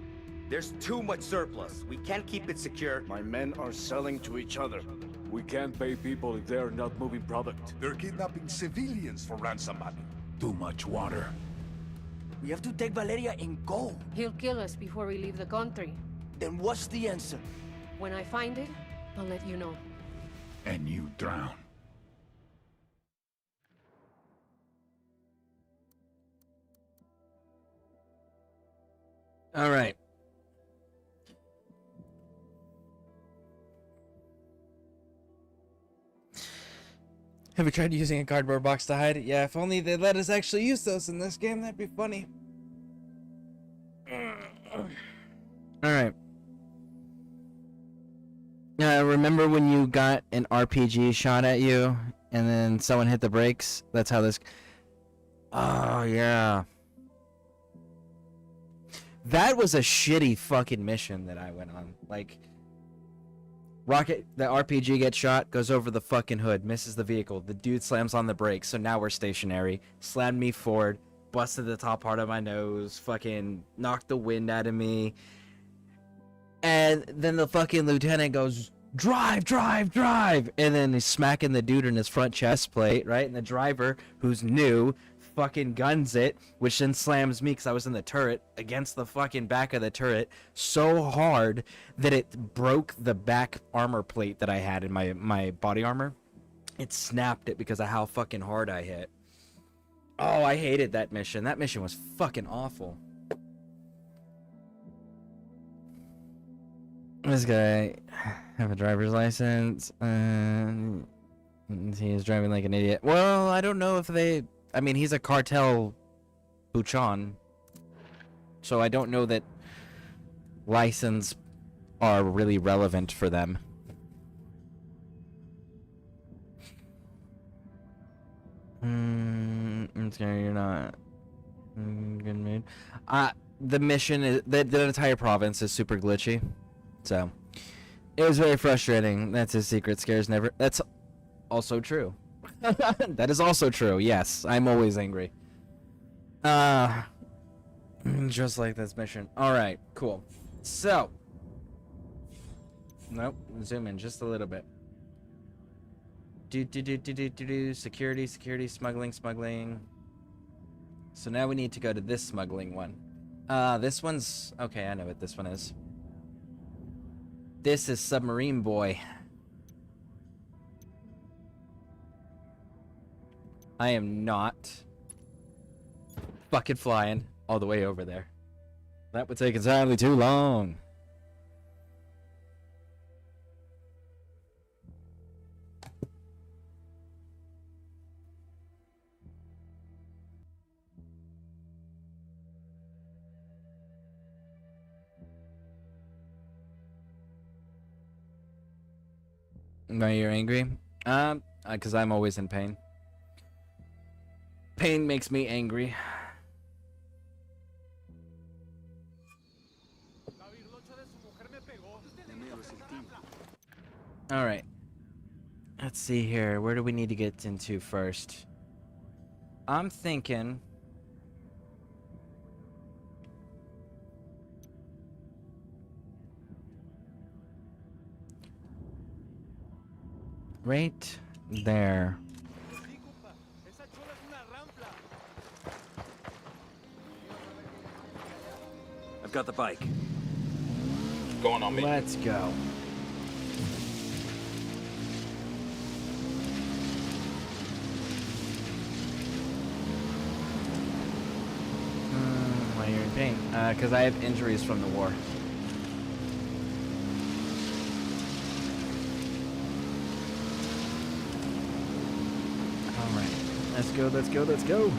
There's too much surplus. We can't keep it secure. My men are selling to each other. We can't pay people if they're not moving product. They're kidnapping civilians for ransom money. Too much water. We have to take Valeria and go. He'll kill us before we leave the country. Then what's the answer? When I find it, I'll let you know. And you drown. All right. Have you tried using a cardboard box to hide it? Yeah, if only they let us actually use those in this game, that'd be funny. Alright. Remember when you got an RPG shot at you, and then someone hit the brakes? That's how this... Oh, yeah. That was a shitty fucking mission that I went on. Like... Rocket, the RPG gets shot, goes over the fucking hood, misses the vehicle. The dude slams on the brakes, so now we're stationary. Slammed me forward, busted the top part of my nose, fucking knocked the wind out of me. And then the fucking lieutenant goes, drive, drive, drive! And then he's smacking the dude in his front chest plate, right? And the driver, who's new, fucking guns it, which then slams me because I was in the turret against the fucking back of the turret so hard that it broke the back armor plate that I had in my body armor. It snapped it because of how fucking hard I hit. Oh, I hated that mission. That mission was fucking awful. This guy have a driver's license. He is driving like an idiot. Well, I don't know if they... I mean, he's a cartel buchon. So I don't know that license are really relevant for them. I'm scared you're not in good mood. The mission is... The entire province is super glitchy. So... It was very frustrating. That's his secret. Scares never... That's also true. That is also true. Yes, I'm always angry. Just like this mission. Alright, cool. So. Nope. Zoom in just a little bit. Security, smuggling. So now we need to go to this smuggling one. This one's... Okay, I know what this one is. This is Submarine Boy. I am not fucking flying all the way over there. That would take entirely too long. Why you're angry? Because I'm always in pain. Pain makes me angry. Alright. Let's see here. Where do we need to get into first? I'm thinking... right there. I've got the bike. Going on me. Let's go. Why you're in pain? Because I have injuries from the war. Alright. Let's go.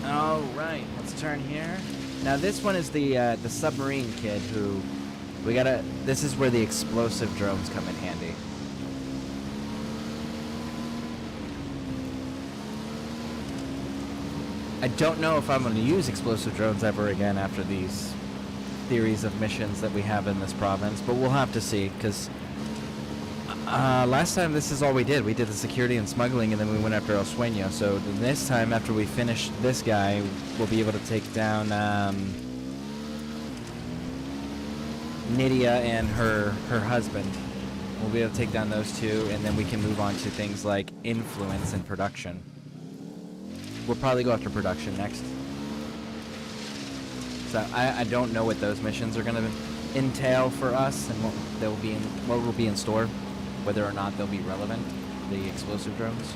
Alright, let's turn here. Now this one is the submarine kid who... This is where the explosive drones come in handy. I don't know if I'm going to use explosive drones ever again after these theories of missions that we have in this province, but we'll have to see, because last time this is all we did. We did the security and smuggling, and then we went after El Sueño. So this time, after we finish this guy, we'll be able to take down Nydia and her husband. We'll be able to take down those two, and then we can move on to things like influence and production. We'll probably go after production next. So I don't know what those missions are going to entail for us and what will be in store, whether or not they'll be relevant, the explosive drones.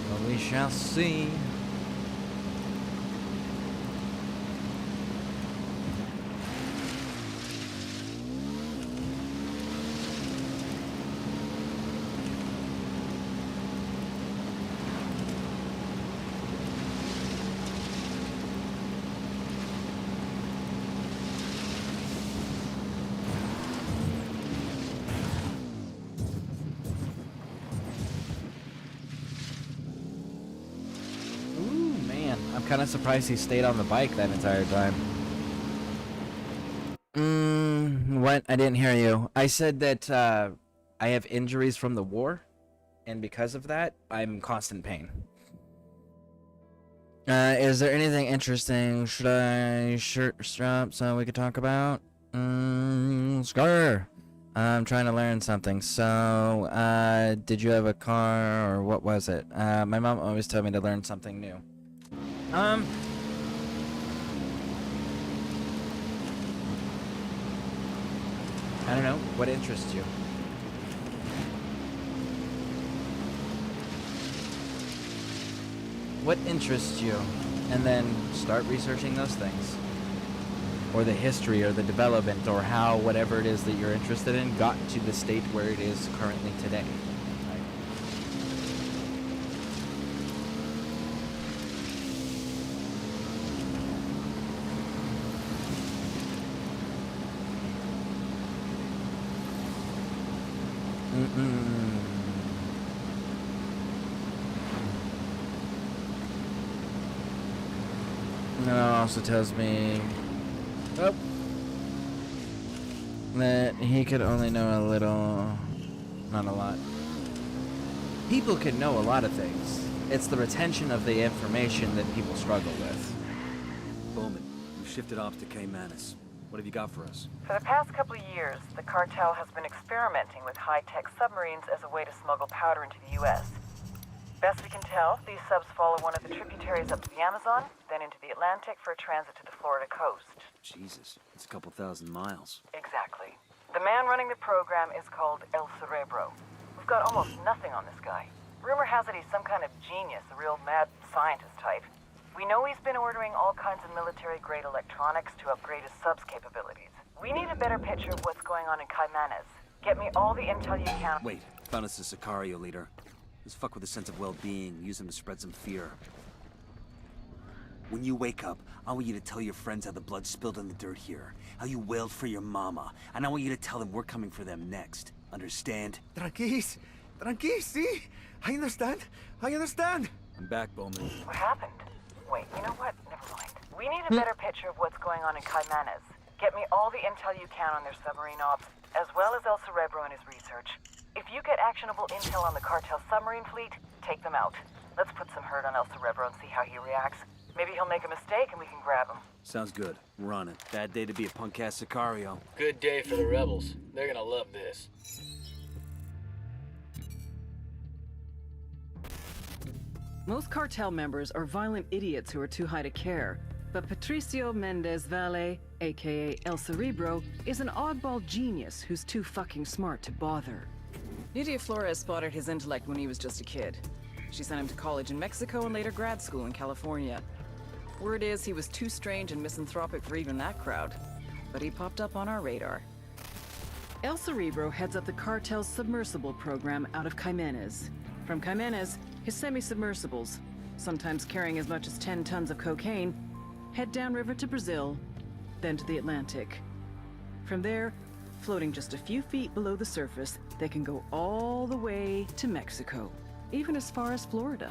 Well, we shall see. Kind of surprised he stayed on the bike that entire time. What? I didn't hear you. I said that I have injuries from the war, and because of that, I'm in constant pain. Is there anything interesting? Should I strap so we could talk about? Scar. I'm trying to learn something. So, did you have a car, or what was it? My mom always told me to learn something new. I don't know. What interests you? what interests you, and then start researching those things. Or the history, or the development, or how whatever it is that you're interested in got to the state where it is currently today. And it also tells me that he could only know a little, not a lot. People can know a lot of things. It's the retention of the information that people struggle with. Bowman, we've shifted ops to Caymanas. What have you got for us? For the past couple of years, the cartel has been experimenting with high-tech submarines as a way to smuggle powder into the U.S. Best we can tell, these subs follow one of the tributaries up to the Amazon, then into the Atlantic for a transit to the Florida coast. Jesus, it's a couple thousand miles. Exactly. The man running the program is called El Cerebro. We've got almost nothing on this guy. Rumor has it he's some kind of genius, a real mad scientist type. We know he's been ordering all kinds of military-grade electronics to upgrade his subs capabilities. We need a better picture of what's going on in Caymanas. Get me all the intel you can. Wait, found us a Sicario leader. Let's fuck with a sense of well-being, use him to spread some fear. When you wake up, I want you to tell your friends how the blood spilled in the dirt here, how you wailed for your mama, and I want you to tell them we're coming for them next. Understand? Tranquis, see? I understand. I'm back, Bowman. What happened? Wait, you know what? Never mind. We need a better picture of what's going on in Caymanas. Get me all the intel you can on their submarine ops, as well as El Cerebro and his research. If you get actionable intel on the cartel submarine fleet, take them out. Let's put some hurt on El Cerebro and see how he reacts. Maybe he'll make a mistake and we can grab him. Sounds good. We're on it. Bad day to be a punk-ass Sicario. Good day for the rebels. They're gonna love this. Most cartel members are violent idiots who are too high to care. But Patricio Mendez Valle, aka El Cerebro, is an oddball genius who's too fucking smart to bother. Nydia Flores spotted his intellect when he was just a kid. She sent him to college in Mexico and later grad school in California. Word is he was too strange and misanthropic for even that crowd. But he popped up on our radar. El Cerebro heads up the cartel's submersible program out of Caymanas. From Caymanas, his semi-submersibles, sometimes carrying as much as 10 tons of cocaine, head downriver to Brazil, then to the Atlantic. From there, floating just a few feet below the surface, they can go all the way to Mexico, even as far as Florida.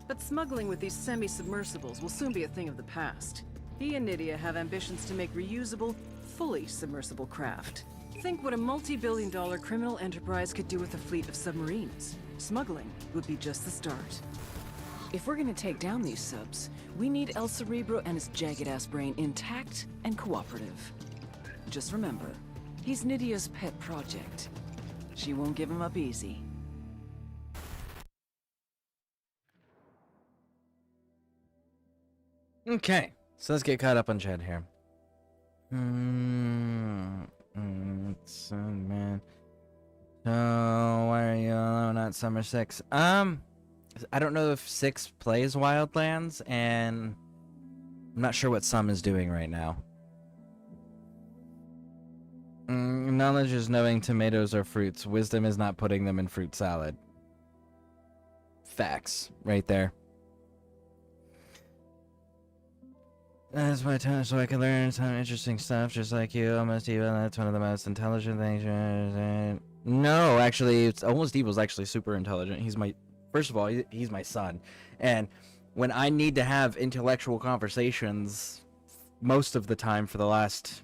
But smuggling with these semi-submersibles will soon be a thing of the past. He and Nydia have ambitions to make reusable, fully submersible craft. Think what a multi-billion-dollar criminal enterprise could do with a fleet of submarines. Smuggling would be just the start. If we're gonna take down these subs, we need El Cerebro and his jagged-ass brain intact and cooperative. Just remember, he's Nydia's pet project. She won't give him up easy. Okay, so let's get caught up on Chad here. So, man. So, why are you alone at Summer 6? I don't know if 6 plays Wildlands, and I'm not sure what Sum is doing right now. Knowledge is knowing tomatoes are fruits. Wisdom is not putting them in fruit salad. Facts, right there. That's my time, so I can learn some interesting stuff, just like you. Almost Evil, that's one of the most intelligent things. No, actually, it's Almost Evil's actually super intelligent. He's my... First of all, he's my son. And when I need to have intellectual conversations, most of the time for the last...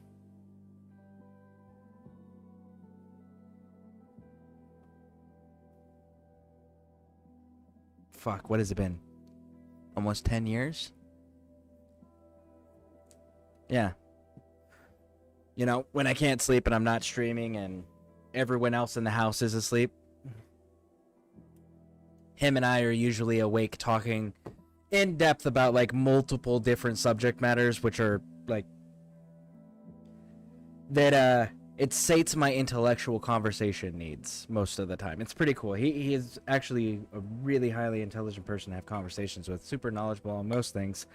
Fuck, what has it been? Almost 10 years? Yeah. You know, when I can't sleep and I'm not streaming and everyone else in the house is asleep, him and I are usually awake talking in depth about, like, multiple different subject matters, which are, like, that, it sates my intellectual conversation needs most of the time. It's pretty cool. He is actually a really highly intelligent person to have conversations with, super knowledgeable on most things.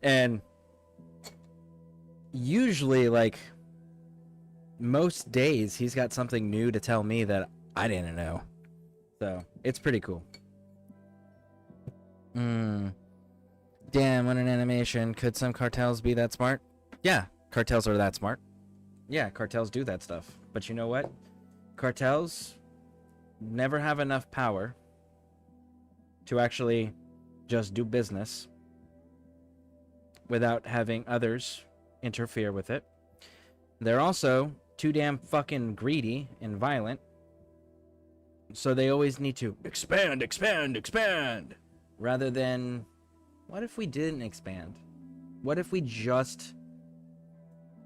And usually, like, most days he's got something new to tell me that I didn't know. So, it's pretty cool. Damn, what an animation. Could some cartels be that smart? Yeah, cartels are that smart. Yeah, cartels do that stuff. But you know what? Cartels never have enough power to actually just do business without having others interfere with it. They're also too damn fucking greedy and violent. So they always need to expand, expand, expand. Rather than, what if we didn't expand? What if we just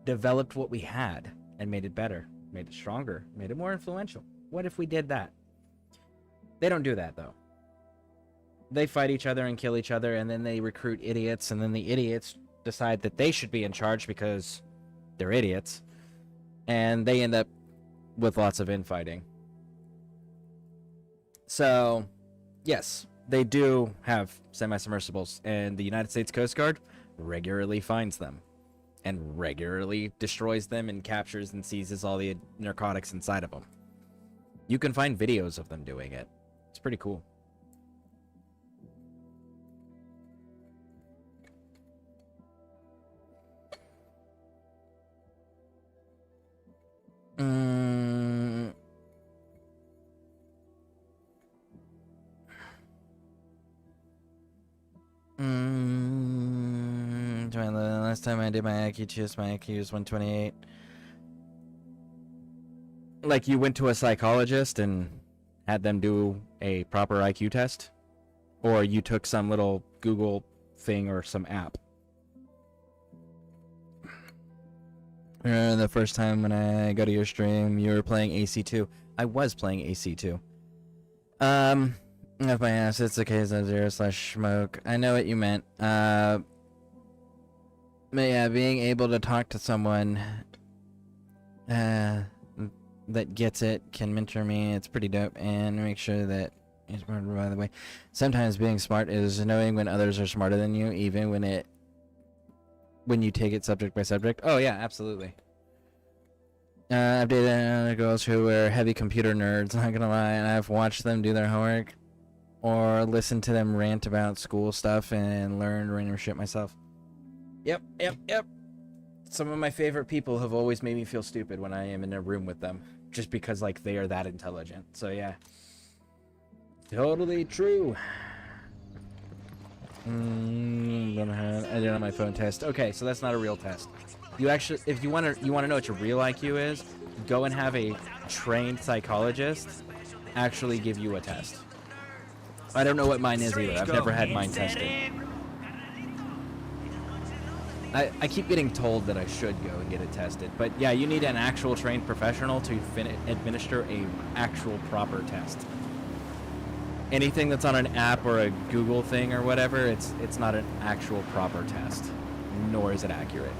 developed what we had and made it better, made it stronger, made it more influential? What if we did that? They don't do that, though. They fight each other and kill each other, and then they recruit idiots, and then the idiots decide that they should be in charge because they're idiots, and they end up with lots of infighting. So, yes, they do have semi-submersibles, and the United States Coast Guard regularly finds them and regularly destroys them and captures and seizes all the narcotics inside of them. You can find videos of them doing it. It's pretty cool. Last time I did my IQ test, my IQ was 128. Like, you went to a psychologist and had them do a proper IQ test? Or you took some little Google thing or some app? The first time when I go to your stream, you were playing AC2. I was playing AC2. If my ass, it's the case of 0/smoke. I know what you meant. But yeah, being able to talk to someone that gets it can mentor me. It's pretty dope, and make sure that it's smart. By the way, sometimes being smart is knowing when others are smarter than you, even when you take it subject by subject. Oh yeah, absolutely. I've dated other girls who were heavy computer nerds, not gonna lie, and I've watched them do their homework or listen to them rant about school stuff and learn random shit myself. Yep. Some of my favorite people have always made me feel stupid when I am in a room with them, just because, like, they are that intelligent. So yeah, totally true. I did it on my phone test. Okay, so that's not a real test. You actually, if you want to know what your real IQ is, go and have a trained psychologist actually give you a test. I don't know what mine is either. I've never had mine tested. I keep getting told that I should go and get it tested, but yeah, you need an actual trained professional to administer a actual proper test. Anything that's on an app or a Google thing or whatever, it's not an actual proper test, nor is it accurate.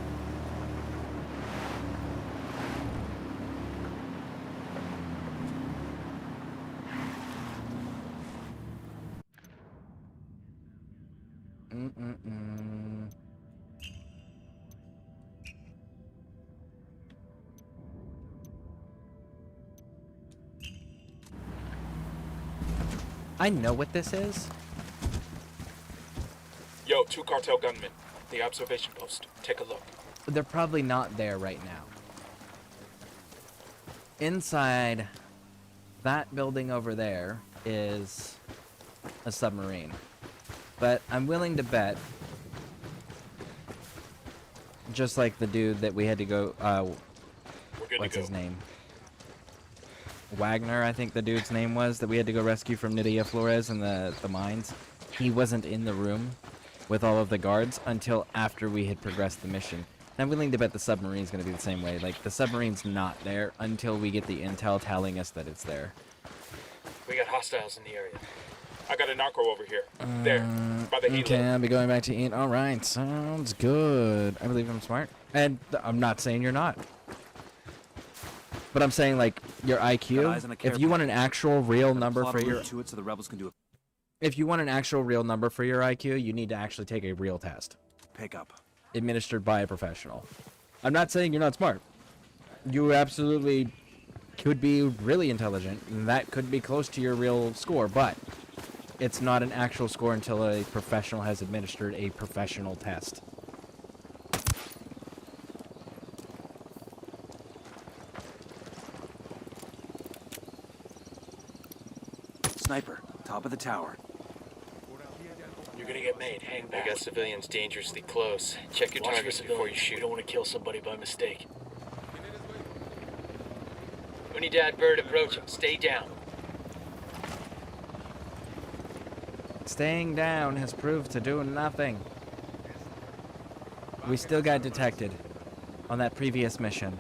I know what this is. Yo, 2 cartel gunmen. The observation post. Take a look. They're probably not there right now. Inside that building over there is a submarine. But I'm willing to bet, just like the dude that we had to go, what's his name? Wagner, I think the dude's name was, that we had to go rescue from Nydia Flores in the mines. He wasn't in the room with all of the guards until after we had progressed the mission. And I'm willing to bet the submarine's going to be the same way. Like, the submarine's not there until we get the intel telling us that it's there. We got hostiles in the area. I got a narco over here. There, by the helo. Okay, I'll be going back to eat. Alright, sounds good. I believe I'm smart. And I'm not saying you're not. But I'm saying, like, your Got eyes IQ, on a care if you want an package. actual real Got a number plot for of your... route to it so the rebels can do a If you want an actual real number for your IQ, you need to actually take a real test. pickup. Administered by a professional. I'm not saying you're not smart. You absolutely could be really intelligent, and that could be close to your real score, but it's not an actual score until a professional has administered a professional test. Sniper, top of the tower. You're gonna get made. Hang We back. got civilians dangerously close. Check your Watch for targets before you civilians. shoot. We don't want to kill somebody by mistake. Unidad bird approaching. Stay down. Staying down has proved to do nothing. We still got detected on that previous mission.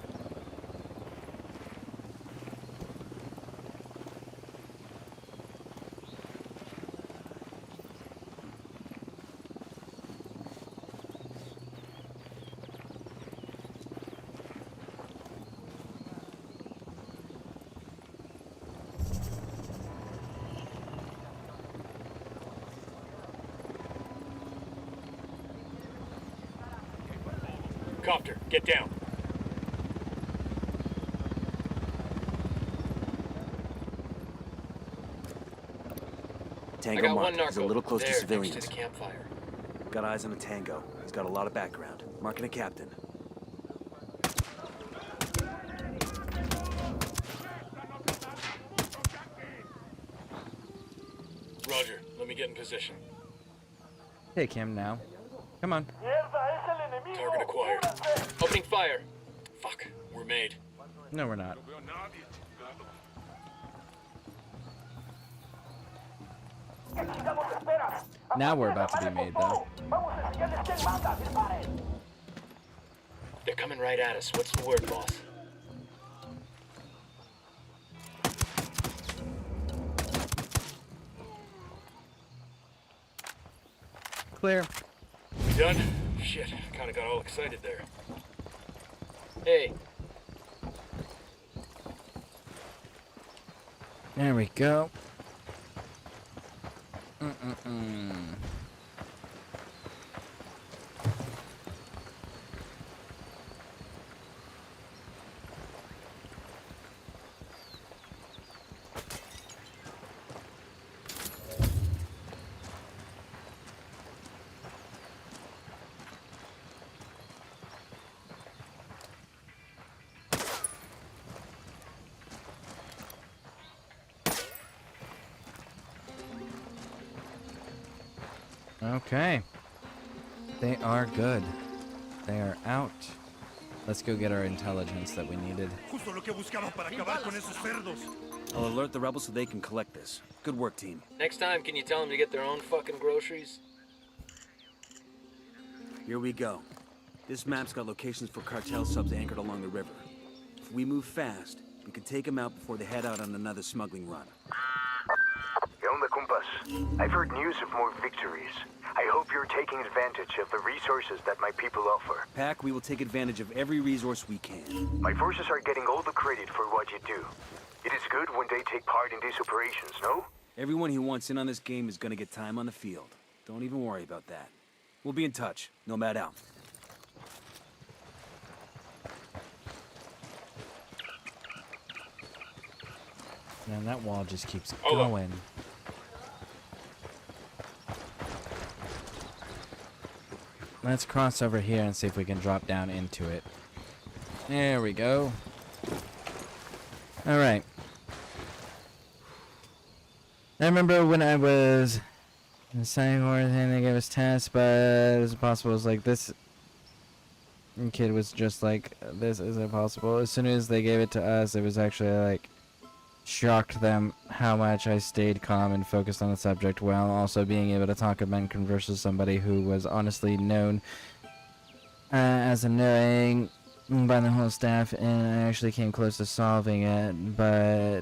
Copter, get down. I Tango got one marked. narco. He's a little close there, to civilians. next to the campfire. Got eyes on a Tango. He's got a lot of background. Marking a captain. Roger, let me get in position. Take him now. Come on. Target acquired. Opening fire. Fuck, we're made. No, we're not. Now we're about to be made, though. They're coming right at us. What's the word, boss? Clear. We done? Shit, kinda got all excited there. Hey, There we go. Mm-mm-mm. Okay. They are good. They are out. Let's go get our intelligence that we needed. I'll alert the rebels so they can collect this. Good work, team. next time, can you tell them to get their own fucking groceries? Here we go. This map's got locations for cartel subs anchored along the river. If we move fast, we can take them out before they head out on another smuggling run. ¿Qué onda, compas? I've heard news of more victories. I hope you're taking advantage of the resources that my people offer. Pack, we will take advantage of every resource we can. My forces are getting all the credit for what you do. It is good when they take part in these operations, no? Everyone who wants in on this game is gonna get time on the field. Don't even worry about that. We'll be in touch. Nomad out. Man, that wall just keeps Hold up. going. Let's cross over here and see if we can drop down into it. There we go. Alright. I remember when I was in the Cyborg thing, they gave us tests, but it was impossible. It was like this kid was just like, this isn't possible. As soon as they gave it to us, it was actually like, shocked them how much I stayed calm and focused on the subject while also being able to talk about and converse with somebody who was honestly known as annoying by the whole staff, and I actually came close to solving it, but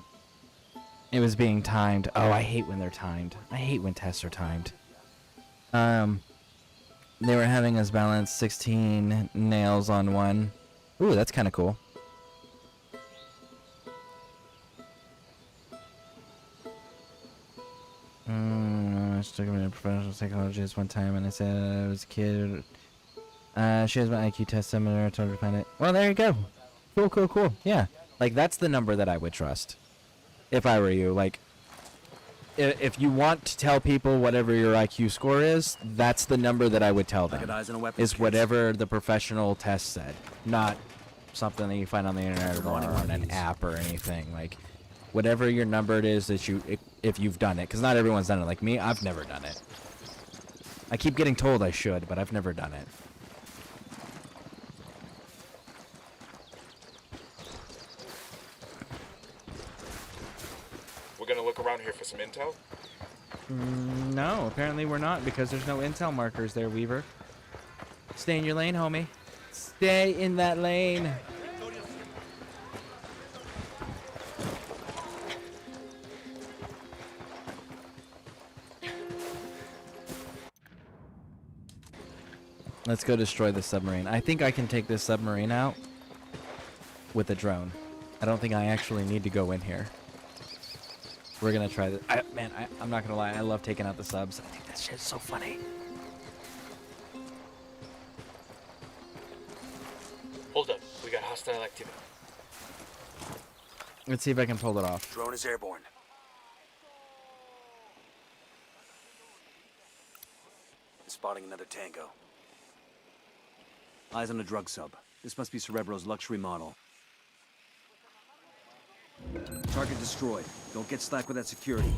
it was being timed. Oh, I hate when they're timed. I hate when tests are timed. They were having us balance 16 nails on one. Ooh, that's kind of cool. took me to a professional psychologist one time, and I said I was a kid. She has my IQ test seminar. I told her to find it. Well, there you go. Cool, cool, cool. Yeah. Like, that's the number that I would trust. If I were you. Like, if you want to tell people whatever your IQ score is, that's the number that I would tell them. Is whatever the professional test said. Not something that you find on the internet or on an app or anything. Like, whatever your number it is that if you've done it. Because not everyone's done it. Like me, I've never done it. I keep getting told I should, but I've never done it. We're gonna look around here for some intel? No, apparently we're not, because there's no intel markers there, Weaver. Stay in your lane, homie. Stay in that lane. Let's go destroy the submarine. I think I can take this submarine out with a drone. I don't think I actually need to go in here. We're gonna try this. I'm not gonna lie. I love taking out the subs. I think that shit's so funny. Hold up. We got hostile activity. Let's see if I can pull it off. Drone is airborne. Spotting another tango. Eyes on a drug sub. This must be Cerebro's luxury model. Target destroyed. Don't get slack with that security.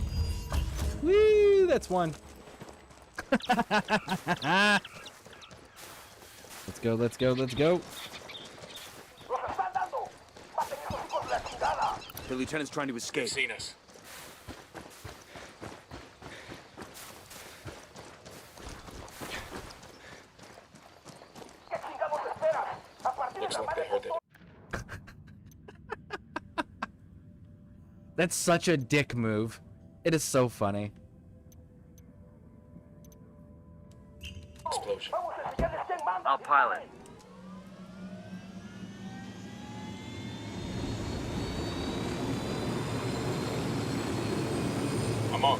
Woo! That's one. Let's go, let's go, let's go. The lieutenant's trying to escape. They've seen us. Looks like they heard it. That's such a dick move. It is so funny. Explosion. I'll pilot. I'm on.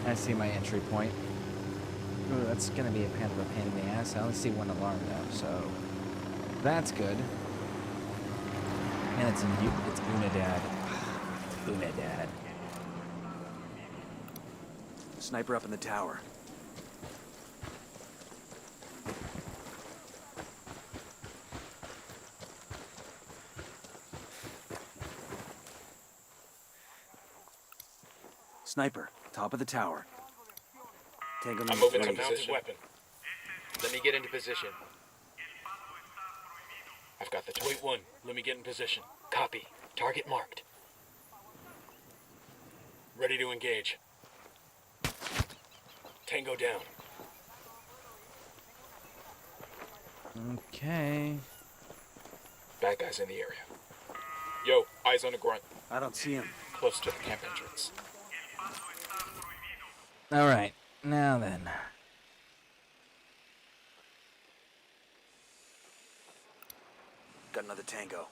I see my entry point. Ooh, that's gonna be a kind of a pain in the ass. I only see one alarm though, so that's good. And it's Unidad. Unidad. Sniper up in the tower. Sniper, top of the tower. Tango I'm number moving to 3. position. Weapon. Let me get into position. I've got the Wait one. Let me get in position. Copy. Target marked. Ready to engage. Tango down. Okay. Bad guys in the area. Yo, eyes on the grunt. I don't see him. Close to the camp entrance. All right. Now then. Got another tango.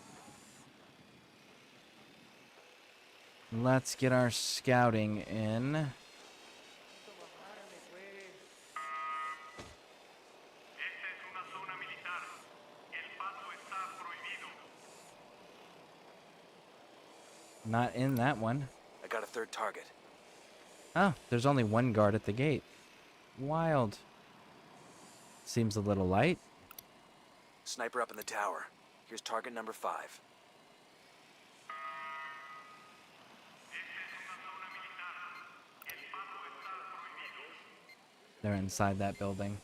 Let's get our scouting in. Not in that one. I got a third target. Oh, there's only one guard at the gate. Wild. Seems a little light. Sniper up in the tower. Here's target number 5. They're inside that building.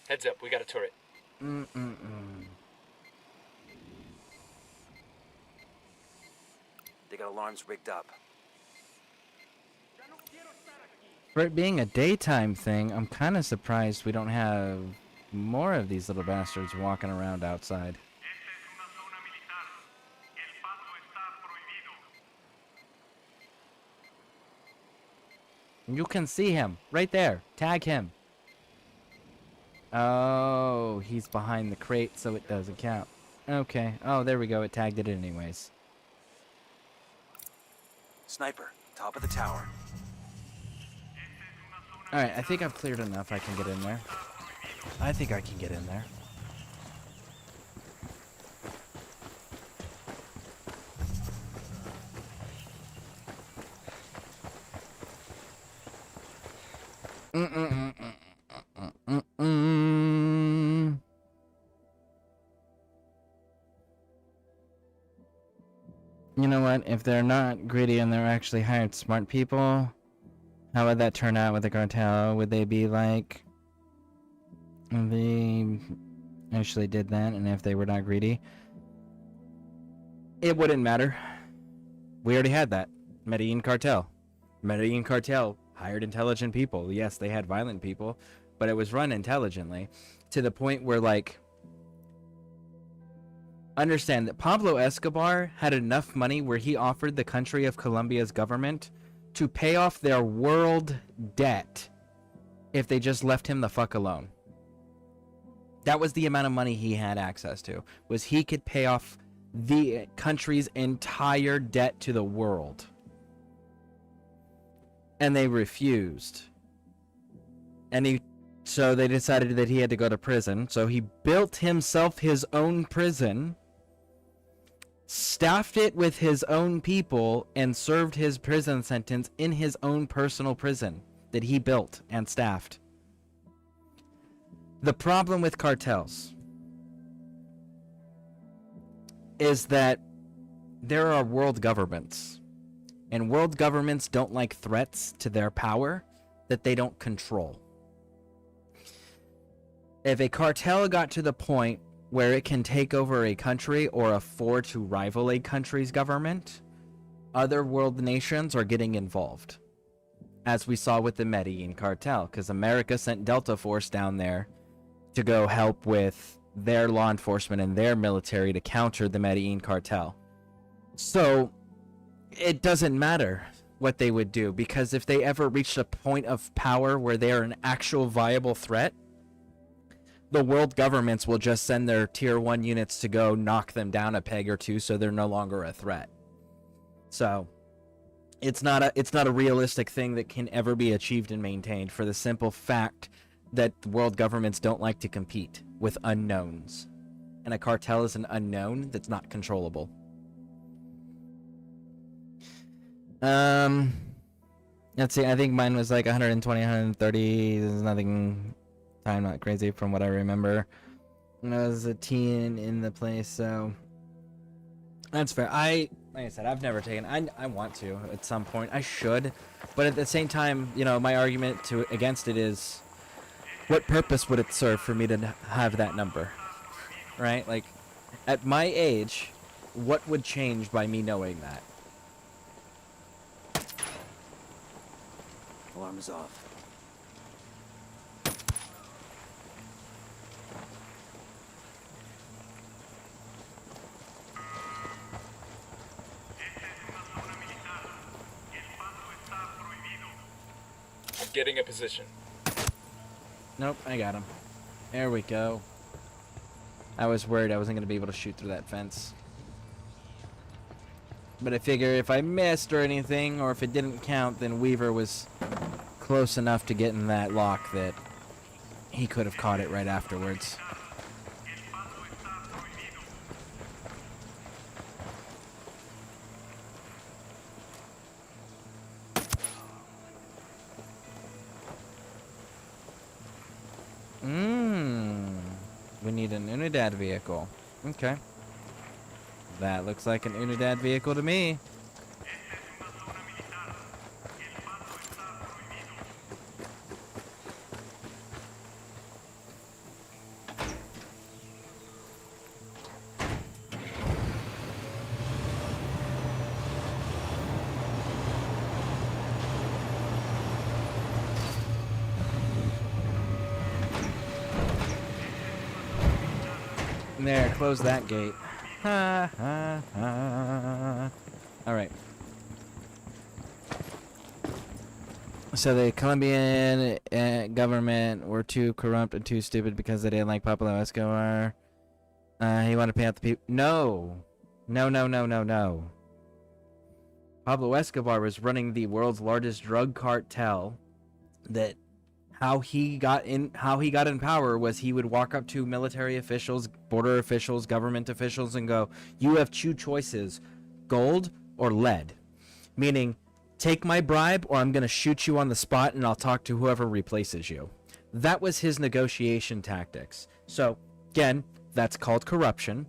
Heads up, we got a turret. got alarms rigged up. For it being a daytime thing, I'm kind of surprised we don't have more of these little bastards walking around outside. You can see him right there. Tag him. Oh, he's behind the crate, so it doesn't count. Okay. Oh, there we go. It tagged it anyways. Sniper, top of the tower. Alright, I think I've cleared enough. I can get in there. I think I can get in there. You know what? If they're not greedy and they're actually hired smart people, how would that turn out with the cartel? Would they be like, they actually did that, and if they were not greedy, it wouldn't matter. We already had that. Medellin cartel. Medellin cartel hired intelligent people. Yes, they had violent people, but it was run intelligently to the point where, like, understand that Pablo Escobar had enough money where he offered the country of Colombia's government to pay off their world debt if they just left him the fuck alone. That was the amount of money he had access to, was he could pay off the country's entire debt to the world. And they refused. So they decided that he had to go to prison. So he built himself his own prison, staffed it with his own people, and served his prison sentence in his own personal prison that he built and staffed. The problem with cartels is that there are world governments, and world governments don't like threats to their power that they don't control. If a cartel got to the point where it can take over a country or afford to rival a country's government, other world nations are getting involved. As we saw with the Medellin cartel, because America sent Delta Force down there to go help with their law enforcement and their military to counter the Medellin cartel. So it doesn't matter what they would do, because if they ever reached a point of power where they are an actual viable threat, the world governments will just send their tier 1 units to go knock them down a peg or two, so they're no longer a threat. So it's not a realistic thing that can ever be achieved and maintained, for the simple fact that world governments don't like to compete with unknowns. And a cartel is an unknown that's not controllable. Let's see, I think mine was like 120, 130. There's nothing time not crazy from what I remember when I was a teen in the place, so that's fair. Like I said, I've never taken, I want to at some point. I should, but at the same time, you know, my argument against it is, what purpose would it serve for me to have that number, right? Like, at my age, what would change by me knowing that? Alarm is off. I'm getting a position. Nope, I got him. There we go. I was worried I wasn't going to be able to shoot through that fence. But I figure if I missed or anything, or if it didn't count, then Weaver was close enough to get in that lock that he could have caught it right afterwards. We need an Unidad vehicle. Okay. That looks like an Unidad vehicle to me. There, close that gate. Ha ha ha. Alright. So the Colombian government were too corrupt and too stupid because they didn't like Pablo Escobar. He wanted to pay out the people. No. No. Pablo Escobar was running the world's largest drug cartel. That how he got in power was he would walk up to military officials, border officials, government officials, and go, "You have two choices, gold or lead," meaning, take my bribe or I'm going to shoot you on the spot and I'll talk to whoever replaces you. That was his negotiation tactics. So, again, that's called corruption.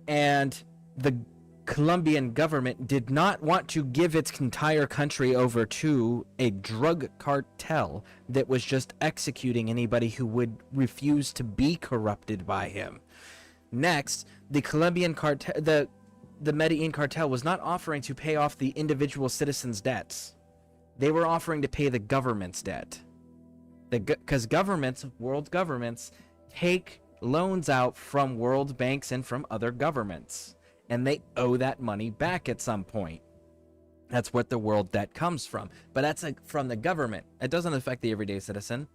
And the Colombian government did not want to give its entire country over to a drug cartel that was just executing anybody who would refuse to be corrupted by him. Next, the Colombian cartel, the Medellin cartel was not offering to pay off the individual citizens' debts. They were offering to pay the government's debt. Because governments, world governments, take loans out from world banks and from other governments. And they owe that money back at some point. That's what the world debt comes from. But that's from the government. It doesn't affect the everyday citizen.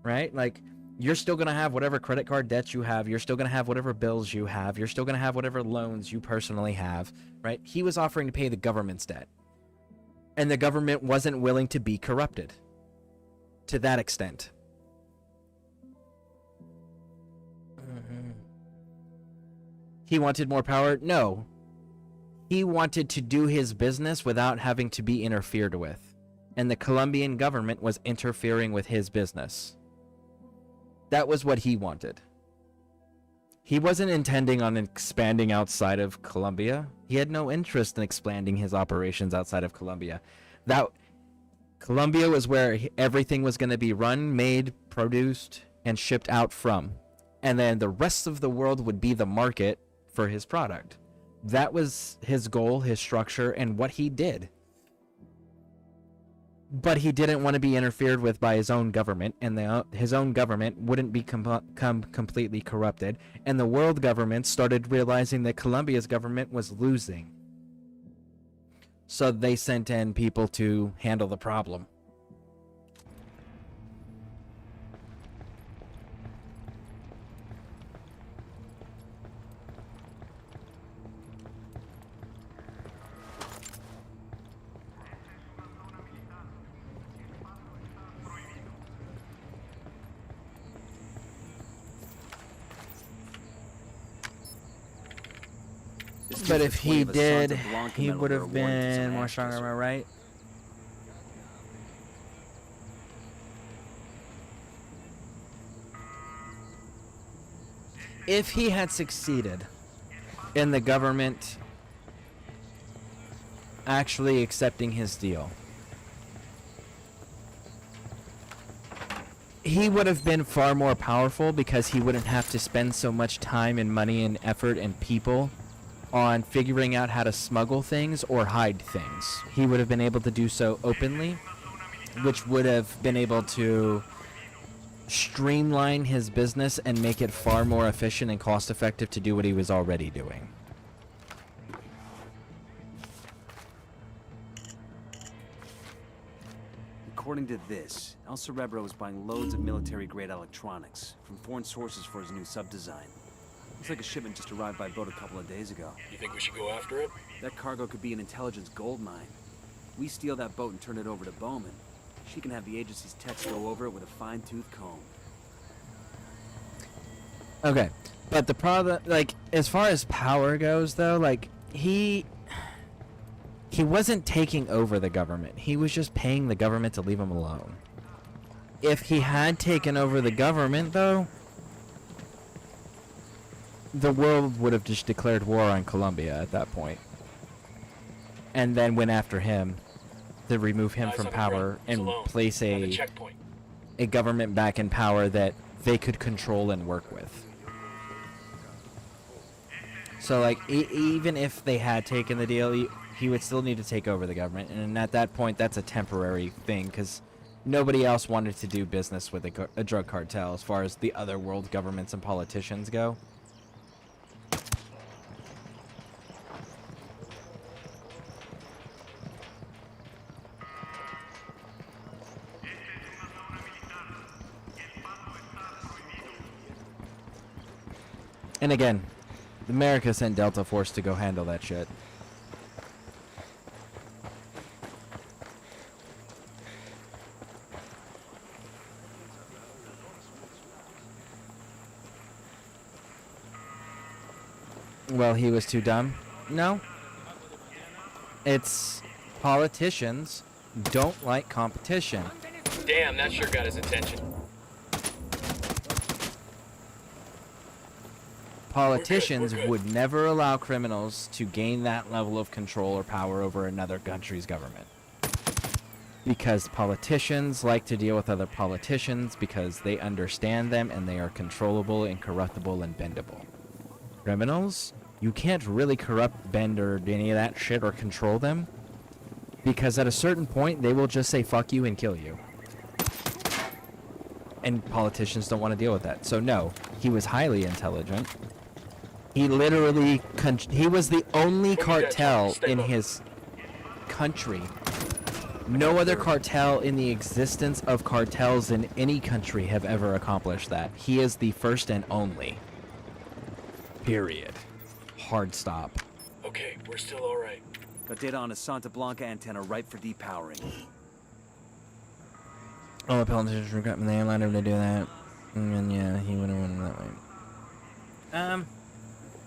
Right? Like, you're still going to have whatever credit card debts you have. You're still going to have whatever bills you have. You're still going to have whatever loans you personally have. Right? He was offering to pay the government's debt. And the government wasn't willing to be corrupted. To that extent. He wanted more power? No. He wanted to do his business without having to be interfered with. And the Colombian government was interfering with his business. That was what he wanted. He wasn't intending on expanding outside of Colombia. He had no interest in expanding his operations outside of Colombia. Colombia was where everything was going to be run, made, produced, and shipped out from. And then the rest of the world would be the market for his product. That was his goal, his structure, and what he did. But he didn't want to be interfered with by his own government, and his own government wouldn't become completely corrupted, and the world government started realizing that Colombia's government was losing. So they sent in people to handle the problem. But if he did, he would have been more stronger, am I right? If he had succeeded in the government actually accepting his deal, he would have been far more powerful because he wouldn't have to spend so much time and money and effort and people on figuring out how to smuggle things or hide things. He would have been able to do so openly, which would have been able to streamline his business and make it far more efficient and cost effective to do what he was already doing. According to this, El Cerebro is buying loads of military-grade electronics from foreign sources for his new sub-design. Looks like a shipment just arrived by boat a couple of days ago. You think we should go after it? That cargo could be an intelligence gold mine. We steal that boat and turn it over to Bowman. She can have the agency's techs go over it with a fine-tooth comb. Okay, but the problem, like, as far as power goes, though, like, he wasn't taking over the government. He was just paying the government to leave him alone. If he had taken over the government, though, the world would have just declared war on Colombia at that point. And then went after him to remove him from power and place a government back in power that they could control and work with. So, like, even if they had taken the deal, he would still need to take over the government. And at that point, that's a temporary thing, because Nobody else wanted to do business with a drug cartel as far as the other world governments and politicians go. And again, America sent Delta Force to go handle that shit. Well, he was too dumb? No. It's politicians don't like competition. Damn, that sure got his attention. Politicians would never allow criminals to gain that level of control or power over another country's government. Because politicians like to deal with other politicians because they understand them and they are controllable, incorruptible, and bendable. Criminals, you can't really corrupt, bend, or any of that shit or control them. Because at a certain point, they will just say fuck you and kill you. And politicians don't want to deal with that. So no, he was highly intelligent. He literally, he was the only cartel in his country. No other cartel in the existence of cartels in any country have ever accomplished that. He is the first and only. Period. Hard stop. Okay, we're still alright. Got data on a Santa Blanca antenna ripe for depowering. All the politicians were cut and they allowed him to do that. And yeah, he would have went that way.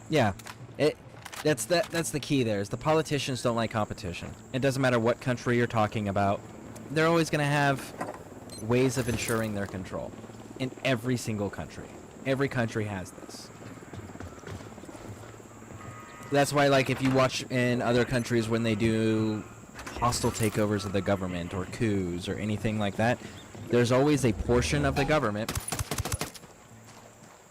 Yeah. That's the key there, is the politicians don't like competition. It doesn't matter what country you're talking about. They're always going to have ways of ensuring their control. In every single country. Every country has this. That's why, like, if you watch in other countries when they do hostile takeovers of the government or coups or anything like that, there's always a portion of the government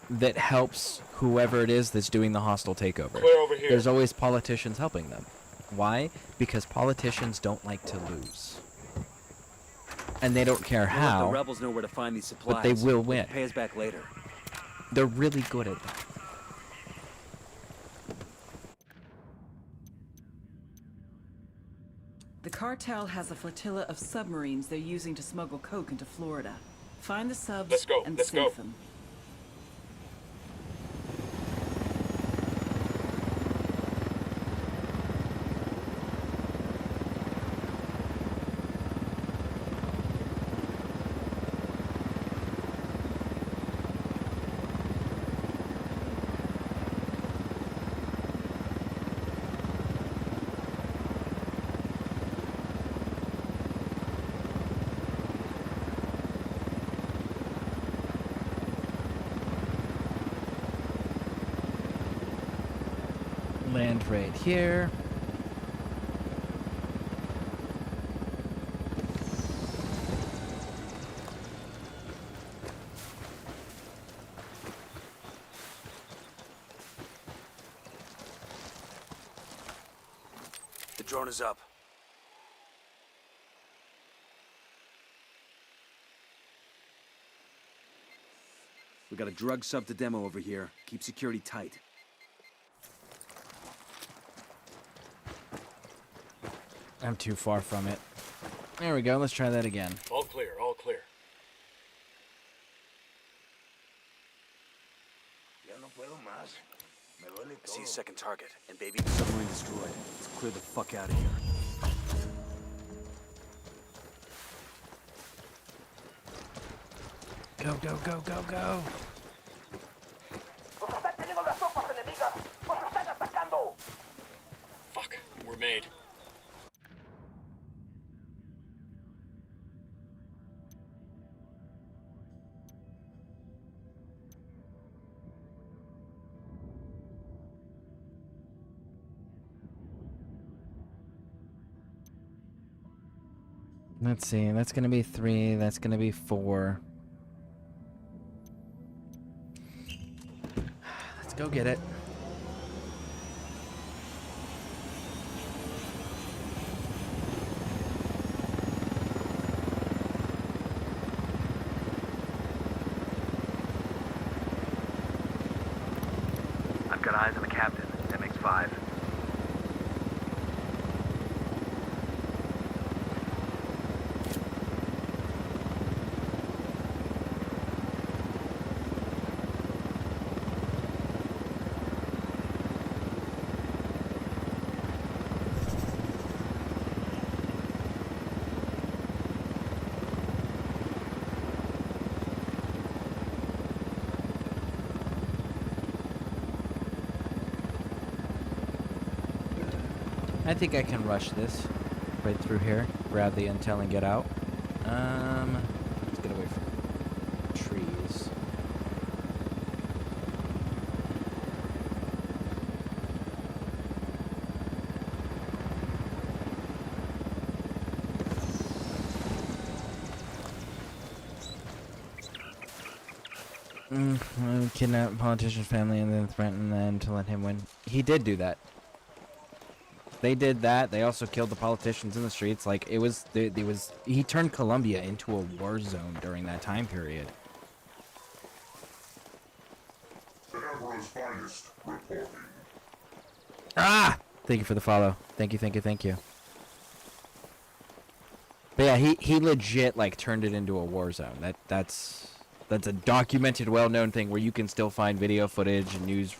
that helps whoever it is that's doing the hostile takeover. Clear over here. There's always politicians helping them. Why? Because politicians don't like to lose. And they don't care We'll let how, the rebels know where to find these supplies. but they will win. Pay us back later. They're really good at that. The cartel has a flotilla of submarines they're using to smuggle coke into Florida. Find the subs Let's go, and let's sink go. them. Land right here. The drone is up. We got a drug sub to demo over here. Keep security tight. I'm too far from it. There we go. Let's try that again. All clear, all clear. See a second target, and baby, submarine destroyed. Let's clear the fuck out of here. Go, go, go, go, go. Fuck, we're made. Let's see. That's going to be 3. That's going to be 4. Let's go get it. I think I can rush this right through here, grab the intel and get out. Let's get away from trees. Kidnap a politician's family and then threaten them to let him win. He did do that. They did that. They also killed the politicians in the streets. Like, he turned Colombia into a war zone during that time period. Cerebro's finest reporting. Ah! Thank you for the follow. Thank you, thank you, thank you. But yeah, he legit, like, turned it into a war zone. That's a documented, well-known thing where you can still find video footage and news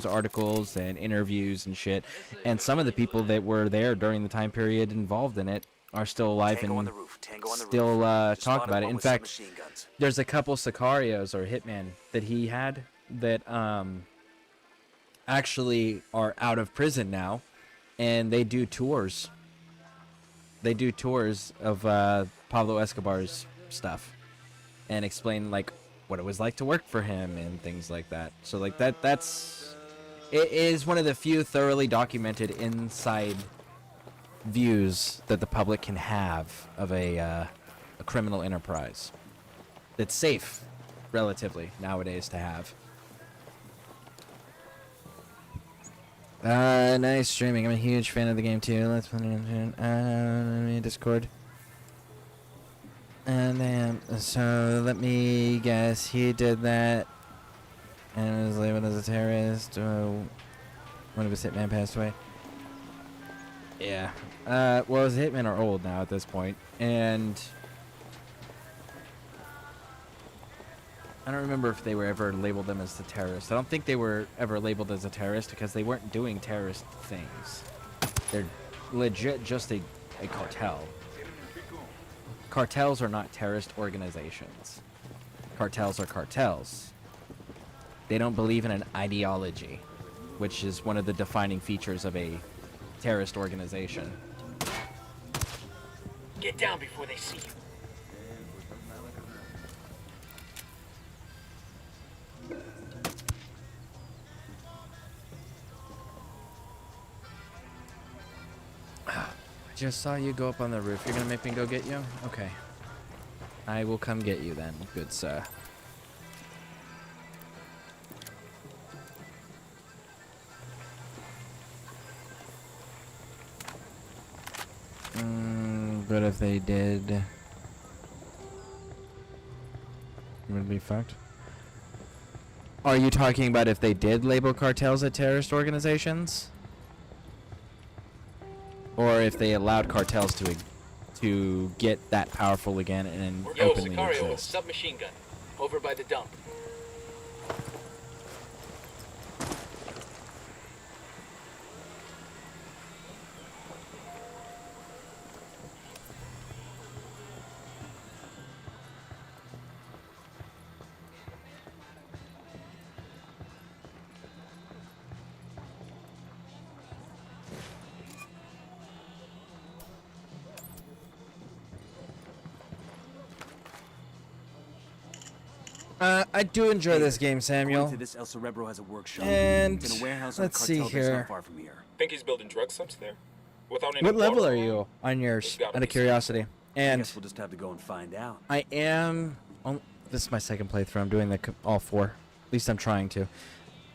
articles and interviews and shit. And some of the people that were there during the time period involved in it are still alive and still talk about it. In fact, there's a couple Sicarios or hitmen that he had that actually are out of prison now, and they do tours. They do tours of Pablo Escobar's stuff. And explain, like, what it was like to work for him and things like that. So, like, it is one of the few thoroughly documented inside views that the public can have of a criminal enterprise. That's safe, relatively, nowadays to have. Nice streaming. I'm a huge fan of the game, too. Let's put it in Discord. And then, so let me guess, he did that and was labeled as a terrorist. One of his hitmen passed away. Yeah. Well, his hitmen are old now at this point, and I don't remember if they were ever labeled them as a terrorist. I don't think they were ever labeled as a terrorist because they weren't doing terrorist things. They're legit just a cartel. Cartels are not terrorist organizations. Cartels are cartels. They don't believe in an ideology, which is one of the defining features of a terrorist organization. Get down before they see you. Just saw you go up on the roof. You're gonna make me go get you? Okay. I will come get you then, good sir. But if they did, would be fucked. Are you talking about if they did label cartels as terrorist organizations? Or if they allowed cartels to get that powerful again and openly Sicario, exist. submachine gun. Over by the dump. I do enjoy this game, Samuel. This El Cerebro has a workshop. And in a warehouse let's see here. not far from here. Think he's building drug subs there? Without any What level water? are you on yours? Out of curiosity. I And guess we'll just have to go and find out. I am. This is my second playthrough. I'm doing all 4. At least I'm trying to.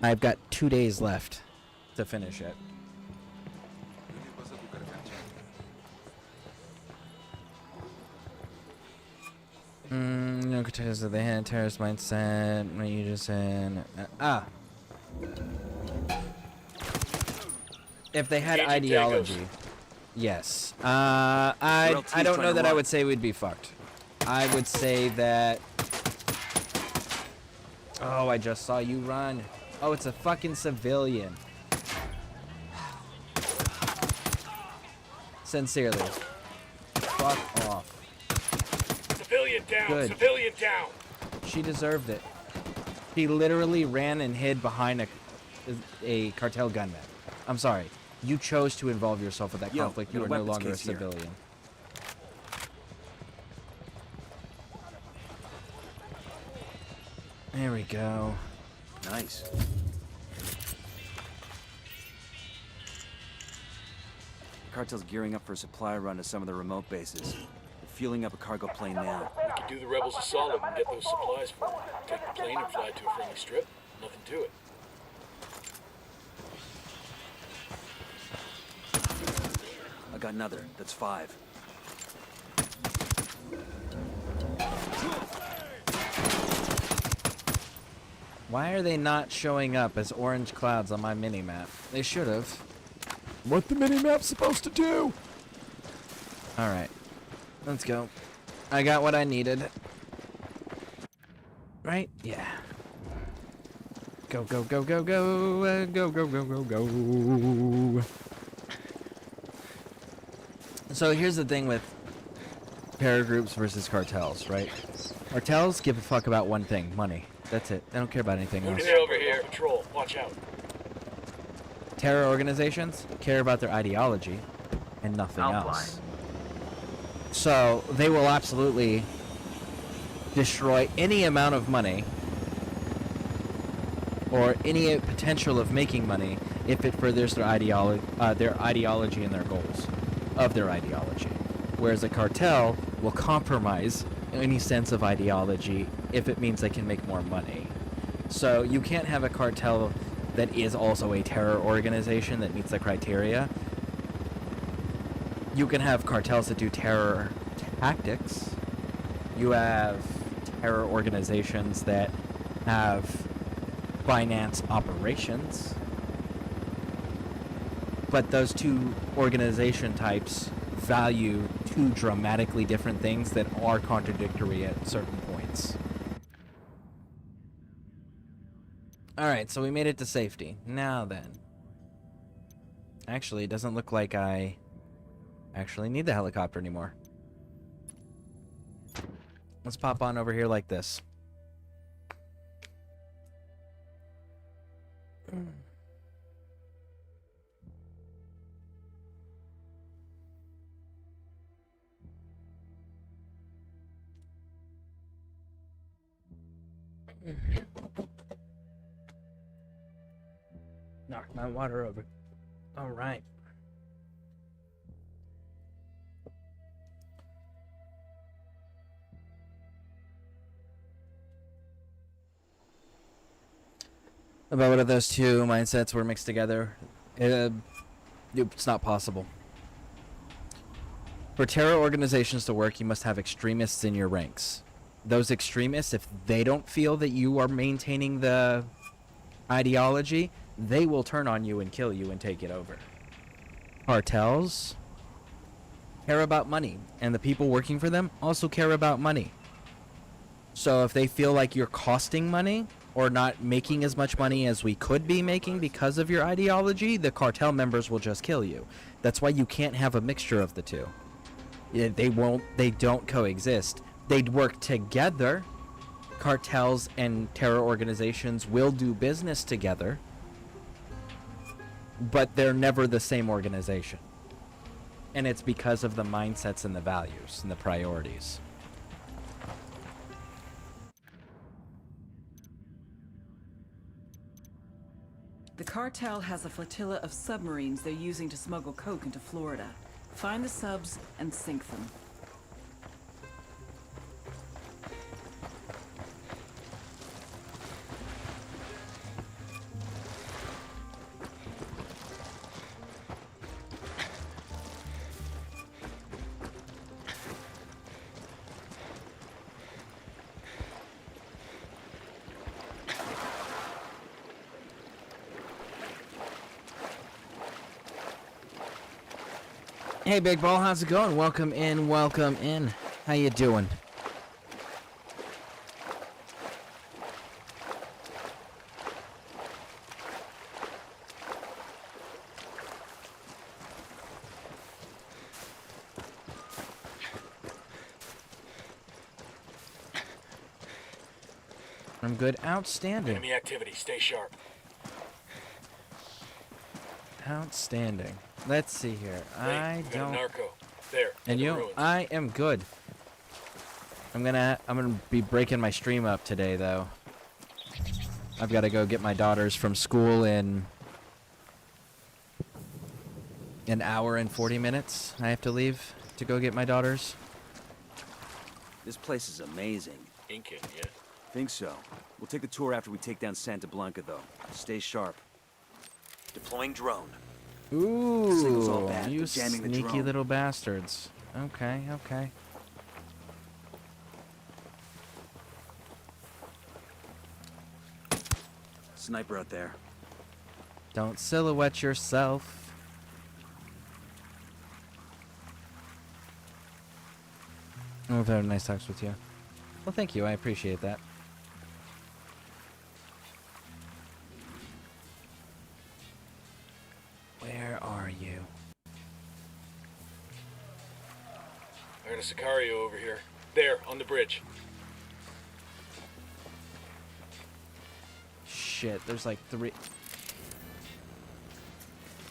I've got 2 days left to finish it. No, because they had a terrorist mindset. What you just said. If they had ideology, yes. I don't know that I would say we'd be fucked. I would say that. Oh, I just saw you run. Oh, it's a fucking civilian. Sincerely. Fuck off. Civilian down! Good. Civilian down! She deserved it. He literally ran and hid behind a cartel gunman. I'm sorry. You chose to involve yourself with that Yo, conflict. got You a are no weapons longer a case here. civilian. There we go. Nice. The cartel's gearing up for a supply run to some of the remote bases. They're fueling up a cargo plane now. We could do the rebels a solid and get those supplies for them. Take the plane and fly to a friendly strip. Nothing to it. I got another. That's 5. Why are they not showing up as orange clouds on my mini-map? They should have. What the mini-map's supposed to do? Alright. Let's go. I got what I needed. Right? Yeah. Go, go, go, go, go. Go, go, go, go, go. So here's the thing with paragroups versus cartels, right? Cartels give a fuck about one thing, money. That's it. They don't care about anything else. Get over here. Patrol. Watch out. Terror organizations care about their ideology and nothing else. So they will absolutely destroy any amount of money or any potential of making money if it furthers their ideology and their goals of their ideology. Whereas a cartel will compromise any sense of ideology if it means they can make more money. So you can't have a cartel that is also a terror organization that meets the criteria. You can have cartels that do terror tactics. You have terror organizations that have finance operations. But those two organization types value two dramatically different things that are contradictory at certain points. Alright, so we made it to safety. Now then. Actually, it doesn't look like I actually need the helicopter anymore. Let's pop on over here like this. Knock my water over. All right. About what if those two mindsets were mixed together? It's not possible. For terror organizations to work, you must have extremists in your ranks. Those extremists, if they don't feel that you are maintaining the ideology, they will turn on you and kill you and take it over. Cartels care about money, and the people working for them also care about money. So if they feel like you're costing money or not making as much money as we could be making because of your ideology, the cartel members will just kill you. That's why you can't have a mixture of the two. They don't coexist. They'd work together. Cartels and terror organizations will do business together, but they're never the same organization. And it's because of the mindsets and the values and the priorities. The cartel has a flotilla of submarines they're using to smuggle coke into Florida. Find the subs and sink them. Hey, Big Ball, how's it going? Welcome in, welcome in. How you doing? I'm good. Outstanding. Enemy activity. Stay sharp. Outstanding. Let's see here. Hey, we got a narco. There. And in the you? ruins. I am good. I'm gonna be breaking my stream up today, though. I've got to go get my daughters from school in an hour and 40 minutes. I have to leave to go get my daughters. This place is amazing. Incan, yeah? Think so. We'll take the tour after we take down Santa Blanca, though. Stay sharp. Deploying drone. Signal's all Ooh, bad. you They're jamming the sneaky drone. little bastards. Okay, okay. Sniper out there. Don't silhouette yourself. Oh, I've had nice talks with you. Well, thank you. I appreciate that. Where are you? I got a Sicario over here. There, on the bridge. Shit, there's like 3.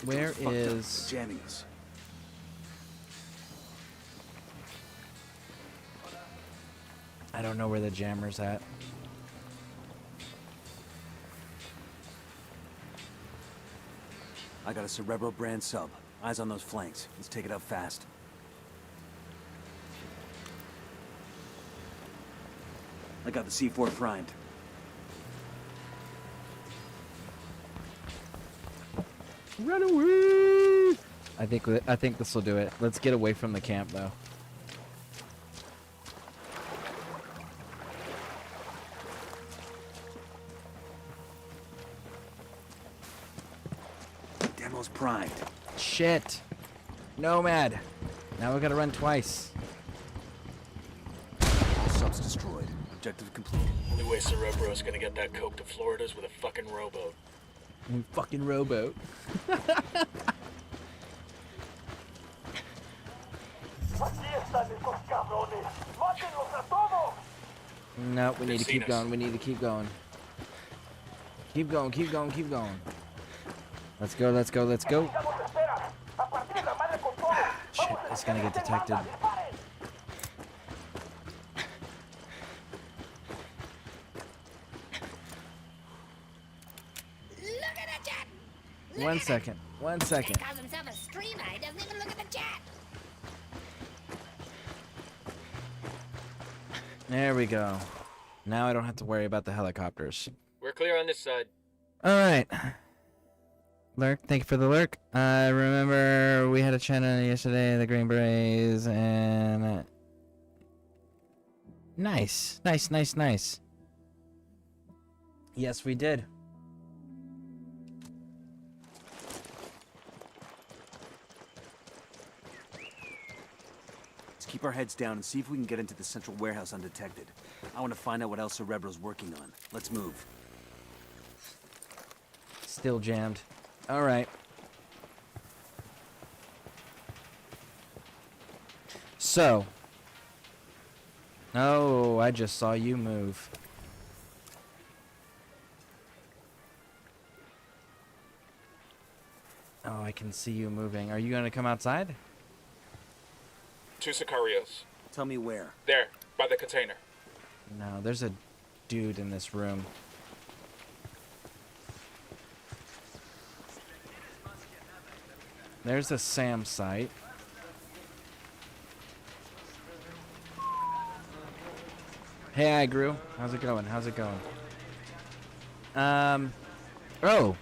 Where Fucked up. is... Jamming us. I don't know where the jammer's at. I got a Cerebro brand sub. Eyes on those flanks. Let's take it out fast. I got the C4 primed. Run away! I think this will do it. Let's get away from the camp, though. Demo's primed. Shit. Nomad. Now we gotta run twice. Sub's destroyed. Objective complete. Only way Cerebro's gonna get that coke to Florida is with a fucking rowboat. Fucking rowboat. No, we need to keep going. We need to keep going. Keep going, keep going, keep going. Let's go, let's go, let's go. Shit, it's gonna get detected. One second. One second. Calls himself a streamer. He doesn't even look at the chat. There we go. Now I don't have to worry about the helicopters. We're clear on this side. Alright. Lurk, thank you for the lurk. I remember we had a chat on yesterday, the Green Berets, and... Nice. Nice, nice, nice. Yes, we did. Let's keep our heads down and see if we can get into the central warehouse undetected. I want to find out what else Cerebro's working on. Let's move. Still jammed. Alright. So. Oh, I just saw you move. Oh, I can see you moving. Are you gonna come outside? 2 Sicarios. Tell me where. There, by the container. No, there's a dude in this room. There's a SAM site. Hey, Igrew. How's it going? How's it going? Oh.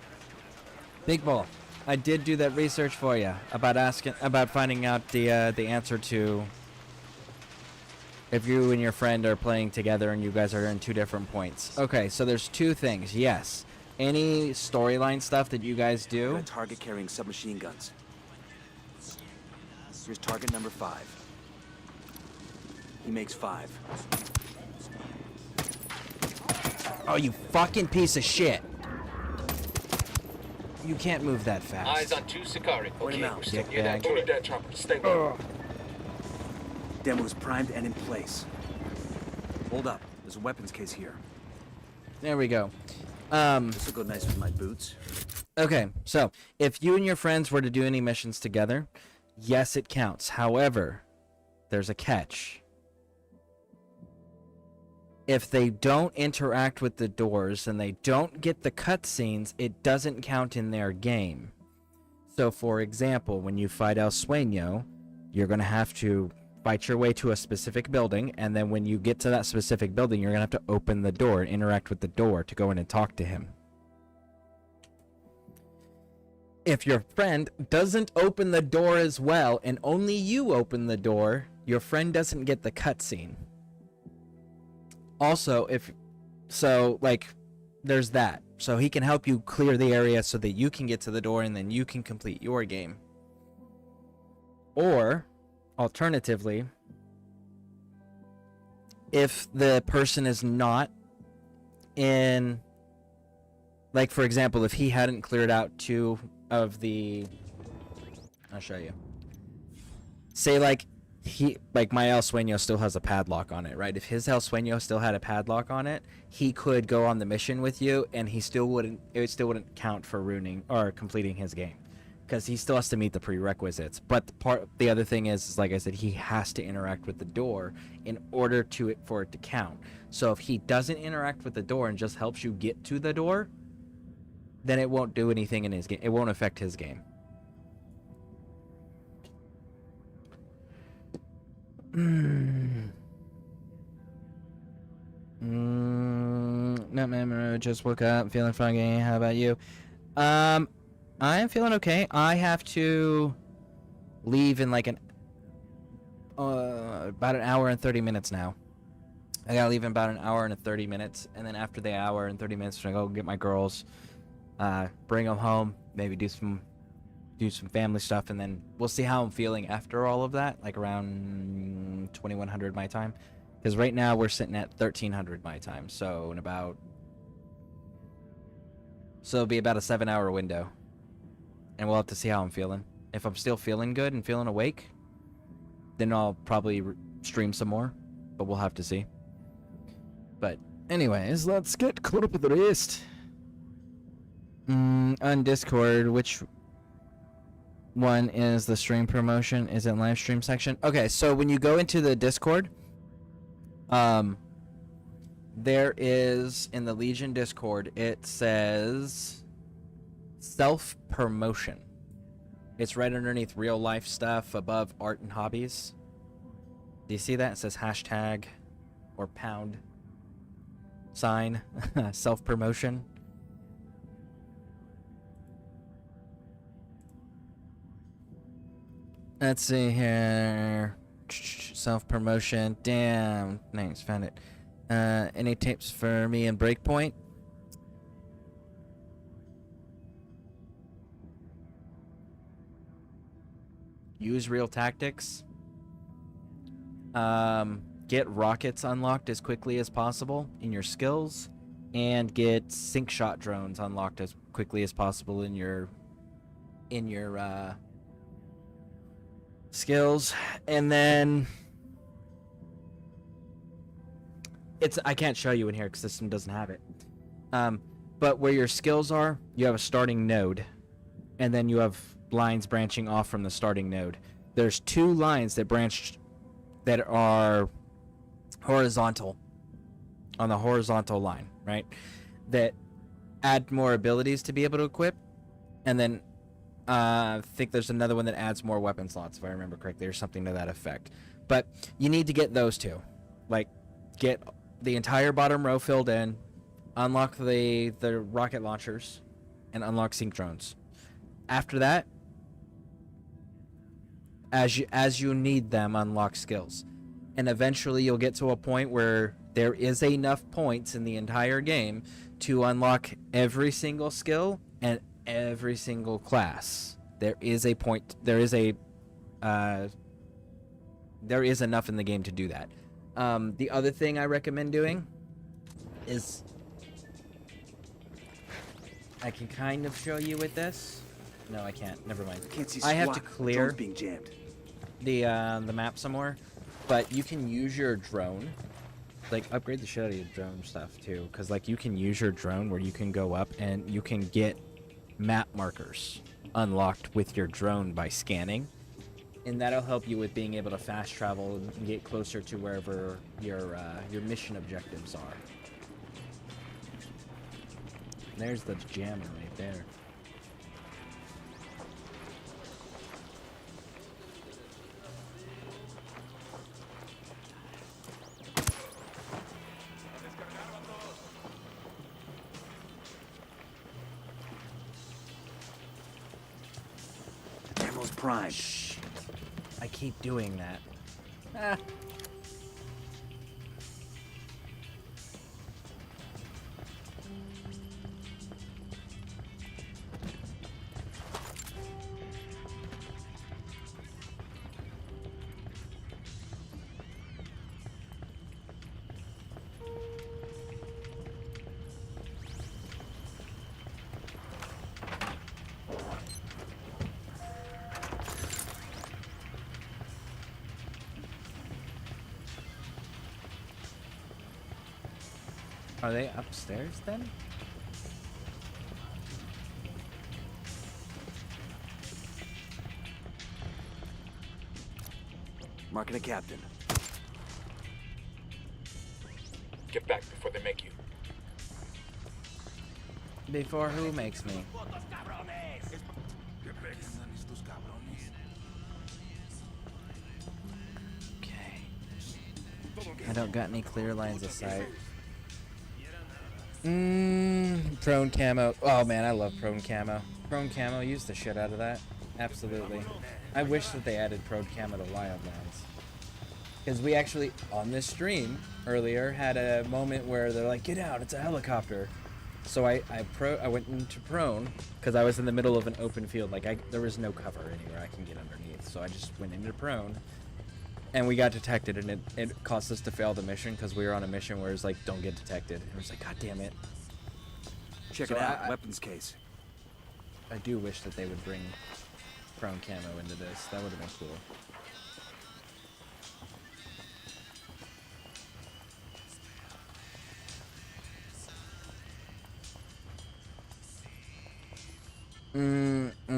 Big Bull. I did do that research for you about finding out the answer to if you and your friend are playing together and you guys are in 2 different points. Okay, so there's 2 things. Yes. Any storyline stuff that you guys do. Got a target carrying submachine guns. Here's target number 5. He makes 5. Oh, you fucking piece of shit. You can't move that fast. Eyes on 2 Sicari. Point him out. we're still Yeah, Tony dead chopper. Stay low. Demo's primed and in place. Hold up. There's a weapons case here. There we go. This will go nice with my boots. Okay, so if you and your friends were to do any missions together, yes, it counts. However, there's a catch. If they don't interact with the doors and they don't get the cutscenes, it doesn't count in their game. So, for example, when you fight El Sueño, you're going to have to fight your way to a specific building, and then when you get to that specific building, you're going to have to open the door and interact with the door to go in and talk to him. If your friend doesn't open the door as well, and only you open the door, your friend doesn't get the cutscene. Also, there's that. So he can help you clear the area so that you can get to the door and then you can complete your game. Or, alternatively, if the person is not in, like, for example, if he hadn't cleared out 2 of the, I'll show you. Say, my El Sueño still has a padlock on it, right? If his El Sueño still had a padlock on it, he could go on the mission with you, and it still wouldn't count for ruining or completing his game, because he still has to meet the prerequisites. But the other thing is, like I said, he has to interact with the door in order for it to count. So if he doesn't interact with the door and just helps you get to the door, then it won't do anything in his game. It won't affect his game. No, man, just woke up, feeling foggy. How about you? I am feeling okay. I have to leave in like about an hour and 30 minutes now. I gotta leave in about an hour and 30 minutes, and then after the hour and 30 minutes, I go get my girls, bring them home, maybe do some family stuff, and then we'll see how I'm feeling after all of that, like around 2100 my time, because right now we're sitting at 1300 my time, so it'll be about a 7-hour window, and we'll have to see how I'm feeling. If I'm still feeling good and feeling awake, then I'll probably stream some more, but we'll have to see. But anyways, let's get caught up with the rest. On Discord, which one is the stream promotion? Is it live stream section? Okay, so when you go into the Discord, there is, in the Legion Discord, it says self-promotion. It's right underneath real life stuff above art and hobbies. Do you see that? It says hashtag or pound sign self-promotion. Let's see here. Self-promotion. Damn. Thanks, found it. Any tips for me and Breakpoint? Use real tactics. Get rockets unlocked as quickly as possible in your skills, and get sync shot drones unlocked as quickly as possible in your skills. And then I can't show you in here because the system doesn't have it. But where your skills are, you have a starting node, and then you have lines branching off from the starting node. There's 2 lines that are horizontal, on the horizontal line, right? That add more abilities to be able to equip, and then I think there's another one that adds more weapon slots, if I remember correctly, or something to that effect. But you need to get those 2. Like, get the entire bottom row filled in, unlock the rocket launchers, and unlock sync drones. After that, as you need them, unlock skills. And eventually you'll get to a point where there is enough points in the entire game to unlock every single skill and every single class. There is enough in the game to do that. The other thing I recommend doing is, I can kind of show you with this. No, I can't. Never mind. Can't see I have to squat. clear Drone's being jammed. the map some more, but you can use your drone. Like, upgrade the shit out of your drone stuff too, because like you can use your drone where you can go up and you can get map markers unlocked with your drone by scanning. And that'll help you with being able to fast travel and get closer to wherever your mission objectives are. There's the jammer right there. Ammo's prime. Shh. I keep doing that. Ah. Are they upstairs then? Marking a captain. Get back before they make you. Before who makes me? Okay. I don't got any clear lines of sight. Prone camo. Oh man, I love prone camo. Prone camo, use the shit out of that. Absolutely. I wish that they added prone camo to Wildlands. Because we actually, on this stream earlier, had a moment where they're like, get out, it's a helicopter. So I went into prone, because I was in the middle of an open field. Like, there was no cover anywhere I can get underneath. So I just went into prone. And we got detected, and it caused us to fail the mission because we were on a mission where it's like, don't get detected. And it was like, God damn it. Check So it out, weapons case. I do wish that they would bring prone camo into this. That would have been cool.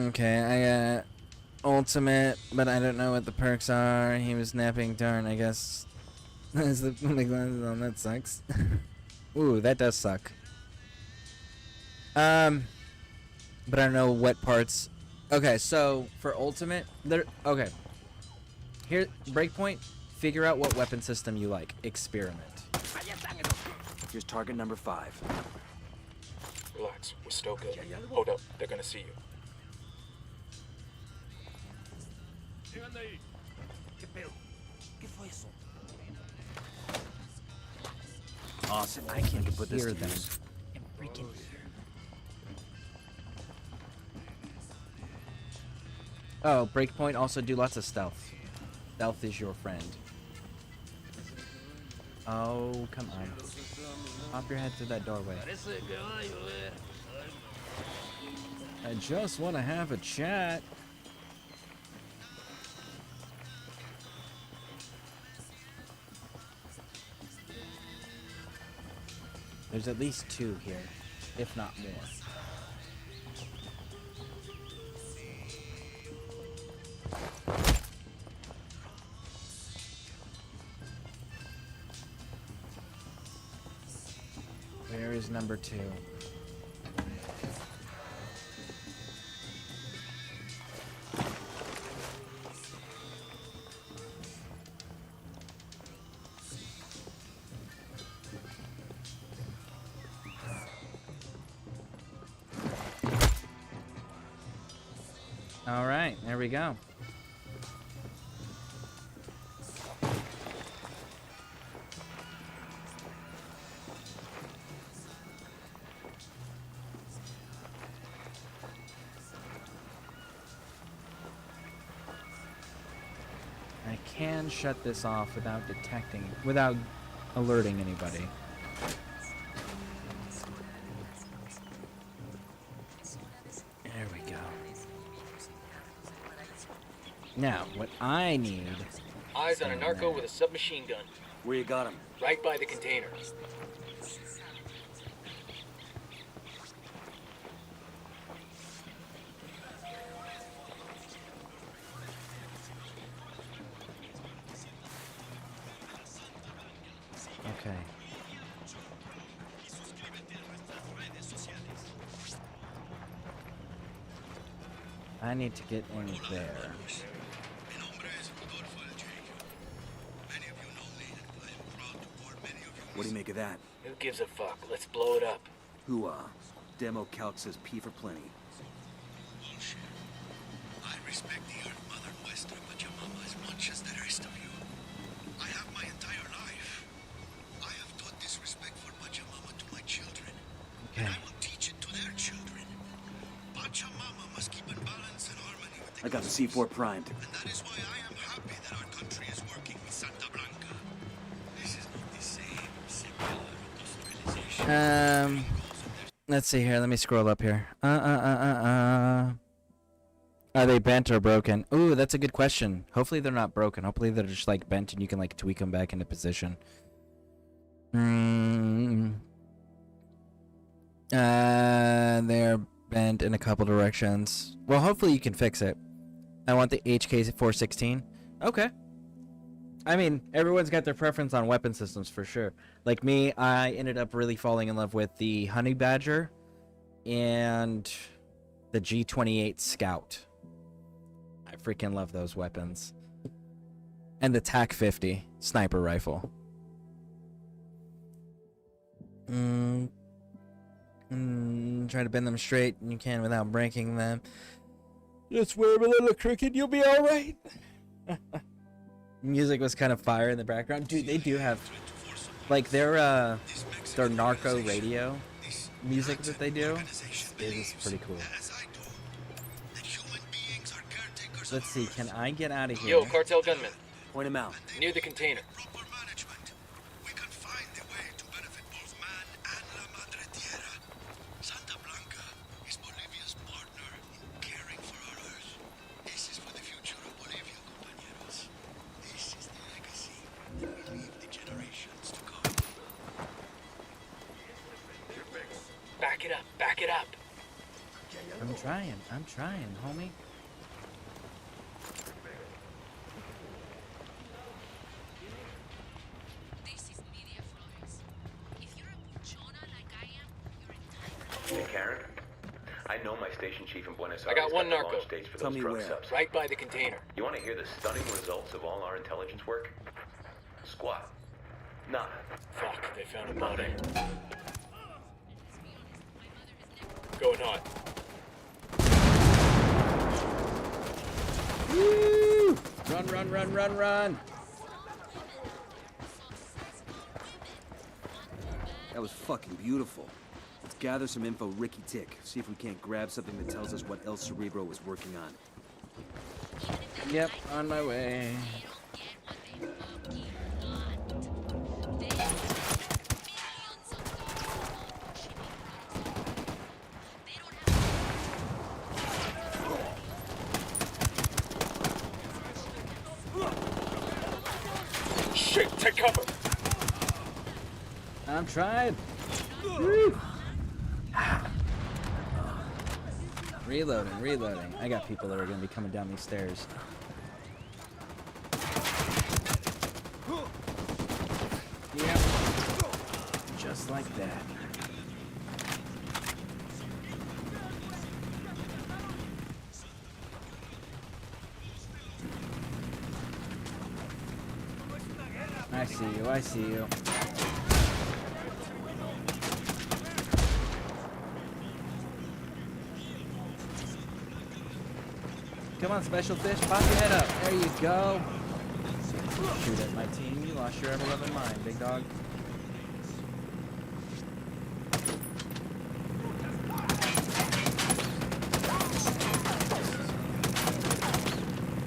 Okay, I got ultimate, but I don't know what the perks are. He was napping, darn, I guess. Is the glasses on? That sucks. Ooh, that does suck. But I don't know what parts. Okay, so for ultimate, okay. Here, breakpoint. Figure out what weapon system you like. Experiment. Here's target number 5. Relax, we're still good. Hold up, they're gonna see you. Awesome. I can put this hear to them. use. Freaking. Oh, breakpoint. Also do lots of stealth. Stealth is your friend. Oh, come on. Pop your head through that doorway. I just want to have a chat. There's at least 2 here, if not more. Where is number 2? All right, there we go. I can shut this off without without alerting anybody. There we go. Now, what I need... Eyes on a narco with a submachine gun. Where you got him? Right by the container. Okay. I need to get in there. What do you make of that? Who gives a fuck? Let's blow it up. Hooah. Demo calc says P for plenty. Bullshit. I respect the Earth Mother Western Pachamama as much as the rest of you. I have my entire life. I have taught this respect for Pachamama to my children. Okay. And I will teach it to their children. Pachamama must keep in balance and harmony with the I got the C4 primed. And that is why I am happy that our country is working with Santa Blanca. This is not the same secular industrialization. Let's see here. Let me scroll up here. Are they bent or broken? Ooh, that's a good question. Hopefully they're not broken. Hopefully they're just like bent and you can like tweak them back into position. They're bent in a couple directions. Well, hopefully you can fix it. I want the HK416. Okay. I mean, everyone's got their preference on weapon systems for sure. Like me, I ended up really falling in love with the Honey Badger and the G28 Scout. I freaking love those weapons. And the TAC-50 sniper rifle. Try to bend them straight and you can without breaking them. Just swerve a little crooked, you'll be alright. Music was kind of fire in the background. Dude, they do have like their narco radio music that they do is pretty cool. Let's see, can I get out of here? Yo, cartel gunman. Point him out. Near the container. Santa Blanca is Bolivia's partner in caring for our Earth. This is for the future of Bolivia, compañeros. This is the legacy that we leave the generations to come. Back it up, back it up. I'm trying, homie. Hey, Karen. I know my station chief in Buenos I Aires got one the narco. launch dates for Tell those me drug where. subs. Right by the container. You want to hear the stunning results of all our intelligence work? Squat. Nah. Fuck, they found a body. Going hot. Woo! Run. That was fucking beautiful. Let's gather some info Ricky Tick. See if we can't grab something that tells us what El Cerebro was working on. Yep, on my way. Shit, take cover! I'm trying. Woo. Reloading. I got people that are gonna be coming down these stairs. Yep. Just like that. I see you. Come on, special fish, pop your head up. There you go. Shoot at my team. You lost your ever-loving mind, big dog.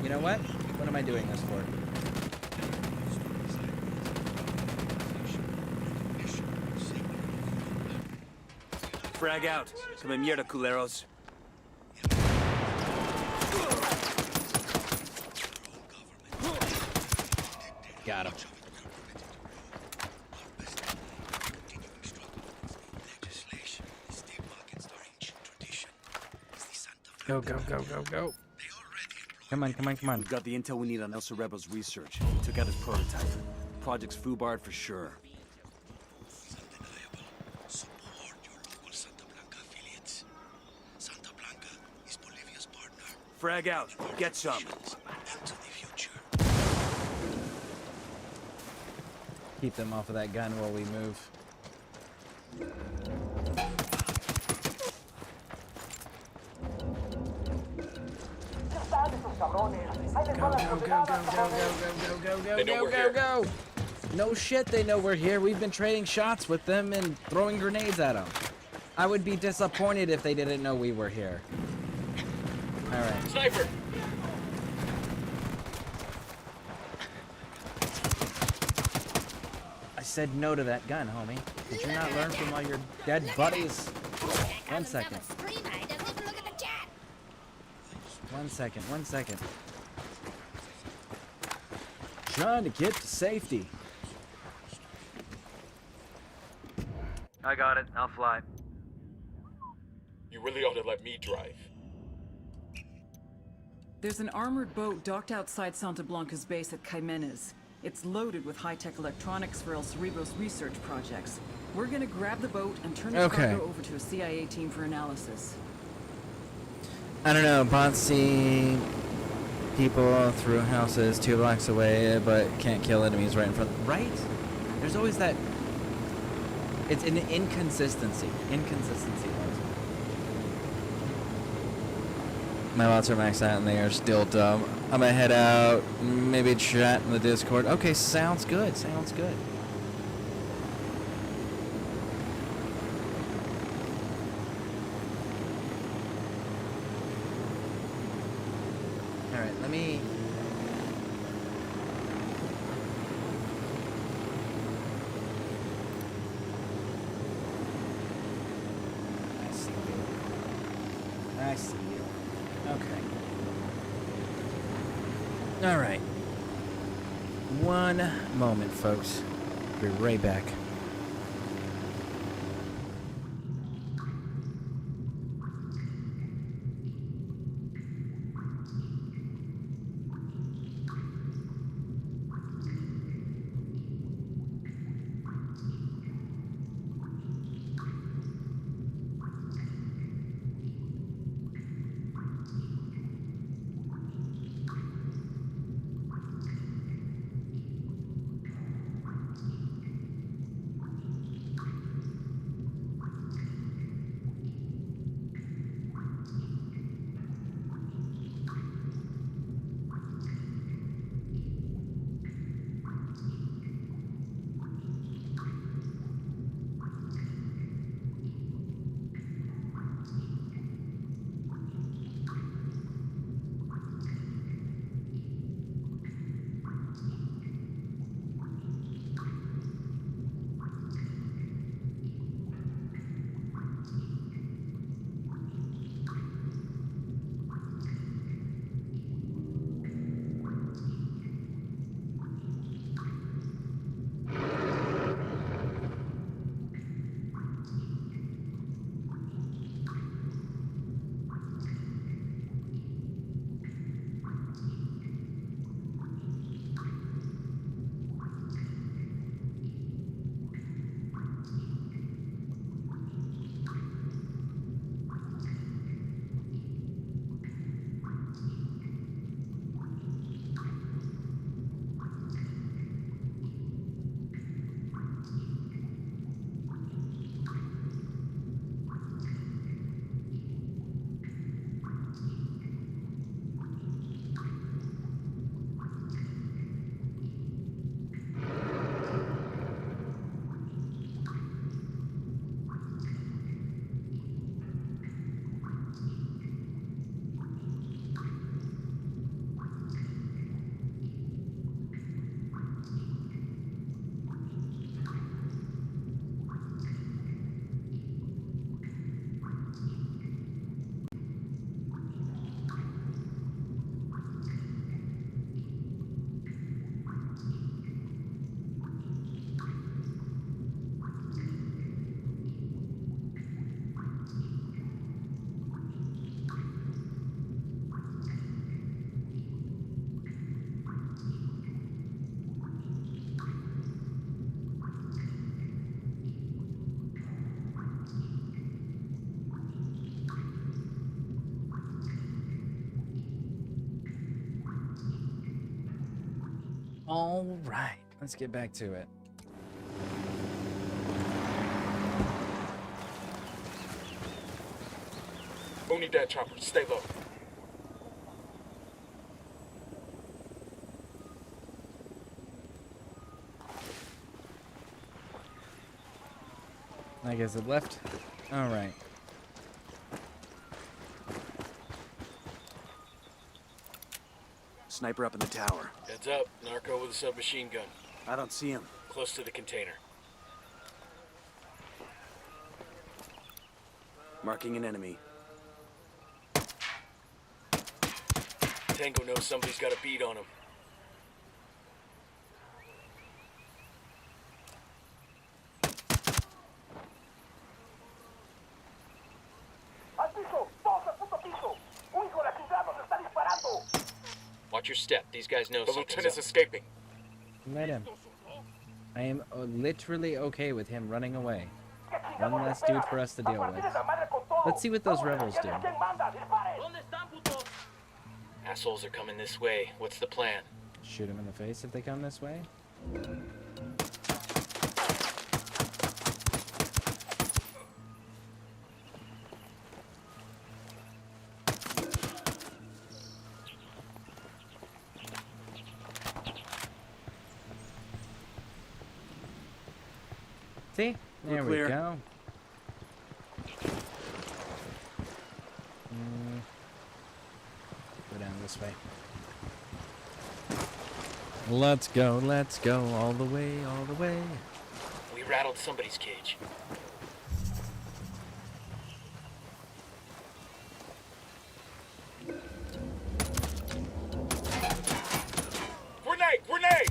You know what? What am I doing this for? Frag out. Come in mierda, culeros. Got him. Go. Come on. We've got the intel we need on El Cerebro's research. We took out his prototype. Project's foobarred for sure. Frag out. Get some. Keep them off of that gun while we move. Go. No shit, they know we're here. We've been trading shots with them and throwing grenades at them. I would be disappointed if they didn't know we were here. Alright. Sniper! I said no to that gun, homie. Did you not learn from all your dead buddies? 1 second. 1 second. Trying to get to safety. I got it. I'll fly. You really ought to let me drive. There's an armored boat docked outside Santa Blanca's base at Jimenez. It's loaded with high-tech electronics for El Cerebro's research projects. We're gonna grab the boat and turn the cargo over to a CIA team for analysis. I don't know, bots see people through houses 2 blocks away, but can't kill enemies right in front. Right? There's always that. It's an inconsistency. My bots are maxed out and they are still dumb. I'm gonna head out, maybe chat in the Discord. Okay, sounds good. Alright, let me... I see you. Okay. Alright. 1 moment, folks. Be right back. All right, let's get back to it. Who need that chopper? Stay low. I guess it left. All right. Sniper up in the tower. Heads up, narco with a submachine gun. I don't see him. Close to the container. Marking an enemy. Tango knows somebody's got a bead on him. Watch your step. These guys know The something's lieutenant's up. escaping. Let him. I am literally okay with him running away. One less dude for us to deal with. Let's see what those rebels do. Assholes are coming this way. What's the plan? Shoot him in the face if they come this way. See? There we clear. go. Go down this way. Let's go all the way, all the way. We rattled somebody's cage. Grenade! Grenade!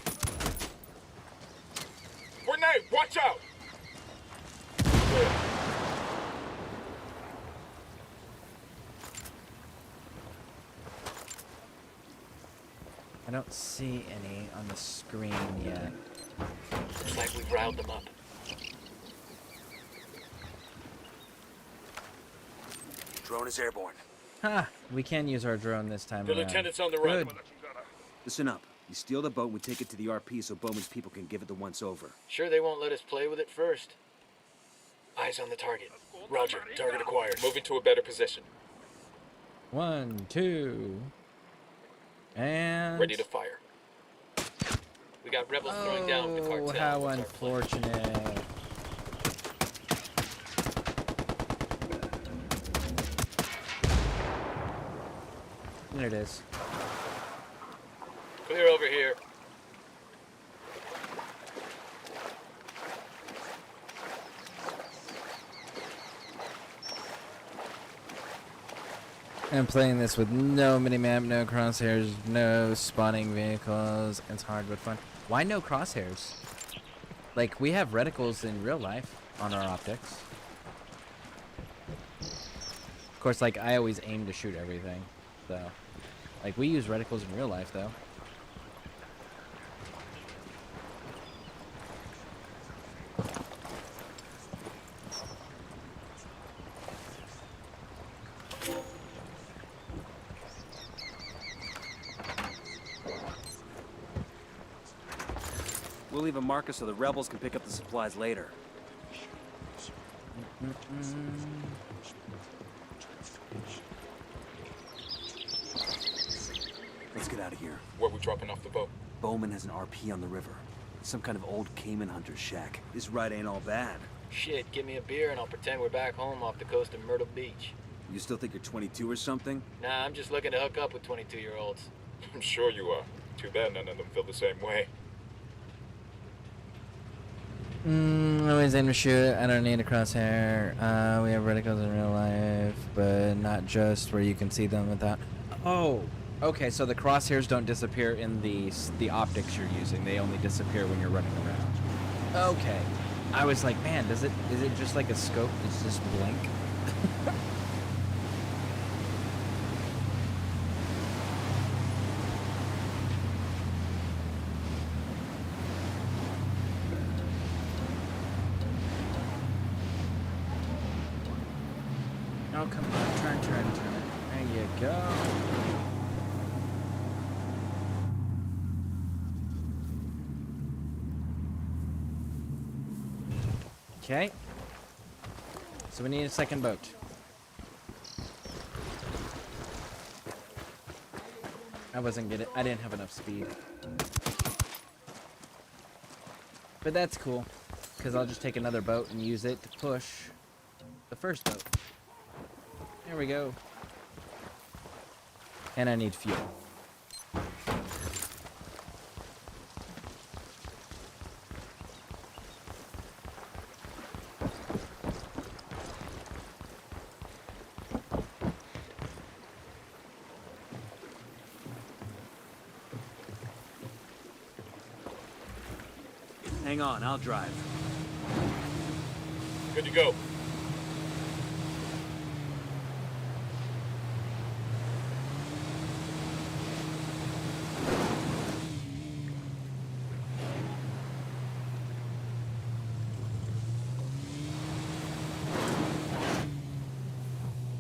Grenade! Watch out! I don't see any on the screen yet. Looks like we've riled them up. Drone is airborne. Ha! We can use our drone this time The around. lieutenant's on the run. Good. Listen up. You steal the boat and we take it to the RP so Bowman's people can give it the once-over. Sure they won't let us play with it first. Eyes on the target. Roger. Target acquired. Moving to a better position. 1, 2, and... Ready to fire. We got rebels throwing down with the cartel. Oh, how What's our plan? unfortunate. There it is. Clear over here. I'm playing this with no minimap, no crosshairs, no spawning vehicles. It's hard but fun. Why no crosshairs? Like, we have reticles in real life on our optics. Of course, like, I always aim to shoot everything, so. Like, we use reticles in real life, though. We'll leave a marker so the rebels can pick up the supplies later. Let's get out of here. Where we dropping off the boat? Bowman has an RP on the river. Some kind of old Cayman hunter's shack. This ride ain't all bad. Shit, give me a beer and I'll pretend we're back home off the coast of Myrtle Beach. You still think you're 22 or something? Nah, I'm just looking to hook up with 22-year-olds. I'm sure you are. Too bad none of them feel the same way. Always aim to shoot. I don't need a crosshair. We have reticles in real life, but not just where you can see them without. Oh, okay. So the crosshairs don't disappear in the optics you're using. They only disappear when you're running around. Okay. I was like, man, is it just like a scope that's just blank? Oh, come on. Turn. There you go. Okay. So we need a second boat. I didn't have enough speed. But that's cool, because I'll just take another boat and use it to push the first boat. There we go. And I need fuel. Hang on, I'll drive. Good to go.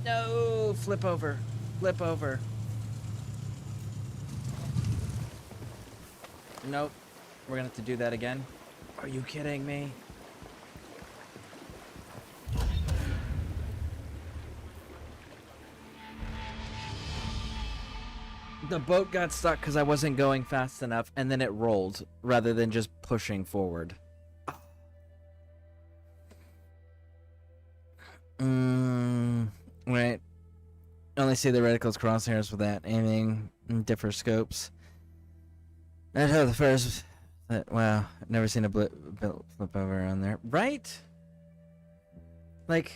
No, flip over. Flip over. Nope. We're gonna have to do that again. Are you kidding me? The boat got stuck because I wasn't going fast enough, and then it rolled rather than just pushing forward. Right. Only see the reticles crosshairs with that aiming in different scopes. That's how the first. Wow, I've never seen a flip over on there. Right? Like,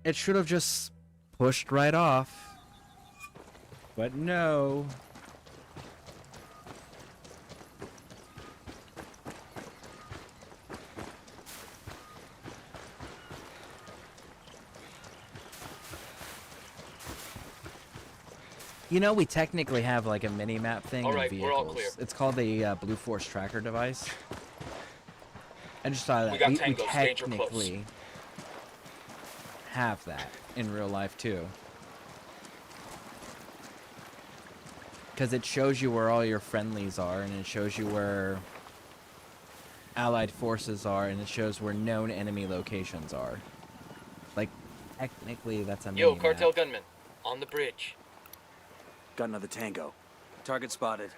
it should have just pushed right off. But no. You know, we technically have like a mini map thing in vehicles. We're all clear. It's called the Blue Force Tracker device. I just saw that. We got we tangos, danger close. technically have that in real life too. Because it shows you where all your friendlies are, and it shows you where allied forces are, and it shows where known enemy locations are. Like, technically, that's a mini Yo, cartel map. gunman, on the bridge. Got another tango. Target spotted.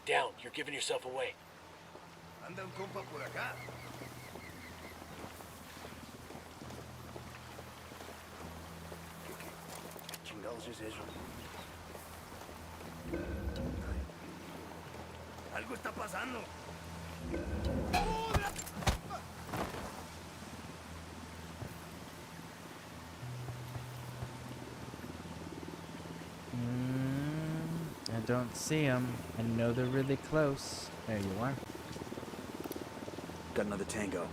Down, you're giving yourself away. Anda un compa por acá. ¿Qué chingados es eso? Algo está pasando. I don't see them. I know they're really close. There you are. Got another tango.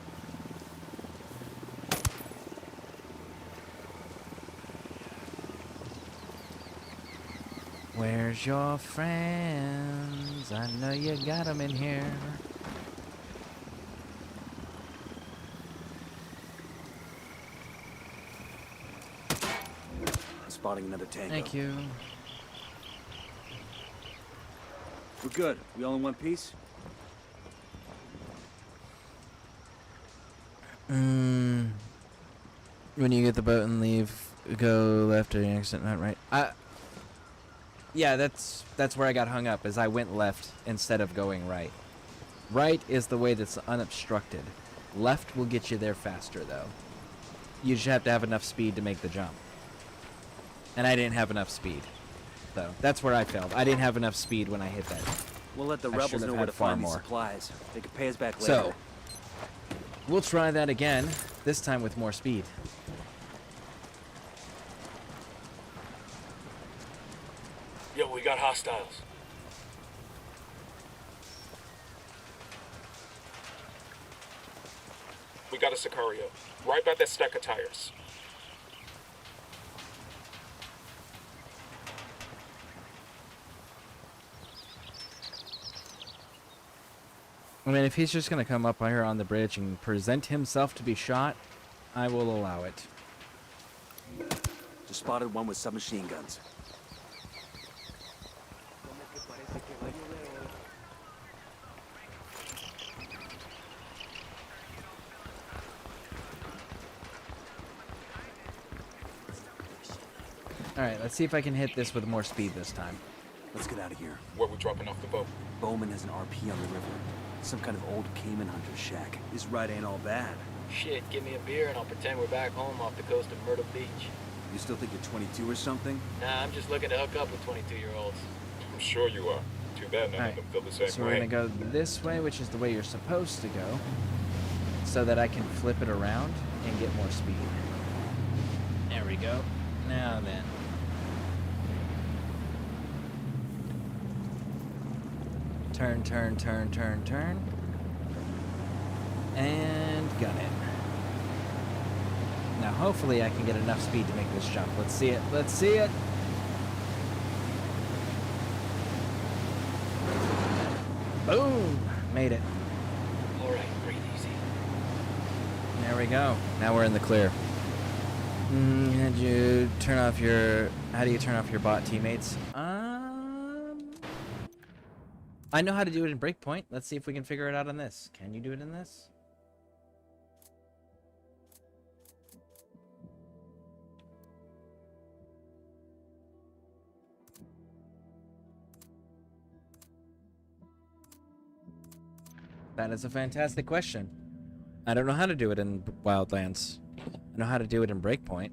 Where's your friends? I know you got them in here. Spotting another tango. Thank you. We're good. We all in one piece? When you get the boat and leave, go left or exit, not right. Yeah, that's where I got hung up, is I went left instead of going right. Right is the way that's unobstructed. Left will get you there faster, though. You just have to have enough speed to make the jump. And I didn't have enough speed. So that's where I failed. I didn't have enough speed when I hit that. We'll let the I rebels should have know had where to far find these more. supplies. They can pay us back later. So, we'll try that again, this time with more speed. Yo, we got hostiles. We got a Sicario. Right by that stack of tires. I mean, if he's just going to come up here on the bridge and present himself to be shot, I will allow it. Just spotted one with submachine guns. Alright, let's see if I can hit this with more speed this time. Let's get out of here. Where we dropping off the boat? Bowman has an RP on the river. Some kind of old Cayman hunter shack. This ride ain't all bad. Shit, give me a beer and I'll pretend we're back home off the coast of Myrtle Beach. You still think you're 22 or something? Nah, I'm just looking to hook up with 22-year-olds. I'm sure you are. Too bad none of them feel the same So way. we're gonna go this way, which is the way you're supposed to go, so that I can flip it around and get more speed. There we go. Now then. Turn, turn, turn, turn, turn. And gun it. Now hopefully I can get enough speed to make this jump. Let's see it. Let's see it. Boom! Made it. Alright, breathe easy. There we go. Now we're in the clear. How do you turn off your bot teammates? I know how to do it in Breakpoint. Let's see if we can figure it out on this. Can you do it in this? That is a fantastic question. I don't know how to do it in Wildlands. I know how to do it in Breakpoint.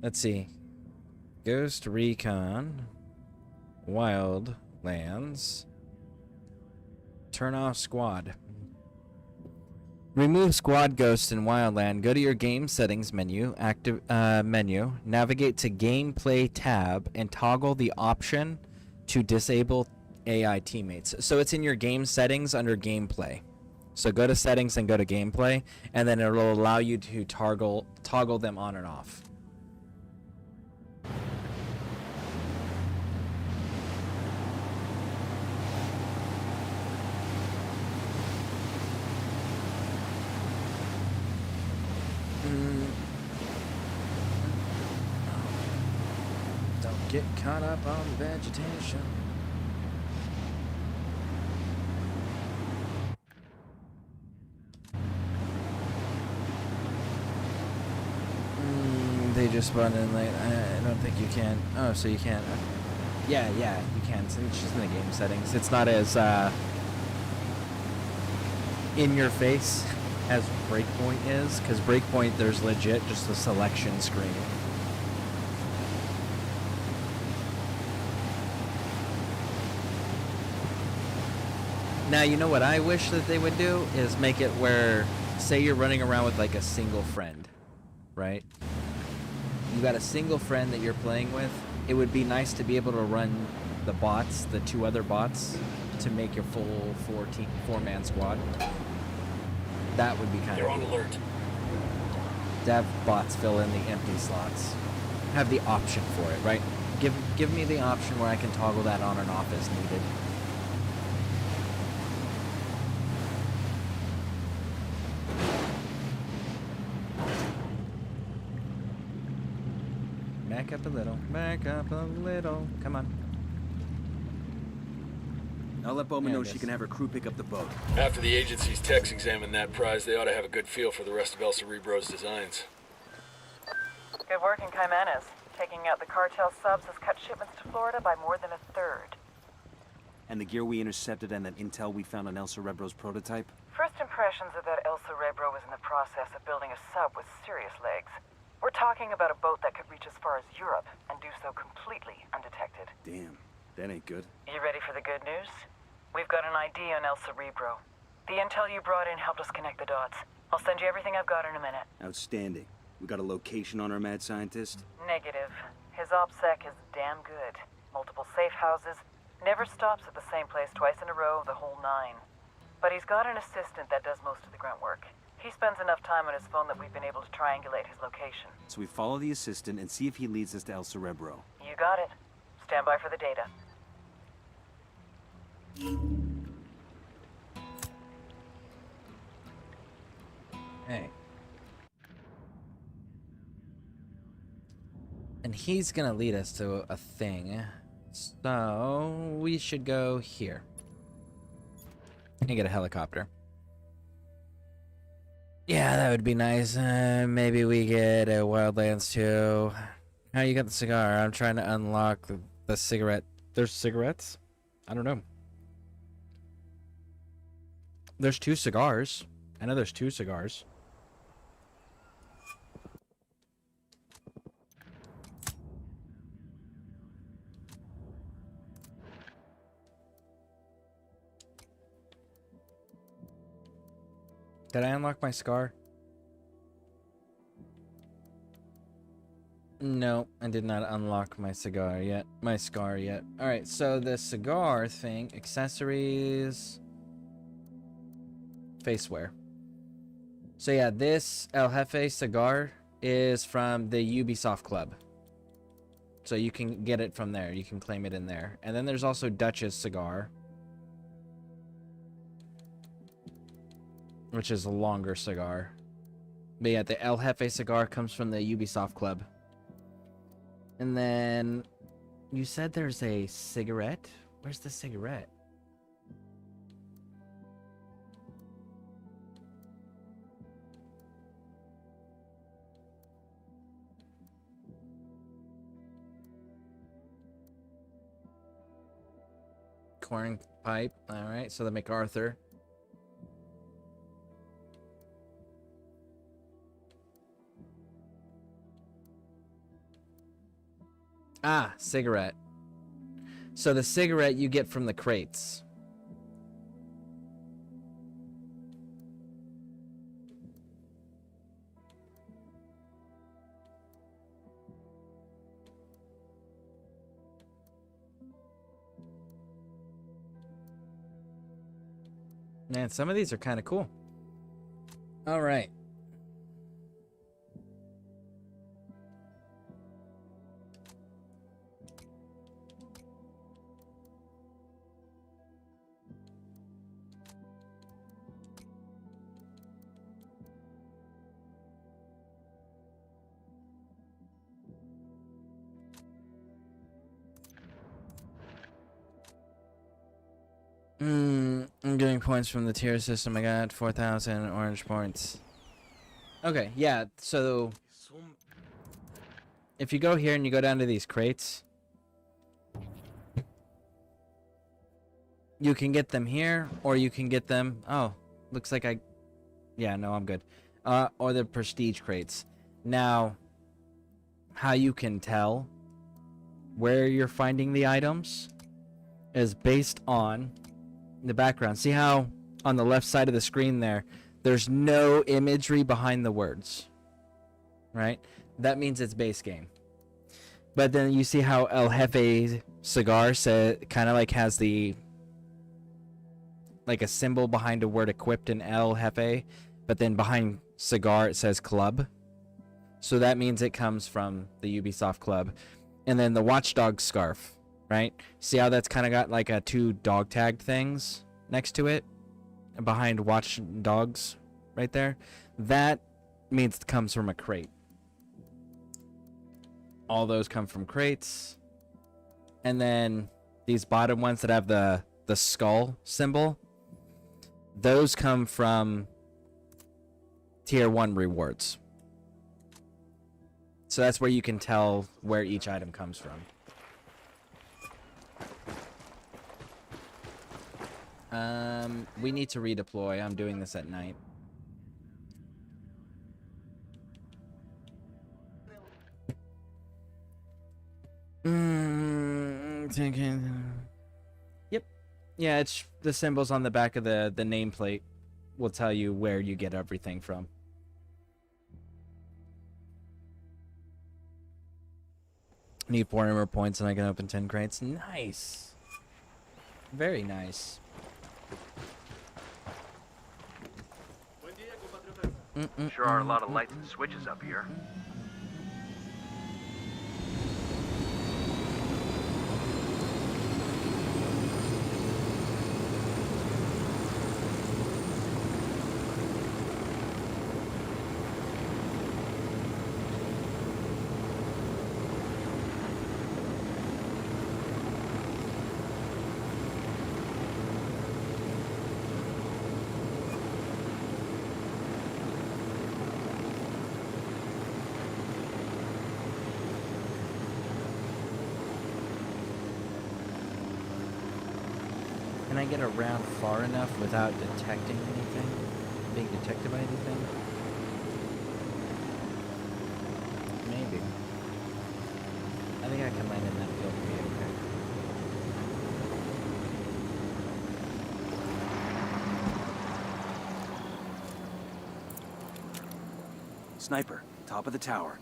Let's see. Ghost Recon. Wildlands. Turn off squad. Remove squad ghost in Wildland. Go to your game settings menu, navigate to gameplay tab, and toggle the option to disable AI teammates. So it's in your game settings under gameplay. So go to settings and go to gameplay, and then it will allow you to toggle them on and off. Don't get caught up on vegetation. They just spawned in late. I don't think you can. Oh, so you can't. Yeah, you can. It's just in the game settings. It's not as in your face as Breakpoint is, because Breakpoint there's legit just a selection screen. Now, you know what I wish that they would do is make it where, say you're running around with like a single friend, right? You got a single friend that you're playing with. It would be nice to be able to run the bots, the two other bots, to make your full four-man squad. That would be kind of They're on alert. To have bots fill in the empty slots. Have the option for it, right? Give me the option where I can toggle that on and off as needed. Back up a little, back up a little. Come on. I'll let Bowman know she can have her crew pick up the boat. After the agency's techs examine that prize, they ought to have a good feel for the rest of El Cerebro's designs. Good work in Caymanas. Taking out the cartel subs has cut shipments to Florida by more than a third. And the gear we intercepted and that intel we found on El Cerebro's prototype? First impressions are that El Cerebro is in the process of building a sub with serious legs. We're talking about a boat that could reach as far as Europe and do so completely undetected. Damn, that ain't good. You ready for the good news? We've got an ID on El Cerebro. The intel you brought in helped us connect the dots. I'll send you everything I've got in a minute. Outstanding. We got a location on our mad scientist? Negative. His OPSEC is damn good. Multiple safe houses. Never stops at the same place twice in a row, the whole nine. But he's got an assistant that does most of the grunt work. He spends enough time on his phone that we've been able to triangulate his location. So we follow the assistant and see if he leads us to El Cerebro. You got it. Stand by for the data. Hey. And he's gonna lead us to a thing. So we should go here. And get a helicopter. Yeah, that would be nice. Maybe we get a Wildlands 2. How you got the cigar? I'm trying to unlock the cigarette. There's cigarettes? I don't know. There's 2 cigars. I know there's 2 cigars. Did I unlock my cigar? No, I did not unlock my cigar yet. My scar yet. Alright, so the cigar thing, accessories, faceware. So yeah, this El Jefe cigar is from the Ubisoft Club. So you can get it from there. You can claim it in there. And then there's also Dutch's cigar, which is a longer cigar. But yeah, the El Jefe cigar comes from the Ubisoft Club. And then you said there's a cigarette? Where's the cigarette? Corn pipe. Alright, so the MacArthur. Ah, cigarette. So the cigarette you get from the crates. Man, some of these are kind of cool. All right. I'm getting points from the tier system. I got 4,000 orange points. Okay, yeah, so if you go here and you go down to these crates, you can get them here, or you can get them... Oh, looks like I... Yeah, no, I'm good. Or the prestige crates. Now, how you can tell where you're finding the items is based on the background. See how on the left side of the screen there's no imagery behind the words, right? That means it's base game. But then you see how El Jefe cigar kind of like has the like a symbol behind a word equipped in El Jefe, but then behind cigar it says club. So that means it comes from the Ubisoft Club. And then the Watchdog scarf, right? See how that's kind of got like a 2 dog tag things next to it? Behind Watch Dogs right there? That means it comes from a crate. All those come from crates. And then these bottom ones that have the skull symbol, those come from tier 1 rewards. So that's where you can tell where each item comes from. We need to redeploy. I'm doing this at night. Yep. Yeah, it's the symbols on the back of the nameplate will tell you where you get everything from. Need 400 more points and I can open 10 crates. Nice. Very nice. Sure are a lot of lights and switches up here. get around far enough without detecting anything? Being detected by anything? Maybe. I think I can land in that field and be okay. Sniper, top of the tower.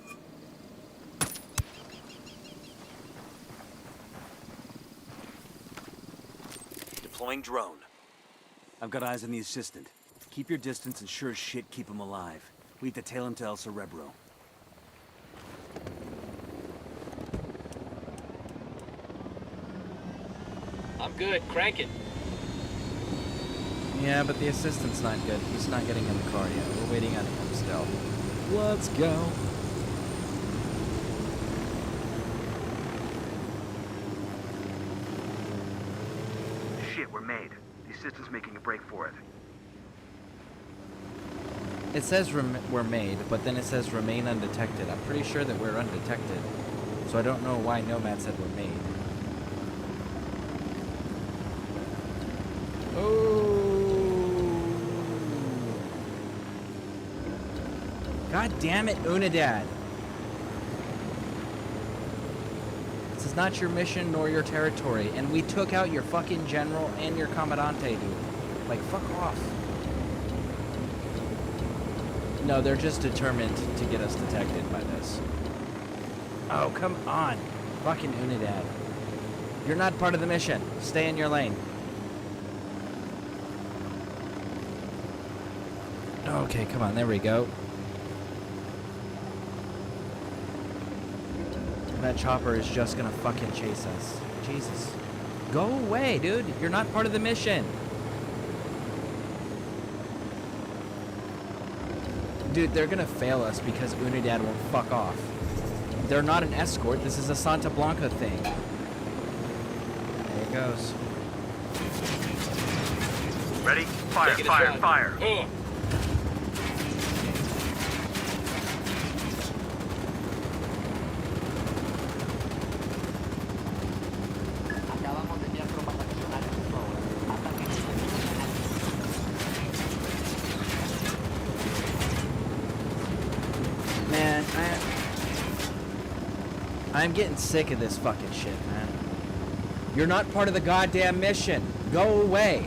Deploying drone. I've got eyes on the assistant. Keep your distance and sure as shit keep him alive. We have to tail him to El Cerebro. I'm good. Crank it. Yeah, but the assistant's not good. He's not getting in the car yet. We're waiting on him still. Let's go. Shit, we're made. The assistant's making a break for it. It says we're made, but then it says remain undetected. I'm pretty sure that we're undetected. So I don't know why Nomad said we're made. Oh! God damn it, Unidad! This is not your mission nor your territory, and we took out your fucking general and your commandante, dude. Like, fuck off. No, they're just determined to get us detected by this. Oh, come on. Fucking Unidad. You're not part of the mission. Stay in your lane. Okay, come on. There we go. That chopper is just gonna fucking chase us. Jesus. Go away, dude. You're not part of the mission. Dude, they're gonna fail us because Unidad won't fuck off. They're not an escort. This is a Santa Blanca thing. There it goes. Ready? Fire, fire, fire. Man, I'm getting sick of this fucking shit, man. You're not part of the goddamn mission. Go away.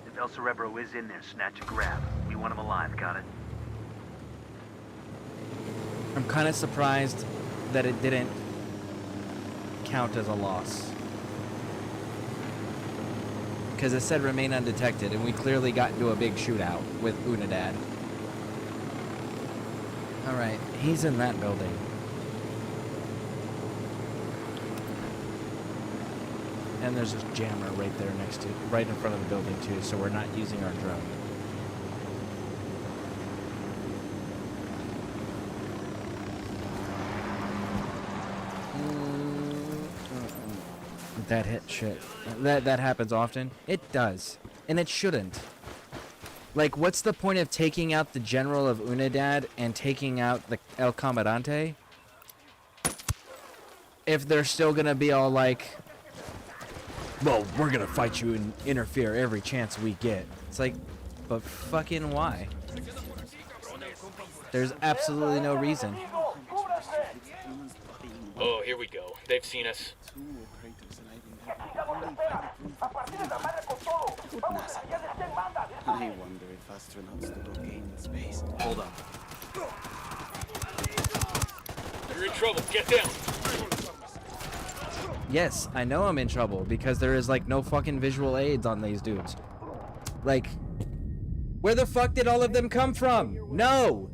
If El Cerebro is in there, snatch a grab. We want him alive, got it? I'm kind of surprised that it didn't count as a loss. Because it said remain undetected, and we clearly got into a big shootout with Unidad. Alright, he's in that building. And there's this jammer right there right in front of the building too, so we're not using our drone. That hit shit. That happens often. It does. And it shouldn't. Like, what's the point of taking out the general of Unidad and taking out the El Comandante if they're still gonna be all like, well, we're gonna fight you and interfere every chance we get. It's like, but fucking why? There's absolutely no reason. Oh, here we go. They've seen us. I wonder if astronauts do gain in space. Hold on. You're in trouble. Get down. Yes, I know I'm in trouble because there is like no fucking visual aids on these dudes. Like, where the fuck did all of them come from? No!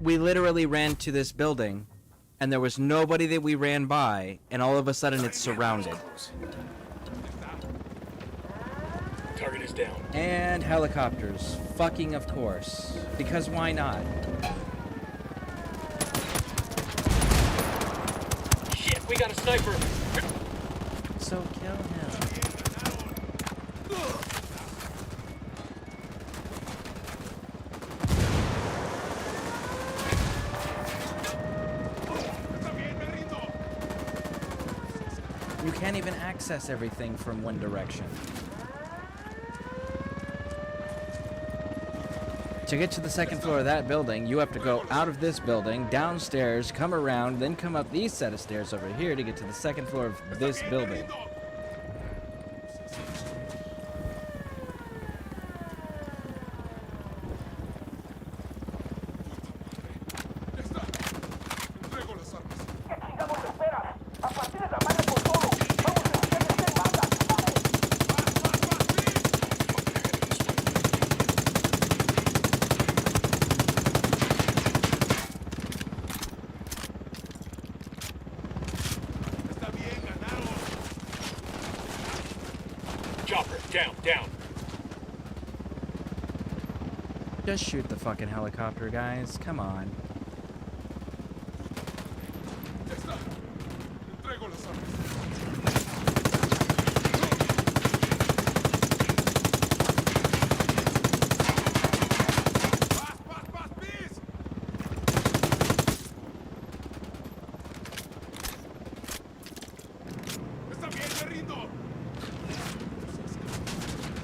We literally ran to this building and there was nobody that we ran by, and all of a sudden it's surrounded. Target is down. And helicopters. Fucking of course. Because why not? Shit, we got a sniper. So kill him. You can't even access everything from one direction. To get to the second floor of that building, you have to go out of this building, downstairs, come around, then come up these set of stairs over here to get to the second floor of this building. Chopper, down. Just shoot the fucking helicopter, guys. Come on.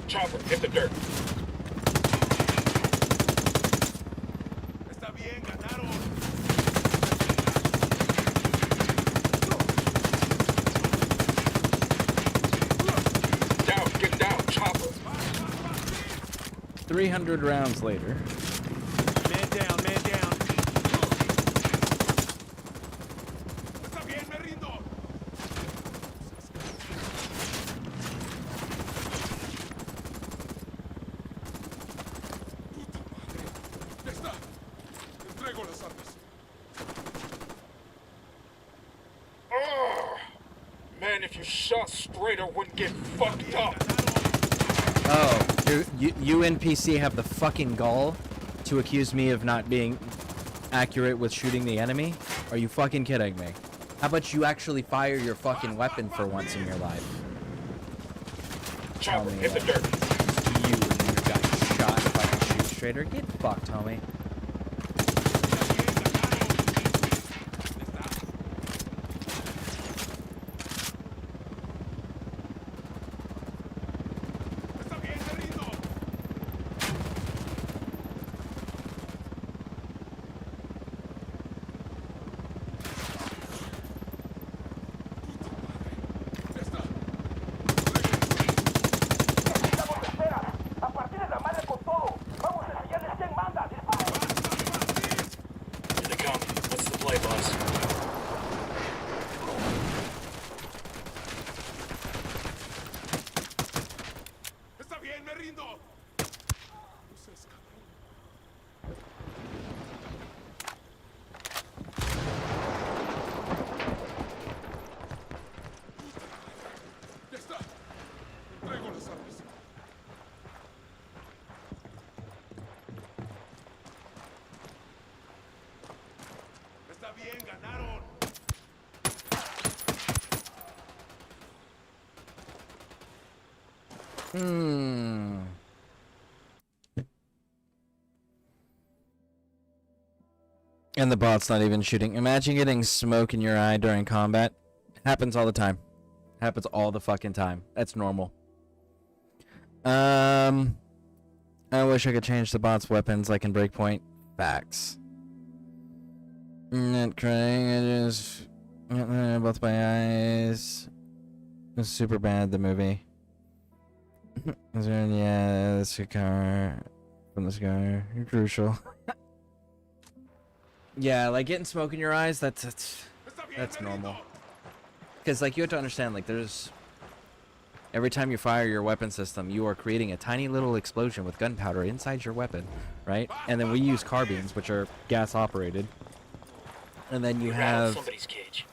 Chopper, hit the dirt. Down, get down, Chopper. 300 rounds later. Man down, man down. 'Ugh. Man, if you shot straight, I wouldn't get fucked up. Oh, you NPC have the fucking gall to accuse me of not being accurate with shooting the enemy? Are you fucking kidding me? How about you actually fire your fucking weapon for once in your life? Chopper, hit the dirt. You got shot if I can shoot straighter. Get fucked, homie. Here they come. What's the play, boss? And the bot's not even shooting. Imagine getting smoke in your eye during combat. Happens all the time. Happens all the fucking time. That's normal. I wish I could change the bot's weapons like in Breakpoint. Facts. Not crying, I just... both my eyes. It's super bad, the movie. Yeah, that's your car. From the scar. You're crucial. Yeah, like getting smoke in your eyes, that's normal. Because, like, you have to understand, like, there's... Every time you fire your weapon system, you are creating a tiny little explosion with gunpowder inside your weapon, right? And then we use carbines, which are gas-operated. And then you have... somebody's cage.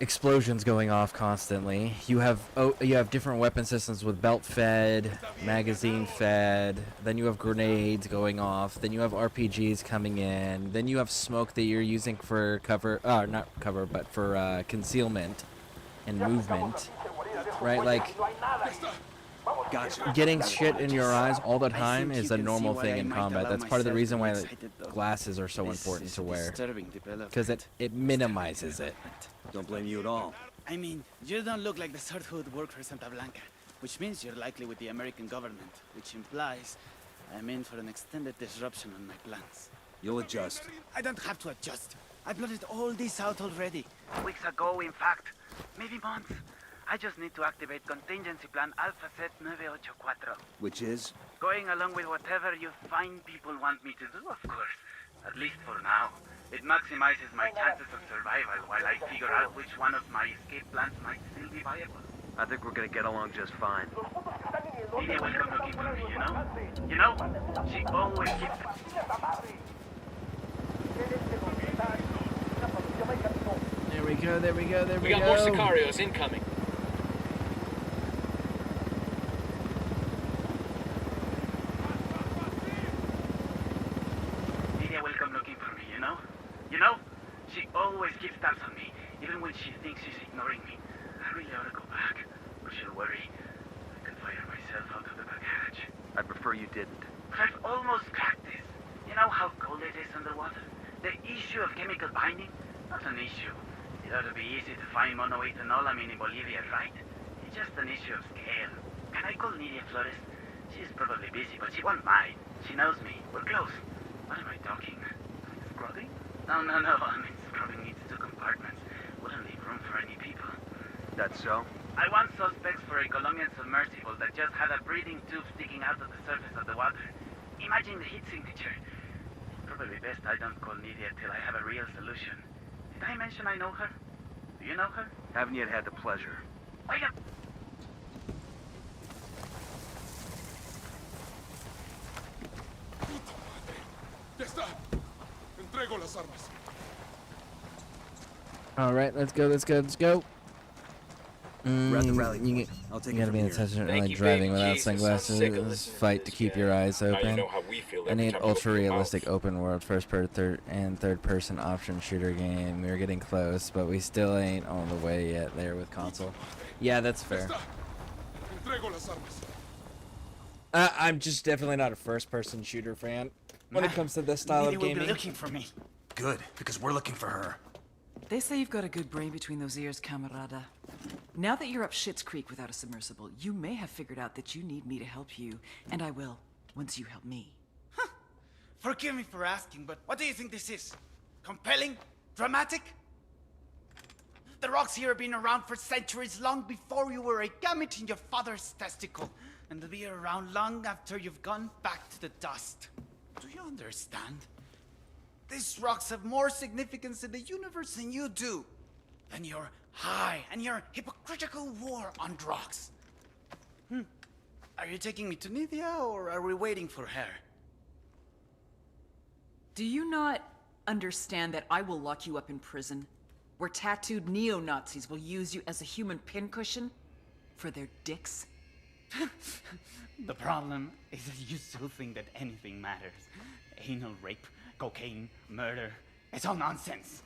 explosions going off constantly. You have different weapon systems with belt fed, magazine fed. Then you have grenades going off. Then you have RPGs coming in. Then you have smoke that you're using for cover, not cover, but for concealment and movement. Right, like Gotcha. getting shit in your eyes all the time is a normal thing in combat. That's part of the reason why glasses are so important to wear, because it minimizes it. Don't blame you at all. I mean, you don't look like the sort who would work for Santa Blanca, which means you're likely with the American government, which implies I'm in for an extended disruption on my plans. You'll adjust. I don't have to adjust. I blotted all this out already. Weeks ago, in fact. Maybe months. I just need to activate contingency plan Alpha Set 984. Which is? Going along with whatever you fine people want me to do, of course. At least for now. It maximizes my chances of survival while I figure out which one of my escape plans might still be viable. I think we're gonna get along just fine. Lydia will come looking for me, you know? You know, she always keeps... There we go, there we go, there we go. We got more Sicarios incoming. Always keeps tabs on me, even when she thinks she's ignoring me. I really ought to go back, or she'll worry. I can fire myself out of the back hatch. I prefer you didn't. I've almost cracked this. You know how cold it is underwater? The issue of chemical binding? Not an issue. It ought to be easy to find monoethanolamine in Bolivia, right? It's just an issue of scale. Can I call Nidia Flores? She's probably busy, but she won't mind. She knows me. We're close. What am I talking? Scrubbing? No. I mean, scrubbing needs 2 compartments. Wouldn't leave room for any people. That's so? I want suspects for a Colombian submersible that just had a breathing tube sticking out of the surface of the water. Imagine the heat signature. Probably best I don't call Nidia till I have a real solution. Did I mention I know her? Do you know her? Haven't yet had the pleasure. Wait up! ¡Ya está! Entrego las armas. Alright, let's go. We're at the rally point. I'll take you gotta be in attention and driving without sunglasses. Fight to keep your eyes open. I need ultra-realistic open-world third-person option shooter game. We're getting close, but we still ain't all the way yet there with console. Yeah, that's fair. I'm just definitely not a first-person shooter fan when it comes to this style of gaming. Will be looking for me. Good, because we're looking for her. They say you've got a good brain between those ears, camarada. Now that you're up Schitt's Creek without a submersible, you may have figured out that you need me to help you, and I will, once you help me. Huh. Forgive me for asking, but what do you think this is? Compelling? Dramatic? The rocks here have been around for centuries, long before you were a gamete in your father's testicle, and they'll be around long after you've gone back to the dust. Do you understand? These rocks have more significance in the universe than you do. Than your high and your hypocritical war on rocks. Are you taking me to Nidia, or are we waiting for her? Do you not understand that I will lock you up in prison, where tattooed neo-Nazis will use you as a human pincushion for their dicks? The problem is that you still think that anything matters. Anal rape, cocaine, murder, it's all nonsense.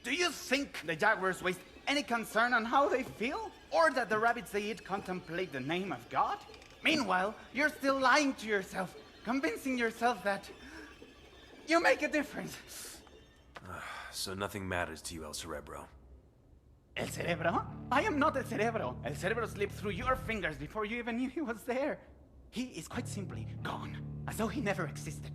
Do you think the jaguars waste any concern on how they feel? Or that the rabbits they eat contemplate the name of God? Meanwhile, you're still lying to yourself, convincing yourself that you make a difference. So nothing matters to you, El Cerebro? El Cerebro? I am not El Cerebro. El Cerebro slipped through your fingers before you even knew he was there. He is quite simply gone, as though he never existed.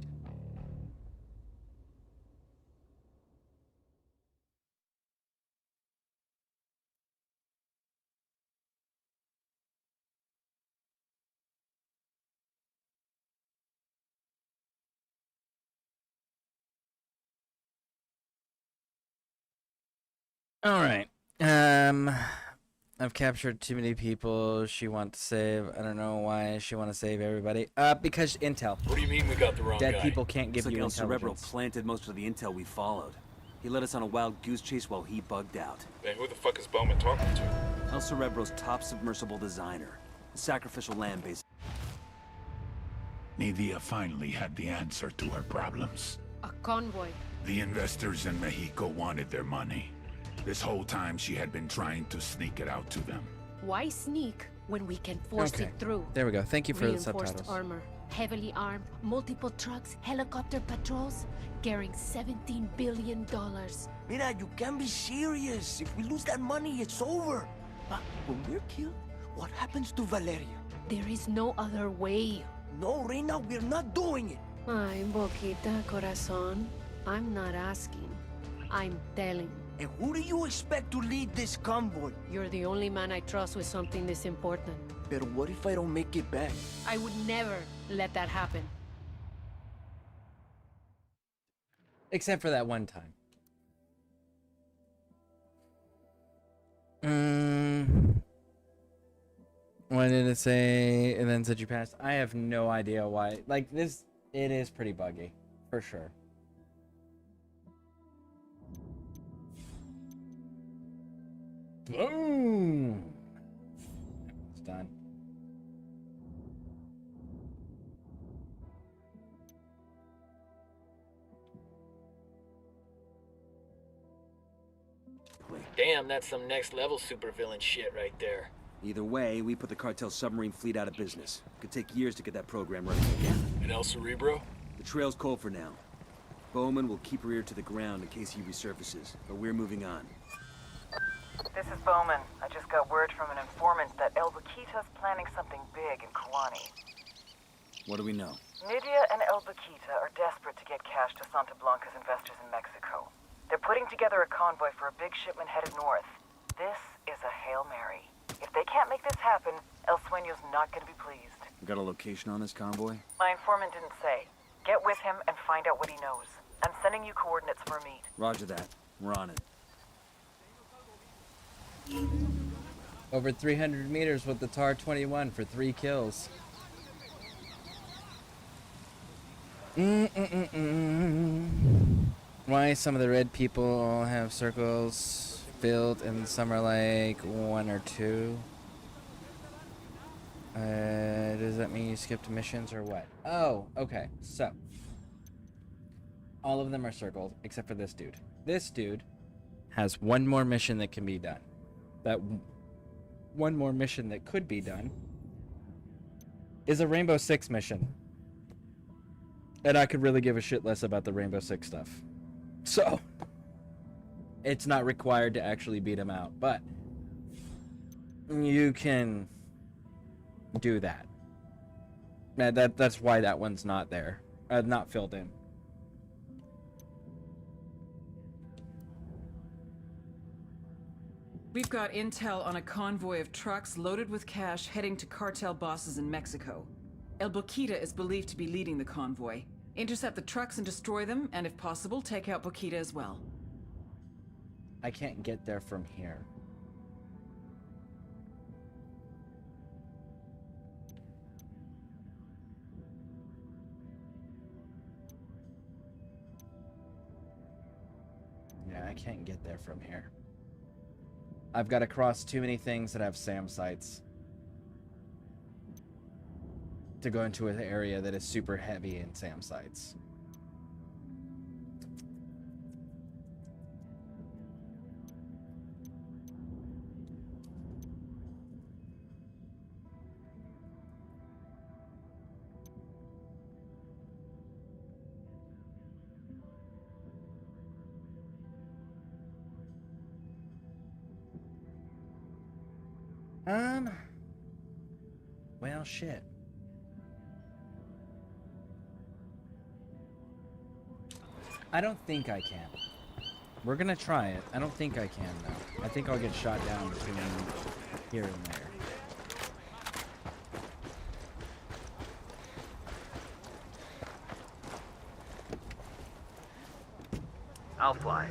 All right. I've captured too many people. She wants to save. I don't know why she want to save everybody. Because intel. What do you mean we got the wrong Dead guy? people can't give Looks like you El Cerebro intelligence. planted most of the intel we followed. He led us on a wild goose chase while he bugged out. Then who the fuck is Bowman talking to? El Cerebro's top submersible designer. The sacrificial lamb base. Nidia finally had the answer to her problems. A convoy. The investors in Mexico wanted their money. This whole time she had been trying to sneak it out to them. Why sneak when we can force it through? There we go. Thank you for the Reinforced subtitles. armor, heavily armed, multiple trucks, helicopter patrols, carrying $17 billion. Mira, you can't be serious. If we lose that money, it's over. But when we're killed, what happens to Valeria? There is no other way. No, Reina, we're not doing it. Ay, Boquita, corazón. I'm not asking. I'm telling. And who do you expect to lead this convoy? You're the only man I trust with something this important. But what if I don't make it back? I would never let that happen. Except for that one time. Why did it say, and then said you passed? I have no idea why. Like, this, it is pretty buggy. For sure. Boom! It's done. Damn, that's some next level supervillain shit right there. Either way, we put the cartel submarine fleet out of business. Could take years to get that program running again. And El Cerebro? The trail's cold for now. Bowman will keep her ear to the ground in case he resurfaces, but we're moving on. This is Bowman. I just got word from an informant that El Baquita's planning something big in Kawani. What do we know? Nidia and El Baquita are desperate to get cash to Santa Blanca's investors in Mexico. They're putting together a convoy for a big shipment headed north. This is a Hail Mary. If they can't make this happen, El Sueño's not going to be pleased. We got a location on this convoy? My informant didn't say. Get with him and find out what he knows. I'm sending you coordinates for a meet. Roger that. We're on it. Over 300 meters with the TAR-21 for 3 kills. Why some of the red people have circles filled and some are like 1 or 2? Does that mean you skipped missions or what? Oh, okay. So, all of them are circled except for this dude. This dude has 1 more mission that can be done. That 1 more mission that could be done is a Rainbow Six mission. And I could really give a shit less about the Rainbow Six stuff. So, it's not required to actually beat him out, but you can do that. That's why that one's not there. Not filled in. We've got intel on a convoy of trucks loaded with cash heading to cartel bosses in Mexico. El Boquita is believed to be leading the convoy. Intercept the trucks and destroy them, and if possible, take out Boquita as well. I can't get there from here. Yeah, I can't get there from here. I've got to cross too many things that have SAM sites to go into an area that is super heavy in SAM sites. Well, shit. I don't think I can. We're gonna try it. I don't think I can, though. I think I'll get shot down between here and there. I'll fly.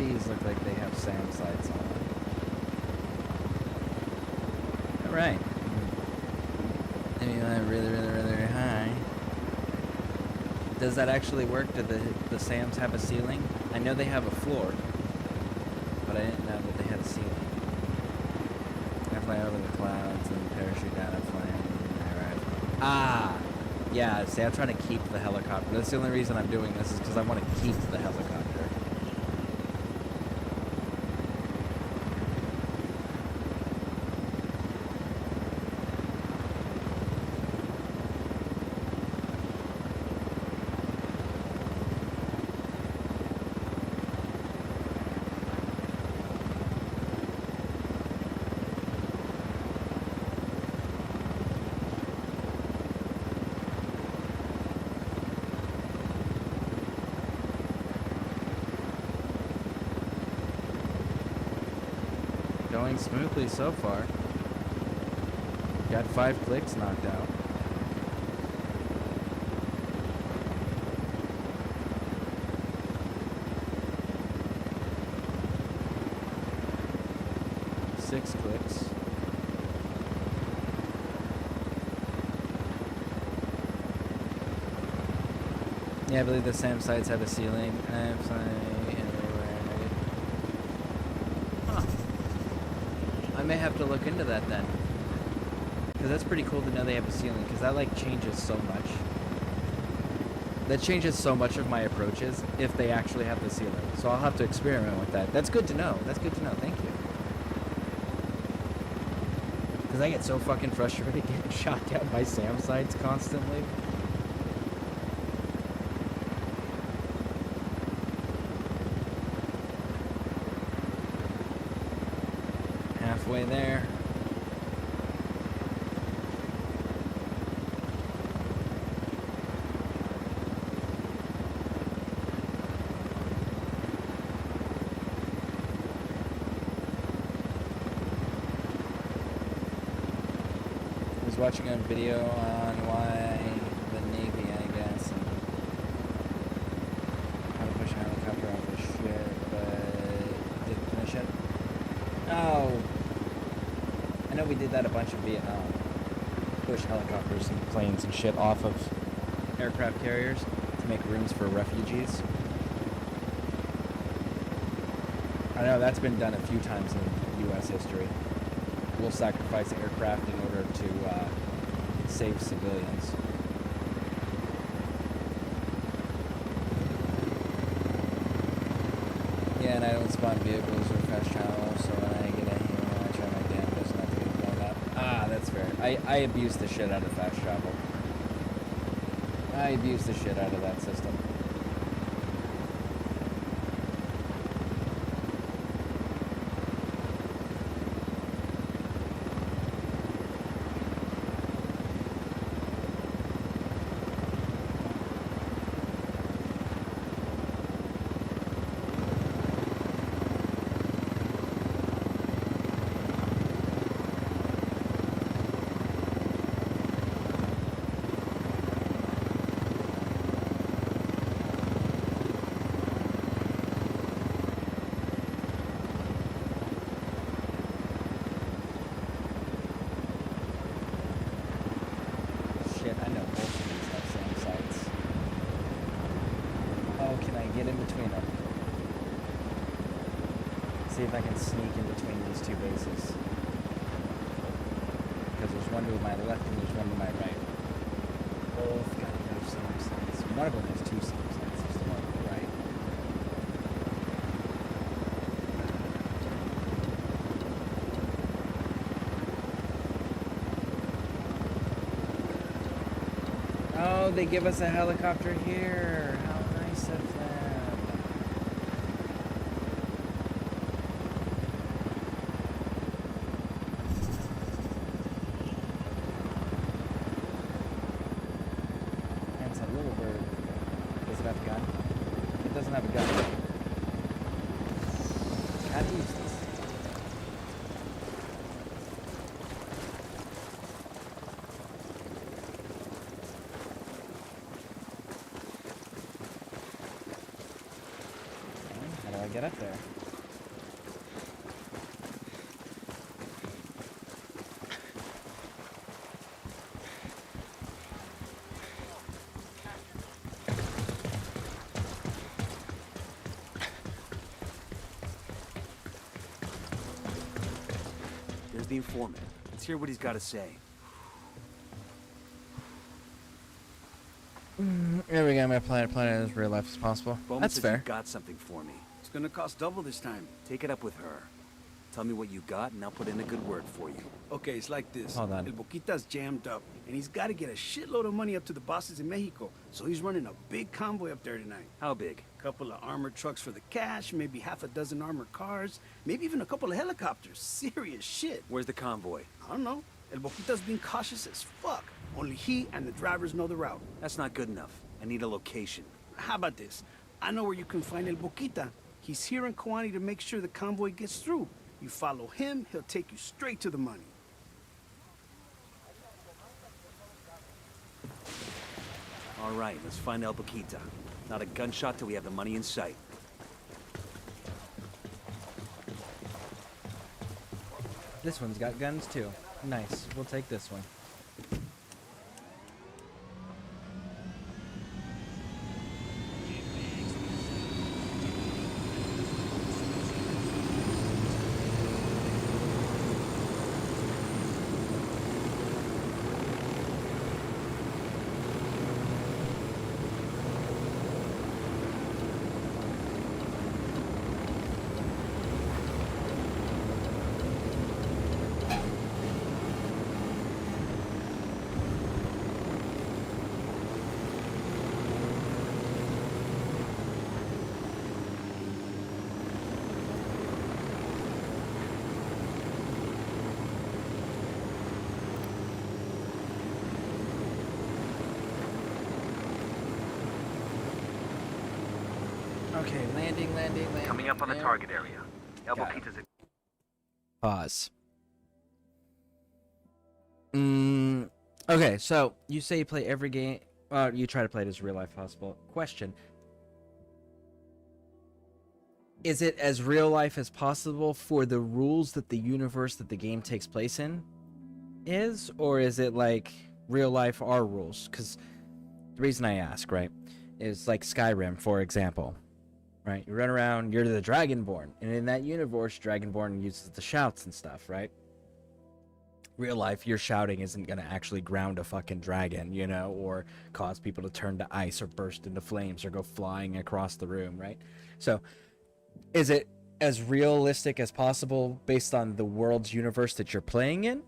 these look like they have SAM sights on them. Alright. Maybe I went really, really, really, really high. Does that actually work? Do the SAMs have a ceiling? I know they have a floor, but I didn't know that they had a ceiling. I fly over the clouds and parachute down and fly. Alright. Ah! Yeah, see, I'm trying to keep the helicopter. That's the only reason I'm doing this is because I want to keep the helicopter. Going smoothly so far. Got 5 clicks knocked out. Six clicks. Yeah, I believe the SAM sites have a ceiling. I'm sorry. I may have to look into that then, because that's pretty cool to know they have a ceiling, because that like changes so much. That changes so much of my approaches if they actually have the ceiling. So I'll have to experiment with that. That's good to know. That's good to know. Thank you. Because I get so fucking frustrated getting shot down by SAM sites constantly. Halfway there. I was watching a video on why the Navy, I guess, and how to push a helicopter off the ship, but didn't finish it. Oh. I know we did that a bunch in Vietnam. Push helicopters and planes and shit off of aircraft carriers to make rooms for refugees. I know that's been done a few times in U.S. history. We'll sacrifice aircraft in order to save civilians. Yeah, and I don't spawn vehicles or fast travel, so when I get in here, I try my damnedest not to get blown up. Ah, that's fair. I abuse the shit out of fast travel. I abuse the shit out of that system. Get in between them. See if I can sneak in between these two bases. Because there's one to my left and there's one to my right. Both got no SAM sites. One of them has 2 SAM sites. There's the one to the right. Oh, they give us a helicopter here. How nice of them. That's a little bird. Does it have a gun? It doesn't have a gun. How do you use this? How do I get up there? Where's the informant? Let's hear what he's got to say. There we go. I'm gonna plan it as real life as possible. Bowman That's says fair. you got something for me. It's gonna cost double this time. Take it up with her. Tell me what you got, and I'll put in a good word for you. Okay, it's like this. Hold on. El Boquita's jammed up, and he's got to get a shitload of money up to the bosses in Mexico, so he's running a big convoy up there tonight. How big? Couple of armored trucks for the cash, maybe half a dozen armored cars, maybe even a couple of helicopters. Serious shit. Where's the convoy? I don't know. El Boquita's being cautious as fuck. Only he and the drivers know the route. That's not good enough. I need a location. How about this? I know where you can find El Boquita. He's here in Kawani to make sure the convoy gets through. You follow him, he'll take you straight to the money. All right, let's find El Boquita. Not a gunshot till we have the money in sight. This one's got guns too. Nice. We'll take this one. Okay, landing. Coming up on the target area. El Boquita's Pause. Okay, so you say you play every game. You try to play it as real life possible. Question: is it as real life as possible for the rules that the universe that the game takes place in is, or is it like real life are rules? Because the reason I ask, right, is like Skyrim, for example. Right, you run around, you're the Dragonborn, and in that universe, Dragonborn uses the shouts and stuff, right? Real life, your shouting isn't gonna actually ground a fucking dragon, you know, or cause people to turn to ice or burst into flames or go flying across the room, right? So, is it as realistic as possible based on the world's universe that you're playing in?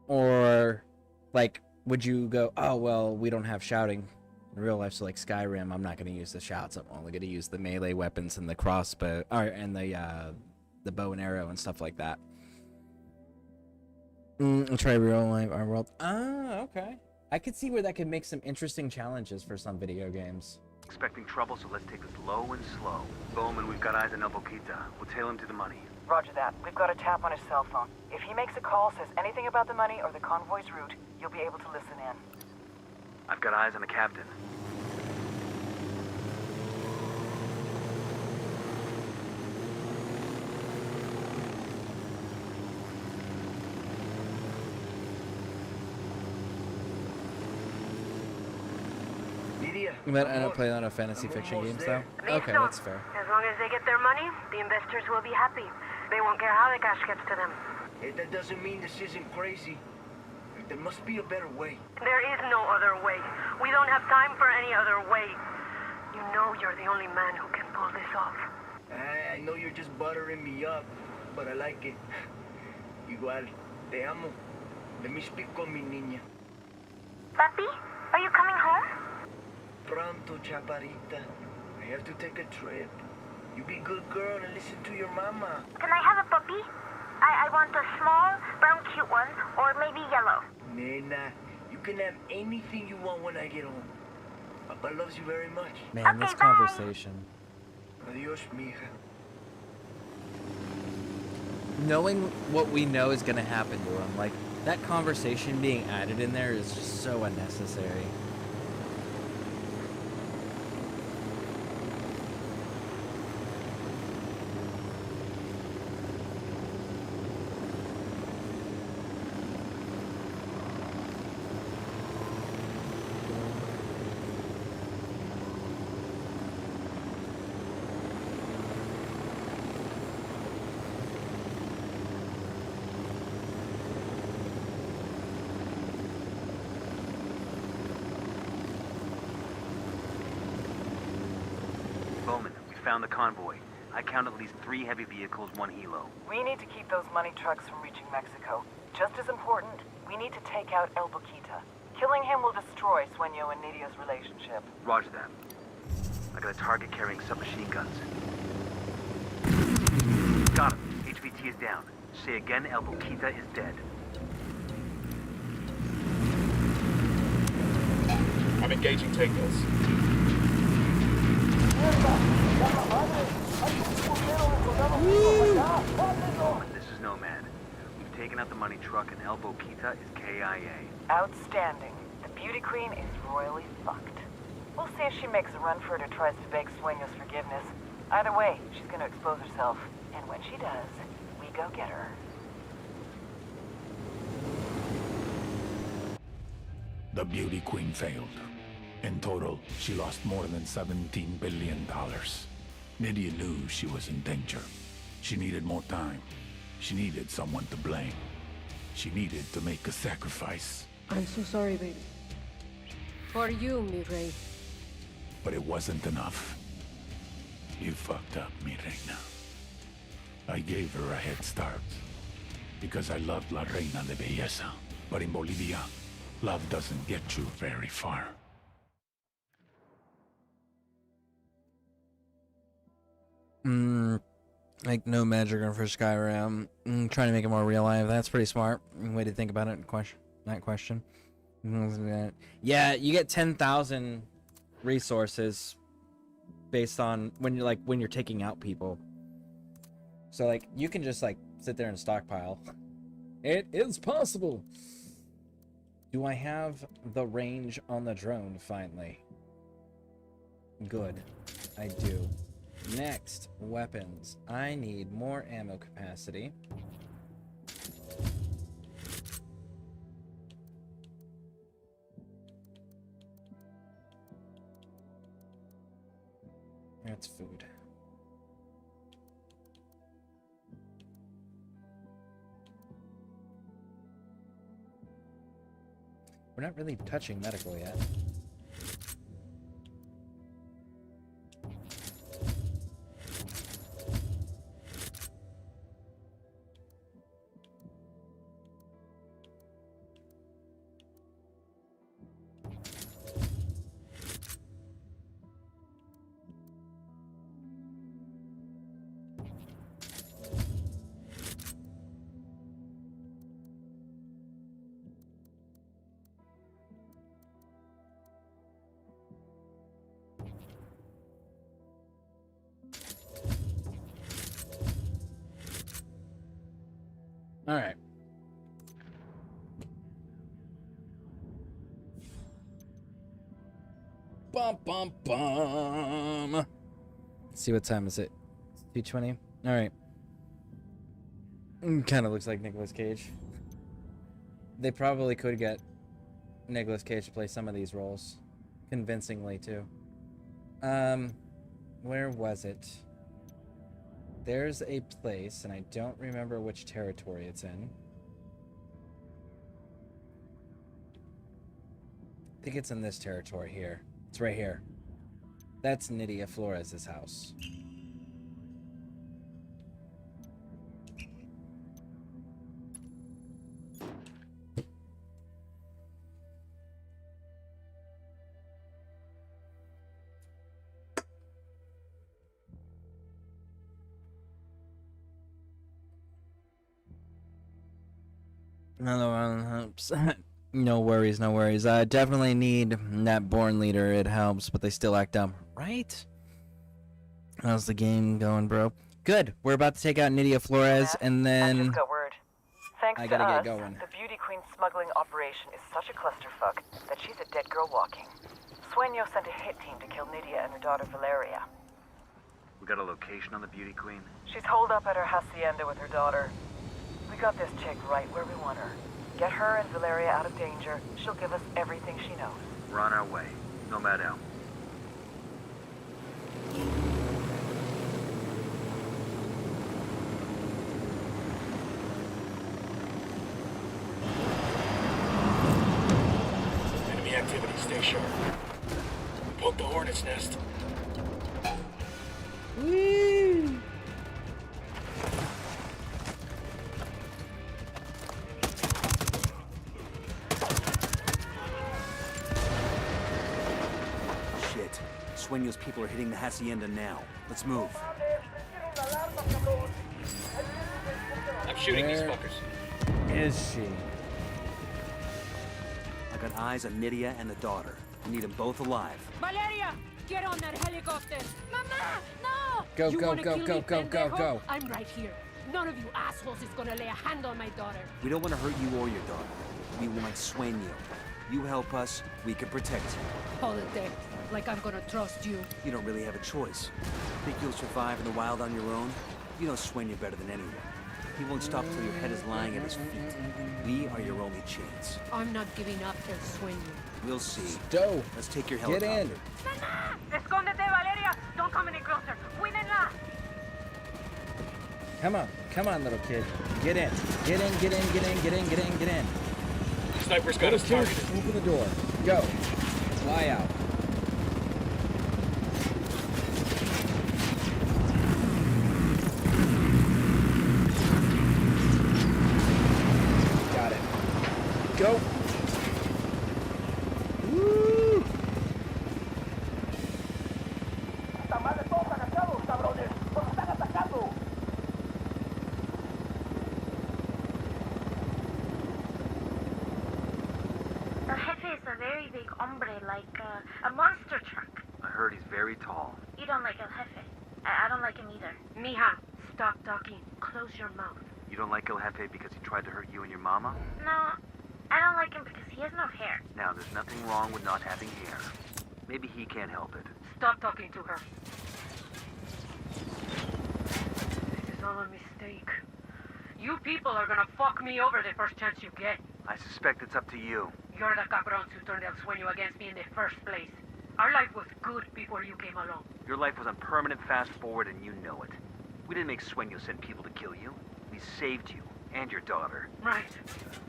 Or, like, would you go, oh, well, we don't have shouting in real life, so like Skyrim, I'm not going to use the shouts. I'm only going to use the melee weapons and the crossbow, and the bow and arrow and stuff like that. I'll try real life, our world. Ah, okay. I could see where that could make some interesting challenges for some video games. expecting trouble, so let's take this low and slow. Bowman, we've got eyes on El Boquita. We'll tail him to the money. Roger that. We've got a tap on his cell phone. If he makes a call, says anything about the money or the convoy's route, you'll be able to listen in. I've got eyes on the captain. But I don't play a lot of fantasy fiction games, though. Okay, that's fair. As long as they get their money, the investors will be happy. They won't care how the cash gets to them. That doesn't mean this isn't crazy. There must be a better way. There is no other way. We don't have time for any other way. You know you're the only man who can pull this off. I know you're just buttering me up, but I like it. Igual, te amo. Let me speak con mi niña. Papi, are you coming home? Pronto, chaparita. I have to take a trip. You be good girl and listen to your mama. Can I have a puppy? I want a small, brown, cute one, or maybe yellow. Nena, you can have anything you want when I get home. Papa loves you very much. Man, this conversation. Adios, mija. Knowing what we know is going to happen to him, like, that conversation being added in there is just so unnecessary. found the convoy. I count at least 3 heavy vehicles, 1 helo. We need to keep those money trucks from reaching Mexico. Just as important, we need to take out El Boquita. Killing him will destroy Sueño and Nidia's relationship. Roger that. I got a target carrying submachine guns. Got him. HVT is down. Say again, El Boquita is dead. I'm engaging tankers. This is Nomad. We've taken out the money truck and El Boquita is KIA. Outstanding. The Beauty Queen is royally fucked. We'll see if she makes a run for it or tries to beg Sueño's forgiveness. Either way, she's gonna expose herself. And when she does, we go get her. The Beauty Queen failed. In total, she lost more than $17 billion. Nydia knew she was in danger. She needed more time. She needed someone to blame. She needed to make a sacrifice. I'm so sorry, baby. For you, mi rey. But it wasn't enough. You fucked up, mi reina. I gave her a head start. Because I loved La Reina de Belleza. But in Bolivia, love doesn't get you very far. Like no magic for Skyrim. Trying to make it more real life. That's pretty smart. Way to think about it. That question. Yeah, you get 10,000 resources based on when you're taking out people. So like you can just like sit there and stockpile. It is possible. Do I have the range on the drone finally? Good. I do. Next, weapons. I need more ammo capacity. That's food. We're not really touching medical yet. All right. Bum bum bum. Let's see what time is it. 2:20. All right. Kind of looks like Nicolas Cage. They probably could get Nicolas Cage to play some of these roles, convincingly too. Where was it? There's a place, and I don't remember which territory it's in. I think it's in this territory here. It's right here. That's Nydia Flores' house. No worries, no worries. I definitely need that born leader. It helps, but they still act dumb, right? How's the game going, bro? Good. We're about to take out Nydia Flores, and I then just got word. Thanks I to gotta us, get going. the Beauty Queen smuggling operation is such a clusterfuck that she's a dead girl walking. Sueño sent a hit team to kill Nydia and her daughter Valeria. We got a location on the Beauty Queen? She's holed up at her hacienda with her daughter. We got this chick right where we want her. Get her and Valeria out of danger. She'll give us everything she knows. We're on our way. Nomad out. Enemy activity, stay sharp. Poke the hornet's nest. Woo! Sueño's people are hitting the hacienda now. Let's move. I'm shooting these Where fuckers. is she? I got eyes on Nydia and the daughter. I need them both alive. Valeria, get on that helicopter. Mama, no! Go, You go, wanna go, kill go, me, go, go, pendejo? go. I'm right here. None of you assholes is gonna lay a hand on my daughter. We don't want to hurt you or your daughter. We want Sueño. You help us, we can protect you. Hold it there. Like I'm gonna trust you. You don't really have a choice. Think you'll survive in the wild on your own? You know Sueño better than anyone. He won't stop till your head is lying at his feet. We are your only chance. I'm not giving up till Sueño. We'll see. Stow. Let's take your Get helicopter. in. Escóndete, Valeria. Don't come any closer. Cuídenla. Come on, little kid. Get in. Get in, get in, get in, get in, get in, get in. Sniper's got us Little kid, targeted. open the door. Go. Fly out. Got it. Go. Woo! El jefe is a very big hombre, like a monster truck. I heard he's very tall. You don't like El Jefe. I don't like him either. Mija, stop talking. Close your mouth. You don't like El Jefe because he tried to hurt you and your mama? No, I don't like him because he has no hair. Now, there's nothing wrong with not having hair. Maybe he can't help it. Stop talking to her. This is all a mistake. You people are gonna fuck me over the first chance you get. I suspect it's up to you. You're the cabrons who turned El Sueño against me in the first place. Our life was good before you came along. Your life was on permanent fast forward and you know it. We didn't make Sueño send people to kill you. We saved you and your daughter. Right.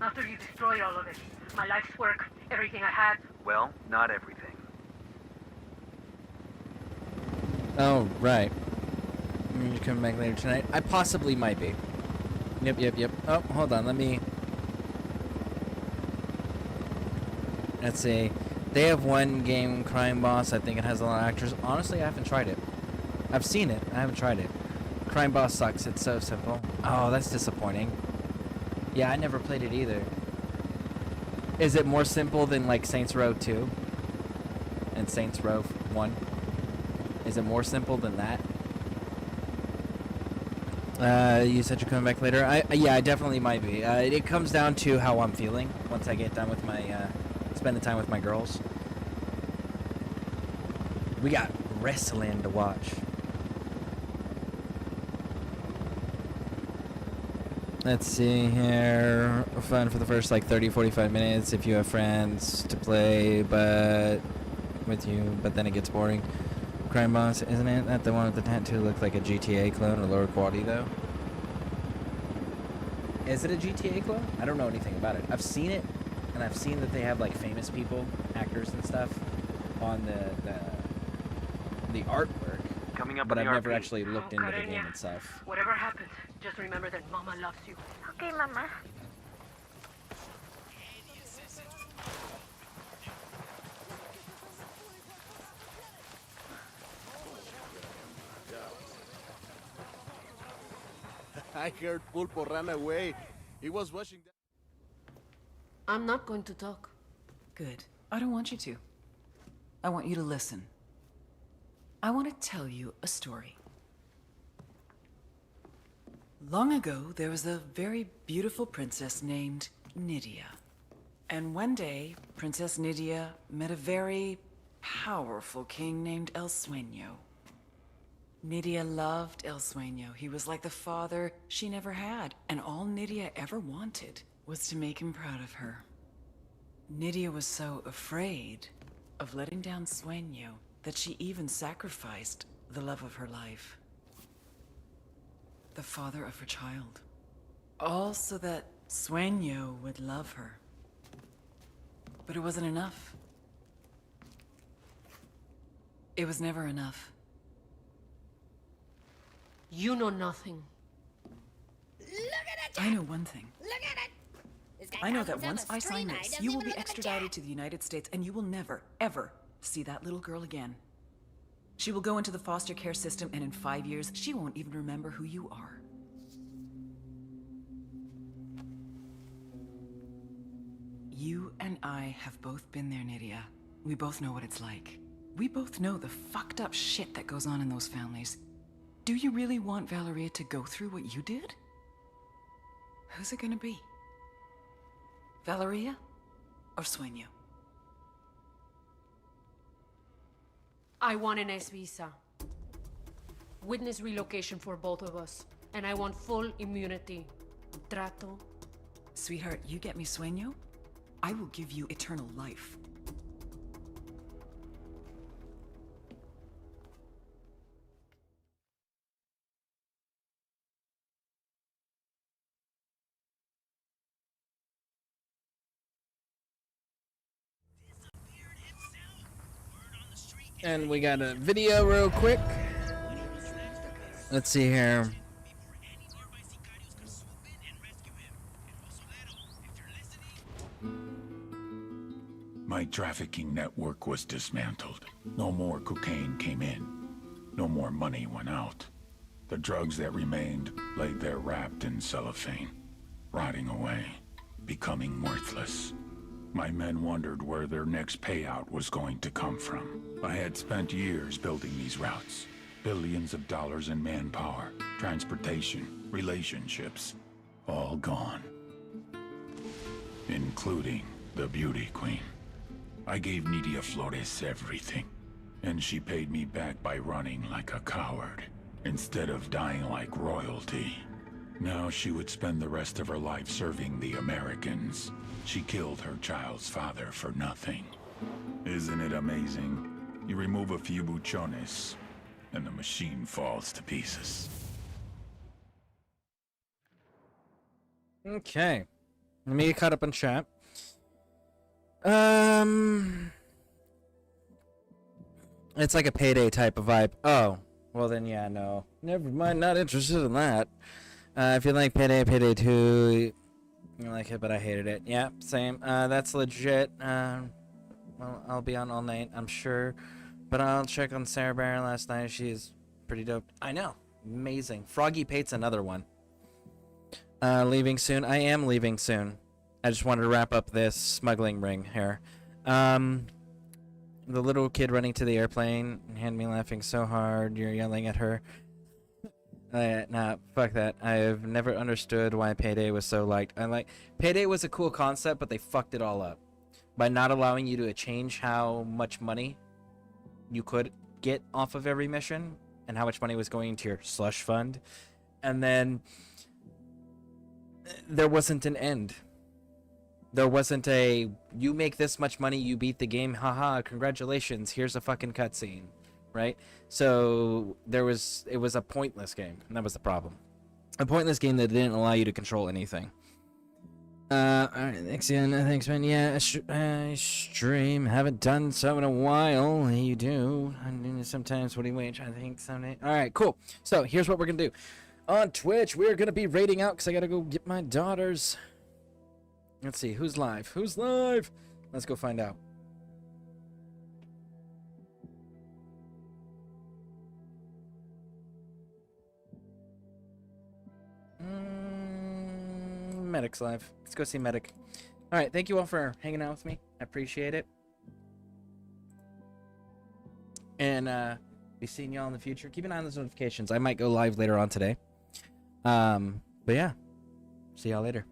After you destroyed all of it. My life's work, everything I had. Well, not everything. Oh, right. You coming back later tonight? I possibly might be. Yep. Oh, hold on. Let's see. They have one game, Crime Boss. I think it has a lot of actors. Honestly, I haven't tried it. I've seen it. I haven't tried it. Crime Boss sucks. It's so simple. Oh, that's disappointing. Yeah, I never played it either. Is it more simple than, like, Saints Row 2? And Saints Row 1? Is it more simple than that? You said you're coming back later? Yeah, I definitely might be. It comes down to how I'm feeling once I get done with my, spend the time with my girls. We got wrestling to watch. Let's see here. Fun for the first like 30-45 minutes if you have friends to play but then it gets boring. Crime Boss, isn't it? That the one with the tattoo looked like a GTA clone or lower quality though? Is it a GTA clone? I don't know anything about it. I've seen it, and I've seen that they have like famous people, actors and stuff on the artwork. Coming up but on I've the never RP. actually looked into the Karenia, game itself. Whatever happens, just remember that Mama loves you. Okay, Mama. I heard Pulpo ran away. He was washing down. I'm not going to talk. Good. I don't want you to. I want you to listen. I want to tell you a story. Long ago, there was a very beautiful princess named Nydia. And one day, Princess Nydia met a very powerful king named El Sueño. Nydia loved El Sueño. He was like the father she never had, and all Nydia ever wanted was to make him proud of her. Nydia was so afraid of letting down Sueño that she even sacrificed the love of her life. The father of her child. All so that Sueño would love her. But it wasn't enough. It was never enough. You know nothing. I know one thing. Look at it! This guy I know calls that himself once a I sign streamer. He this, doesn't you will even be look at the extradited chat. to the United States and you will never, ever see that little girl again. She will go into the foster care system, and in 5 years, she won't even remember who you are. You and I have both been there, Nydia. We both know what it's like. We both know the fucked up shit that goes on in those families. Do you really want Valeria to go through what you did? Who's it gonna be? Valeria or Sueño? I want an S visa. Witness relocation for both of us. And I want full immunity. Trato. Sweetheart, you get me Sueño, I will give you eternal life. And we got a video real quick. Let's see here. My trafficking network was dismantled. No more cocaine came in. No more money went out. The drugs that remained lay there wrapped in cellophane, rotting away, becoming worthless. My men wondered where their next payout was going to come from. I had spent years building these routes. Billions of dollars in manpower, transportation, relationships, all gone. Including the beauty queen. I gave Nydia Flores everything, and she paid me back by running like a coward, instead of dying like royalty. Now she would spend the rest of her life serving the Americans. She killed her child's father for nothing. Isn't it amazing? You remove a few buchones, and the machine falls to pieces. Okay. Let me get caught up on chat. It's like a Payday type of vibe. Oh, well then, yeah, no. Never mind, not interested in that. If you like Payday, Payday 2, you like it, but I hated it. Yeah, same. That's legit. Well, I'll be on all night, I'm sure. But I'll check on Sarah Barron last night. She's pretty dope. I know. Amazing. Froggy Pate's another one. Leaving soon. I am leaving soon. I just wanted to wrap up this smuggling ring here. The little kid running to the airplane and had me laughing so hard. You're yelling at her. Nah, fuck that. I've never understood why Payday was so liked. Payday was a cool concept, but they fucked it all up by not allowing you to change how much money you could get off of every mission and how much money was going into your slush fund. And then there wasn't an end. There wasn't a, you make this much money, you beat the game, haha, congratulations, here's a fucking cutscene, right? So it was a pointless game, and that was the problem. A pointless game that didn't allow you to control anything. Alright, thanks again, thanks man, yeah, I stream, haven't done so in a while, you do, I do sometimes, what do you wait, I think someday, alright, cool, so here's what we're gonna do. On Twitch, we're gonna be raiding out, because I gotta go get my daughters. Let's see, who's live? Who's live? Let's go find out. Medic's live. Let's go see Medic. Alright, thank you all for hanging out with me. I appreciate it. And be seeing y'all in the future. Keep an eye on those notifications. I might go live later on today. But yeah. See y'all later.